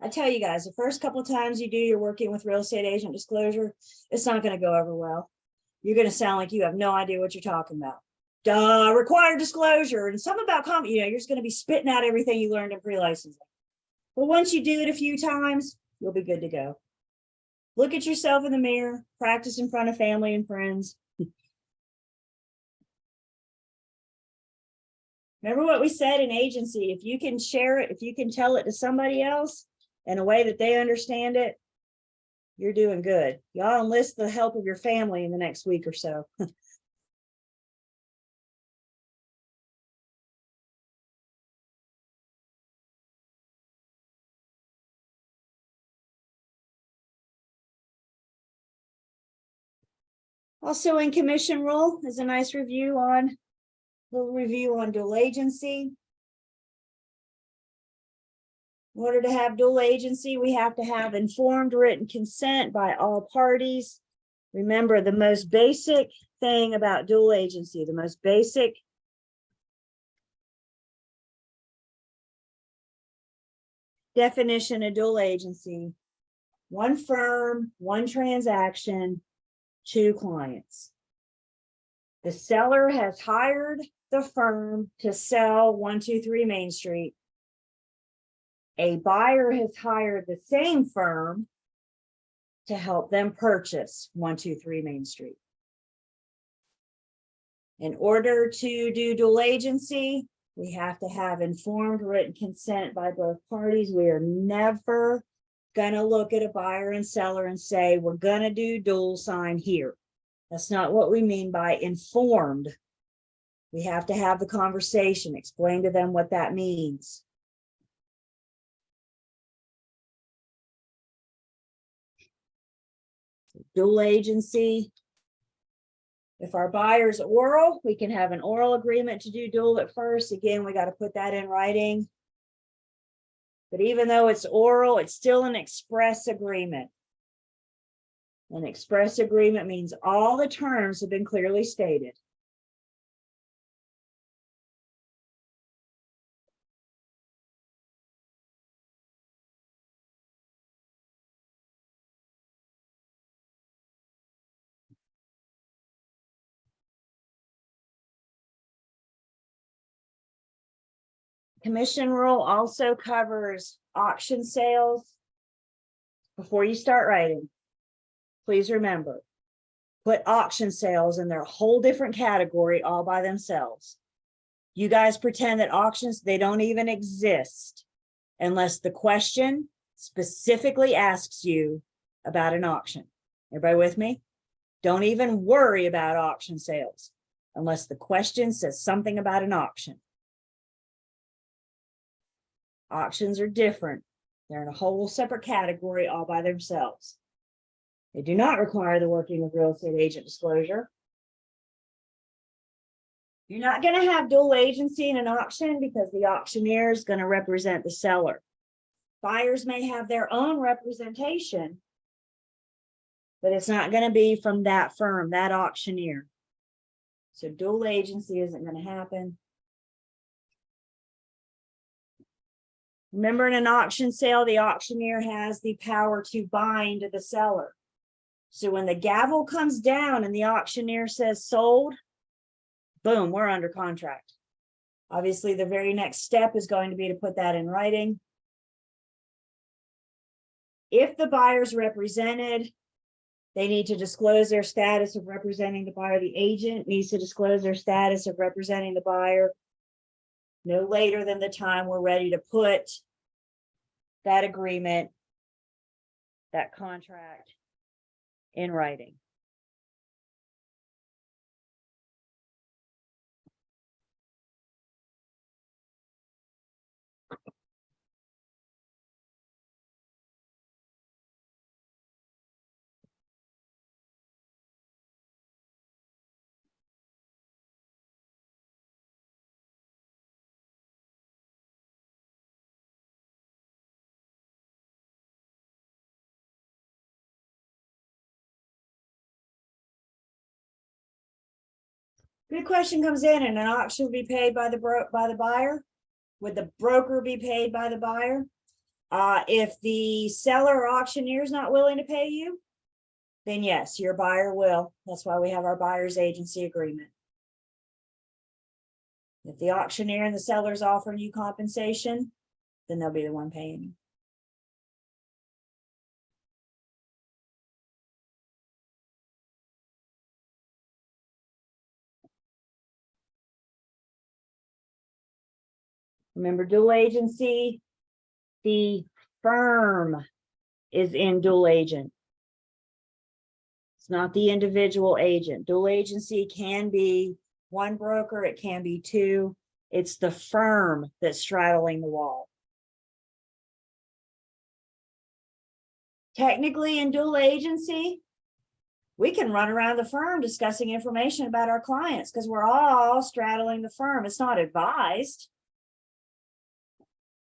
I tell you guys, the first couple of times you're working with real estate agent disclosure, it's not going to go over well. You're going to sound like you have no idea what you're talking about. Duh, required disclosure and something about you're just going to be spitting out everything you learned in pre-licensing. But once you do it a few times, you'll be good to go. Look at yourself in the mirror, practice in front of family and friends. Remember what we said in agency, if you can share it, if you can tell it to somebody else in a way that they understand it, you're doing good. Y'all enlist the help of your family in the next week or so. Also in commission rule is a nice little review on dual agency. In order to have dual agency, we have to have informed written consent by all parties. Remember, the most basic thing about dual agency, the most basic definition of dual agency: one firm, one transaction, two clients. The seller has hired the firm to sell 123 Main Street. A buyer has hired the same firm to help them purchase 123 Main Street. In order to do dual agency, we have to have informed written consent by both parties. We are never going to look at a buyer and seller and say, we're going to do dual sign here. That's not what we mean by informed. We have to have the conversation, explain to them what that means. Dual agency. If our buyer's oral, we can have an oral agreement to do dual at first. Again, we got to put that in writing. But even though it's oral, it's still an express agreement. An express agreement means all the terms have been clearly stated. Commission rule also covers auction sales. Before you start writing, please remember, put auction sales in their whole different category all by themselves. You guys pretend that auctions, they don't even exist unless the question specifically asks you about an auction. Everybody with me? Don't even worry about auction sales unless the question says something about an auction. Auctions are different. They're in a whole separate category all by themselves. They do not require the working of real estate agent disclosure. You're not going to have dual agency in an auction because the auctioneer is going to represent the seller. Buyers may have their own representation, but it's not going to be from that firm, that auctioneer. So dual agency isn't going to happen. Remember, in an auction sale, the auctioneer has the power to bind the seller. So when the gavel comes down and the auctioneer says sold, boom, we're under contract. Obviously, the very next step is going to be to put that in writing. If the buyer's represented, they need to disclose their status of representing the buyer. The agent needs to disclose their status of representing the buyer no later than the time we're ready to put that agreement, that contract in writing. Good question comes in, and an auction will be paid by the buyer. Would the broker be paid by the buyer? If the seller or auctioneer is not willing to pay you, then yes, your buyer will. That's why we have our buyer's agency agreement. If the auctioneer and the seller is offering you compensation, then they'll be the one paying you. Remember, dual agency, the firm is in dual agent. It's not the individual agent. Dual agency can be one broker, it can be two. It's the firm that's straddling the wall. Technically, in dual agency, we can run around the firm discussing information about our clients because we're all straddling the firm. It's not advised.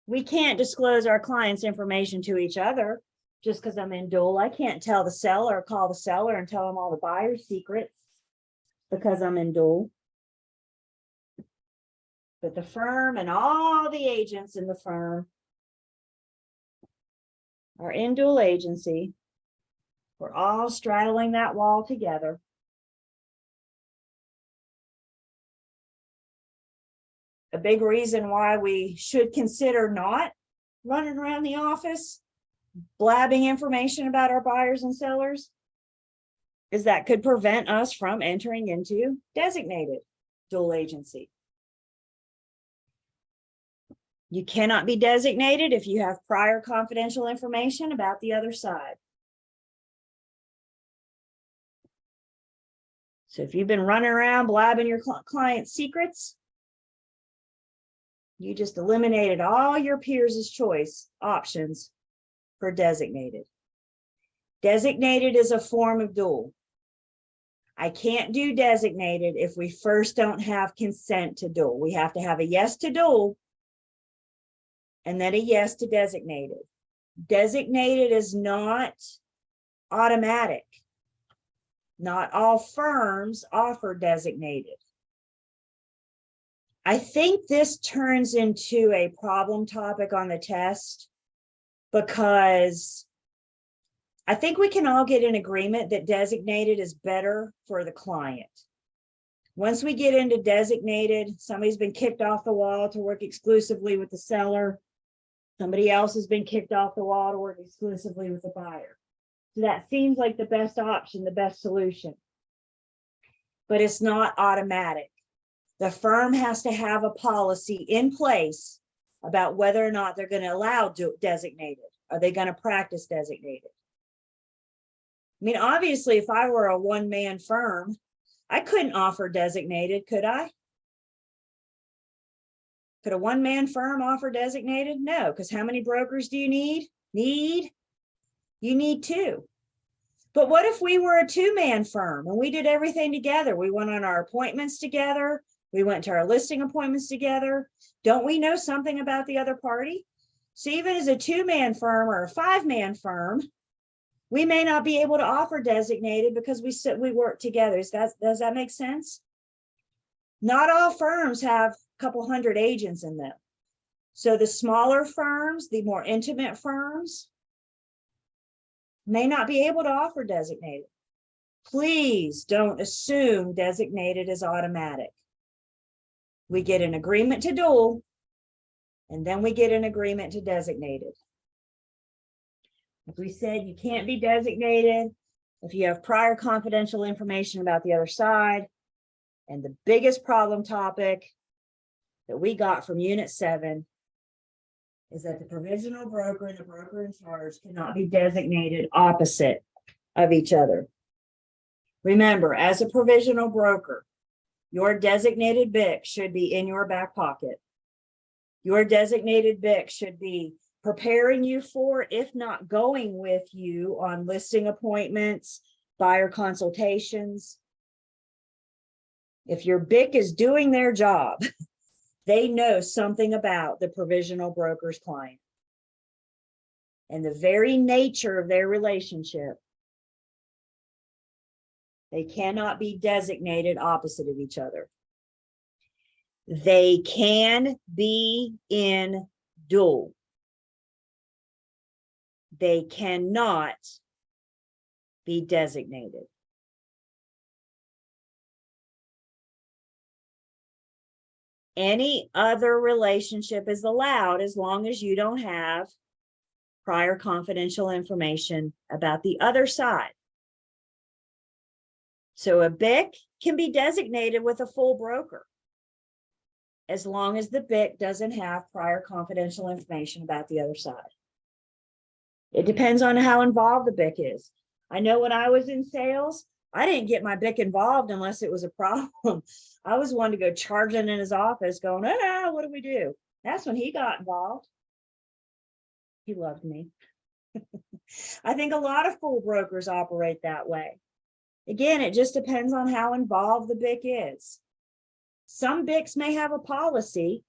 We can't disclose our clients' information to each other just because I'm in dual. I can't tell the seller or call the seller and tell them all the buyer's secrets because I'm in dual. But the firm and all the agents in the firm are in dual agency. We're all straddling that wall together. A big reason why we should consider not running around the office blabbing information about our buyers and sellers is that could prevent us from entering into designated dual agency. You cannot be designated if you have prior confidential information about the other side. So if you've been running around blabbing your client's secrets, you just eliminated all your peers' choice options for designated. Designated is a form of dual. I can't do designated if we first don't have consent to dual. We have to have a yes to dual and then a yes to designated. Designated is not automatic. Not all firms offer designated. I think this turns into a problem topic on the test because I think we can all get in agreement that designated is better for the client. Once we get into designated, somebody's been kicked off the wall to work exclusively with the seller. Somebody else has been kicked off the wall to work exclusively with the buyer. So that seems like the best option, the best solution. But it's not automatic. The firm has to have a policy in place about whether or not they're going to allow designated. Are they going to practice designated? I mean, obviously, if I were a one-man firm, I couldn't offer designated, could I? Could a one-man firm offer designated? No, because how many brokers do you need? You need two. But what if we were a two-man firm and we did everything together? We went on our appointments together. We went to our listing appointments together. Don't we know something about the other party? So even as a two-man firm or a five-man firm, we may not be able to offer designated because we work together. Does that make sense? Not all firms have a couple hundred agents in them. So the smaller firms, the more intimate firms, may not be able to offer designated. Please don't assume designated is automatic. We get an agreement to dual, and then we get an agreement to designated. As we said, you can't be designated if you have prior confidential information about the other side. And the biggest problem topic that we got from Unit 7 is that the provisional broker and the broker in charge cannot be designated opposite of each other. Remember, as a provisional broker, your designated BIC should be in your back pocket. Your designated BIC should be preparing you for, if not going with you on listing appointments, buyer consultations. If your BIC is doing their job, they know something about the provisional broker's client and the very nature of their relationship. They cannot be designated opposite of each other. They can be in dual. They cannot be designated. Any other relationship is allowed as long as you don't have prior confidential information about the other side. So a BIC can be designated with a full broker as long as the BIC doesn't have prior confidential information about the other side. It depends on how involved the BIC is. I know when I was in sales, I didn't get my BIC involved unless it was a problem. I was one to go charging in his office going, oh, no, what do we do? That's when he got involved. He loved me. I think a lot of full brokers operate that way. Again, it just depends on how involved the BIC is. Some BICs may have a policy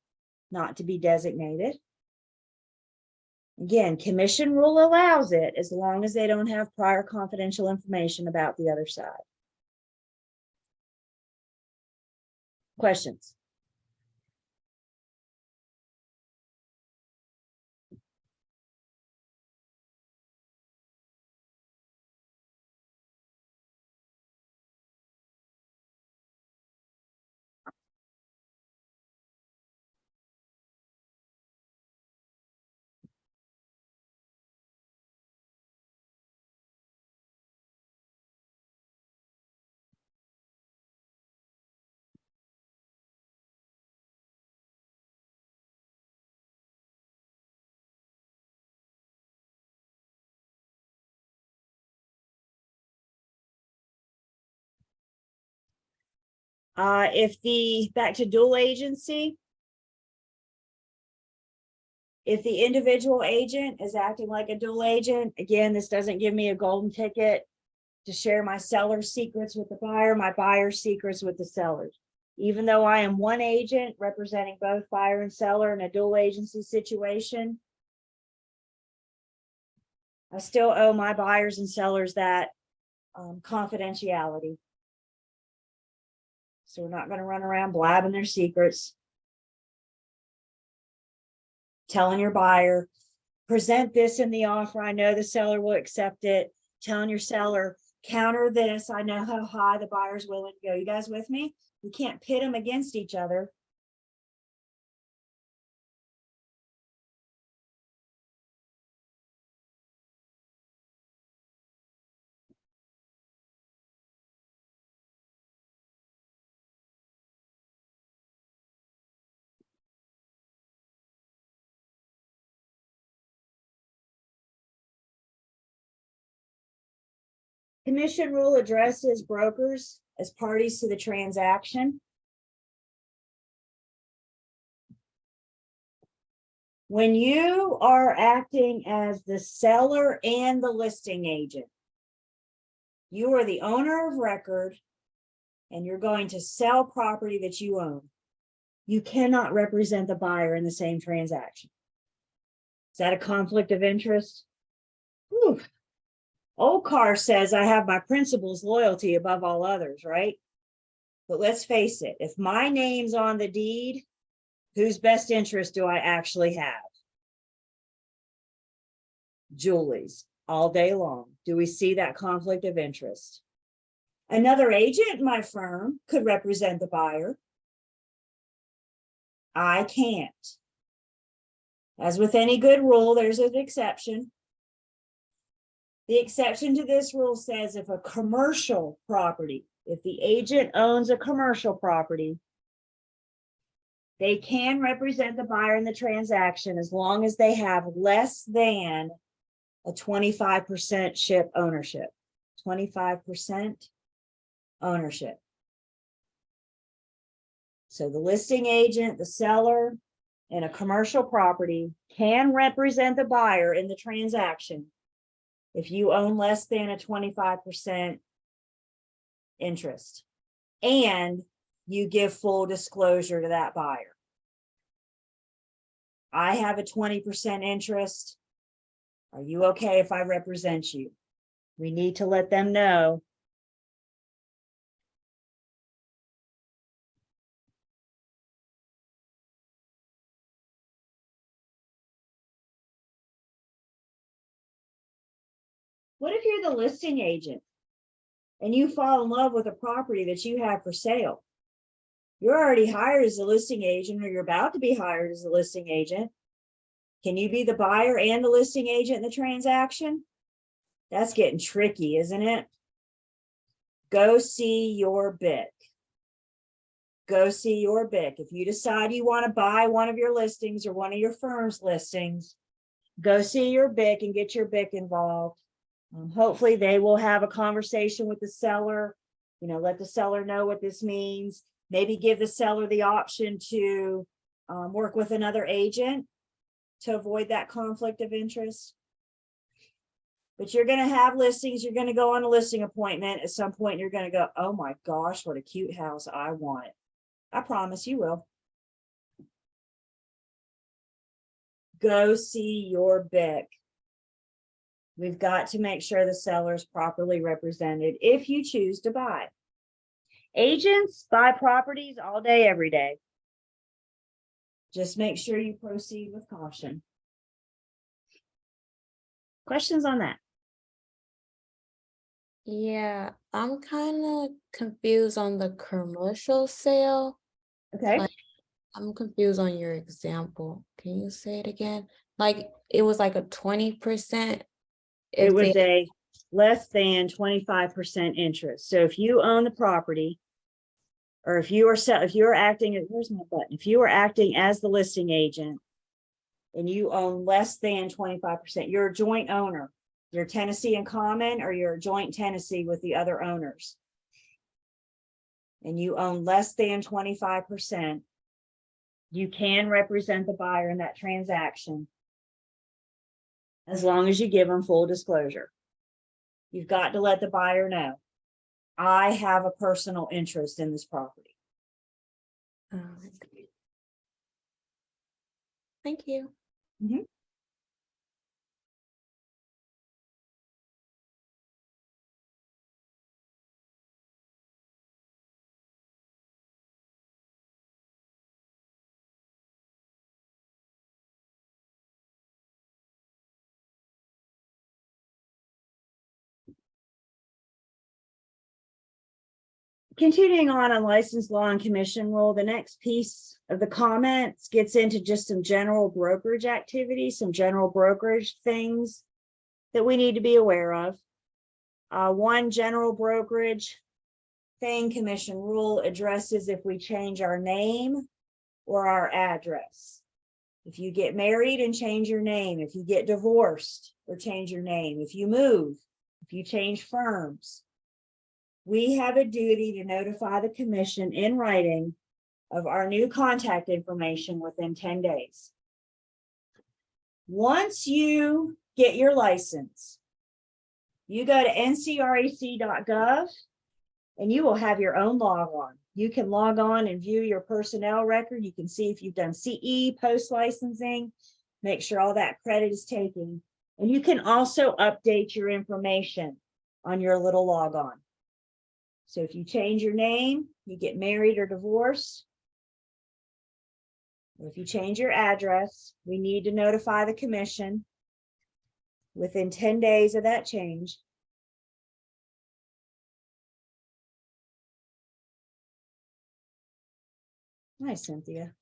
not to be designated. Again, commission rule allows it as long as they don't have prior confidential information about the other side. Questions? Back to dual agency, if the individual agent is acting like a dual agent, again, this doesn't give me a golden ticket to share my seller's secrets with the buyer, my buyer's secrets with the sellers. Even though I am one agent representing both buyer and seller in a dual agency situation, I still owe my buyers and sellers that confidentiality. So we're not going to run around blabbing their secrets. Telling your buyer, present this in the offer. I know the seller will accept it. Telling your seller, counter this. I know how high the buyer's willing to go. You guys with me? You can't pit them against each other. Commission rule addresses brokers as parties to the transaction. When you are acting as the seller and the listing agent, you are the owner of record and you're going to sell property that you own. You cannot represent the buyer in the same transaction. Is that a conflict of interest? Whew. Old car says I have my principal's loyalty above all others, right? But let's face it, if my name's on the deed, whose best interest do I actually have? Julie's, all day long. Do we see that conflict of interest? Another agent in my firm could represent the buyer. I can't. As with any good rule, there's an exception. The exception to this rule says if a commercial property, if the agent owns a commercial property, they can represent the buyer in the transaction as long as they have less than a 25% ship ownership. 25% ownership. So the listing agent, the seller in a commercial property can represent the buyer in the transaction if you own less than a 25% interest and you give full disclosure to that buyer. I have a 20% interest. Are you okay if I represent you? We need to let them know. What if you're the listing agent and you fall in love with a property that you have for sale? You're already hired as a listing agent, or you're about to be hired as a listing agent. Can you be the buyer and the listing agent in the transaction? That's getting tricky, isn't it? Go see your BIC. Go see your BIC. If you decide you want to buy one of your listings or one of your firm's listings, go see your BIC and get your BIC involved. Hopefully they will have a conversation with the seller, let the seller know what this means. Maybe give the seller the option to work with another agent to avoid that conflict of interest. But you're going to have listings. You're going to go on a listing appointment. At some point, you're going to go, oh my gosh, what a cute house. I want it. I promise you will. Go see your BIC. We've got to make sure the seller is properly represented if you choose to buy. Agents buy properties all day, every day. Just make sure you proceed with caution. Questions on that? Yeah, I'm kind of confused on the commercial sale. Okay. Like, I'm confused on your example. Can you say it again? Like, it was like a 20%. It was a less than 25% interest. So if you own the property, or if you are acting, where's my button? If you are acting as the listing agent and you own less than 25%, you're a joint owner. You're Tennessee in common, or you're a joint Tennessee with the other owners, and you own less than 25%, you can represent the buyer in that transaction as long as you give them full disclosure. You've got to let the buyer know, I have a personal interest in this property. Okay. Thank you. Continuing on licensed law and commission rule, the next piece of the comments gets into just some general brokerage activities, some general brokerage things that we need to be aware of. One general brokerage thing, commission rule addresses if we change our name or our address. If you get married and change your name, if you get divorced or change your name, if you move, if you change firms, we have a duty to notify the commission in writing of our new contact information within 10 days. Once you get your license, you go to ncrac.gov and you will have your own log on. You can log on and view your personnel record. You can see if you've done CE, post licensing, make sure all that credit is taken. And you can also update your information on your little log on. So if you change your name, you get married or divorced, or if you change your address, we need to notify the commission within 10 days of that change. Hi, Cynthia.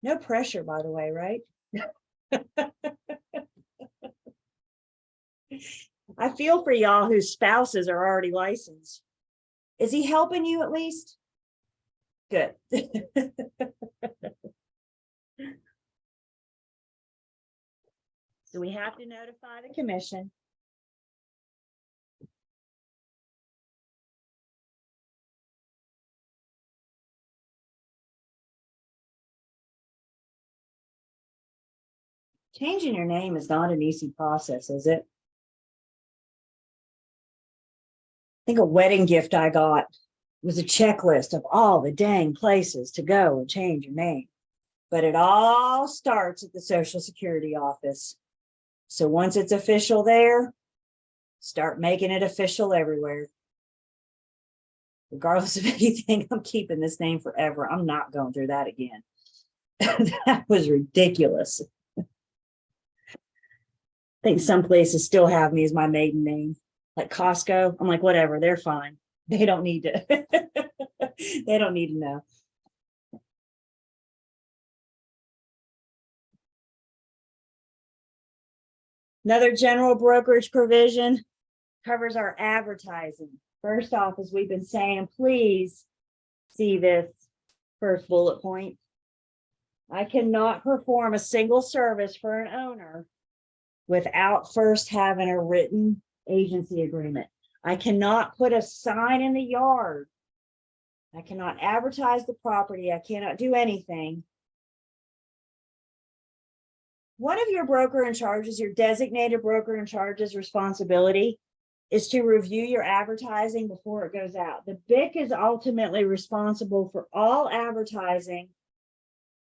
No pressure, by the way, right? I feel for y'all whose spouses are already licensed. Is he helping you at least? Good. So we have to notify the commission. Changing your name is not an easy process, is it? I think a wedding gift I got was a checklist of all the dang places to go and change your name. But it all starts at the Social Security office. So once it's official there, start making it official everywhere. Regardless of anything, I'm keeping this name forever. I'm not going through that again. That was ridiculous. I think some places still have me as my maiden name, like Costco. I'm like, whatever, they're fine. They don't need to. They don't need to know. Another general brokerage provision covers our advertising. First off, as we've been saying, please see this first bullet point. I cannot perform a single service for an owner without first having a written agency agreement. I cannot put a sign in the yard. I cannot advertise the property. I cannot do anything. One of your broker in charges, your designated broker in charge's responsibility is to review your advertising before it goes out. The BIC is ultimately responsible for all advertising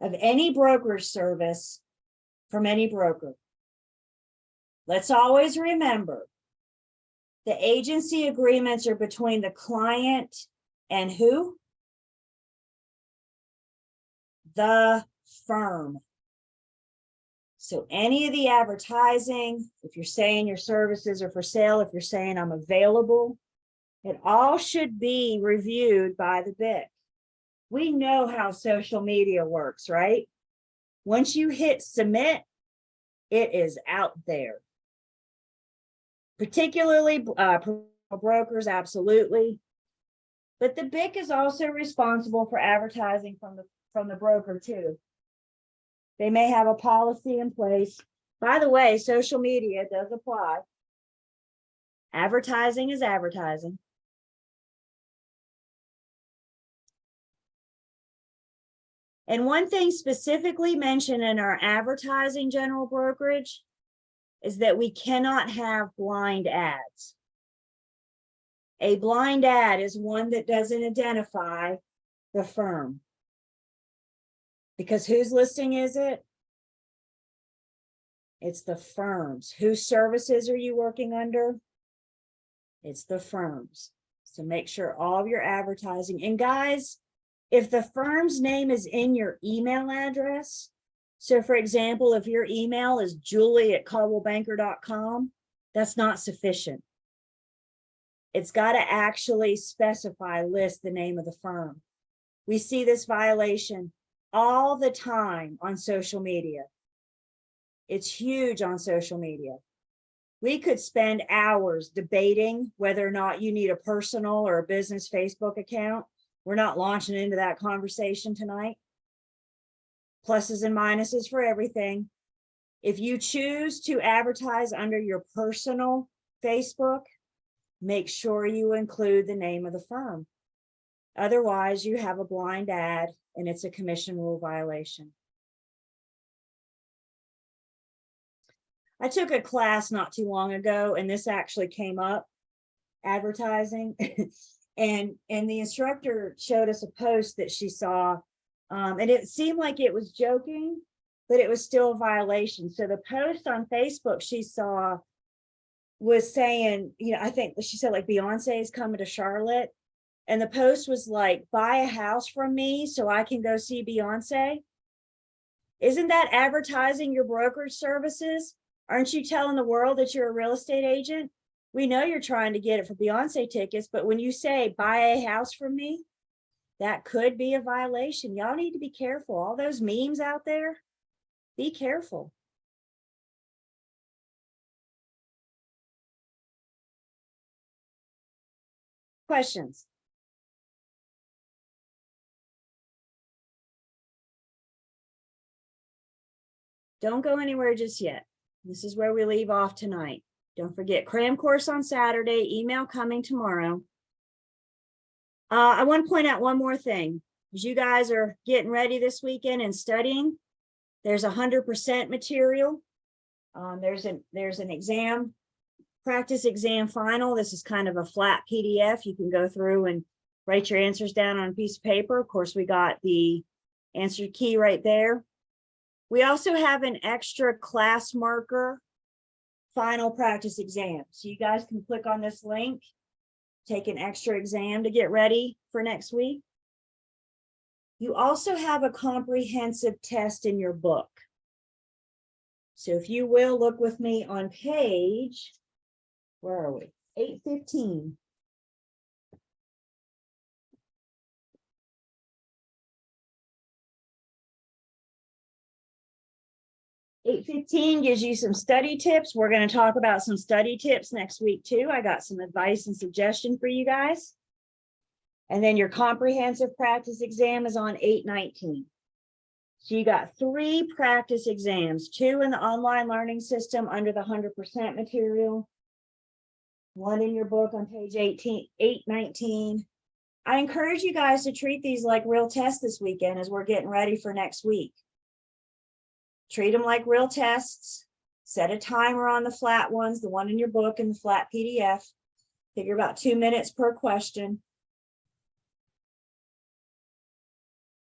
of any brokerage service from any broker. Let's always remember, the agency agreements are between the client and who? The firm. So any of the advertising, if you're saying your services are for sale, if you're saying I'm available, it all should be reviewed by the BIC. We know how social media works, right? Once you hit submit, it is out there. Particularly brokers, absolutely. But the BIC is also responsible for advertising from the broker too. They may have a policy in place. By the way, social media does apply. Advertising is advertising. And one thing specifically mentioned in our advertising general brokerage is that we cannot have blind ads. A blind ad is one that doesn't identify the firm. Because whose listing is it? It's the firms. Whose services are you working under? It's the firms. So make sure all of your advertising, and guys, if the firm's name is in your email address, so for example, if your email is julie@caldwellbanker.com, that's not sufficient. It's got to actually list the name of the firm. We see this violation all the time on social media. It's huge on social media. We could spend hours debating whether or not you need a personal or a business Facebook account. We're not launching into that conversation tonight. Pluses and minuses for everything. If you choose to advertise under your personal Facebook, make sure you include the name of the firm. Otherwise, you have a blind ad and it's a commission rule violation. I took a class not too long ago, and this actually came up, advertising. and the instructor showed us a post that she saw, and it seemed like it was joking, but it was still a violation. So the post on Facebook she saw was saying, I think she said like Beyonce is coming to Charlotte. And the post was like, buy a house from me so I can go see Beyonce. Isn't that advertising your brokerage services? Aren't you telling the world that you're a real estate agent? We know you're trying to get it for Beyonce tickets, but when you say buy a house from me, that could be a violation. Y'all need to be careful. All those memes out there, be careful. Questions? Don't go anywhere just yet. This is where we leave off tonight. Don't forget cram course on Saturday, email coming tomorrow. I want to point out one more thing. As you guys are getting ready this weekend and studying, there's 100% material. There's an exam, practice exam final. This is kind of a flat PDF. You can go through and write your answers down on a piece of paper. Of course, we got the answer key right there. We also have an extra class marker final practice exam. So you guys can click on this link, take an extra exam to get ready for next week. You also have a comprehensive test in your book. So if you will look with me on page, where are we? 815. 815 gives you some study tips. We're going to talk about some study tips next week too. I got some advice and suggestion for you guys. And then your comprehensive practice exam is on 819. So you got 3 practice exams, 2 in the online learning system under the 100% material, 1 in your book on page 819. I encourage you guys to treat these like real tests this weekend as we're getting ready for next week. Treat them like real tests. Set a timer on the flat ones, the one in your book and the flat PDF. Figure about 2 minutes per question.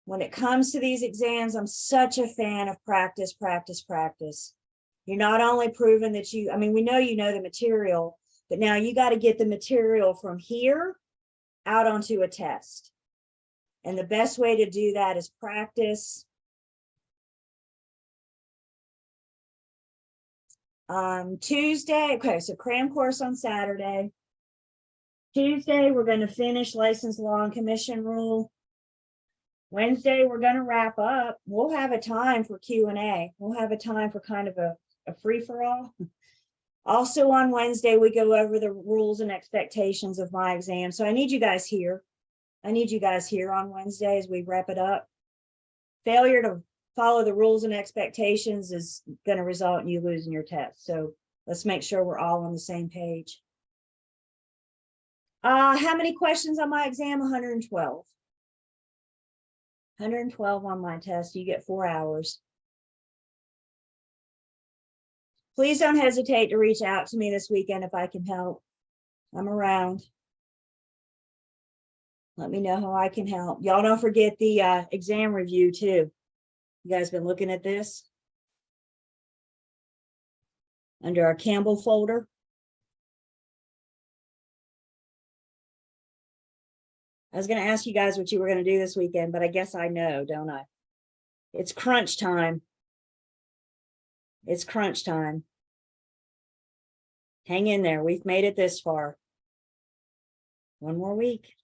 When it comes to these exams, I'm such a fan of practice, practice, practice. You're not only proving that we know you know the material, but now you got to get the material from here out onto a test. And the best way to do that is practice. Tuesday, okay, so cram course on Saturday. Tuesday, we're going to finish license law and commission rule. Wednesday, we're going to wrap up. We'll have a time for Q&A. We'll have a time for kind of a free-for-all. Also on Wednesday, we go over the rules and expectations of my exam. So I need you guys here. I need you guys here on Wednesday as we wrap it up. Failure to follow the rules and expectations is going to result in you losing your test. So let's make sure we're all on the same page. How many questions on my exam? 112. 112 on my test. You get 4 hours. Please don't hesitate to reach out to me this weekend if I can help. I'm around. Let me know how I can help. Y'all don't forget the exam review too. You guys been looking at this? Under our Campbell folder. I was gonna ask you guys what you were gonna do this weekend, but I guess I know, don't I? It's crunch time. It's crunch time. Hang in there. We've made it this far. One more week.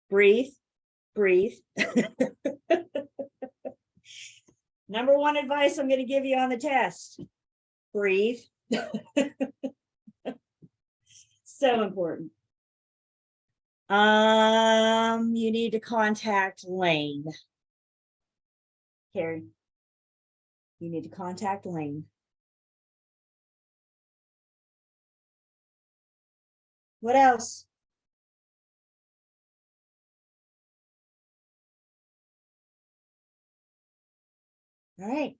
Breathe, breathe. Number one advice I'm going to give you on the test. Breathe. So important. You need to contact Lane. Carrie. You need to contact Lane. What else? All right.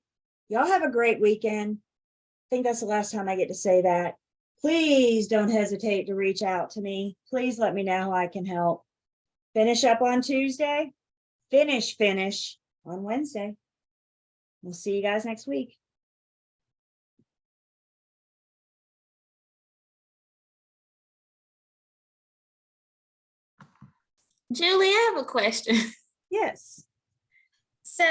Y'all have a great weekend. I think that's the last time I get to say that. Please don't hesitate to reach out to me. Please let me know how I can help. Finish up on Tuesday. Finish on Wednesday. We'll see you guys next week. Julie, I have a question. Yes. So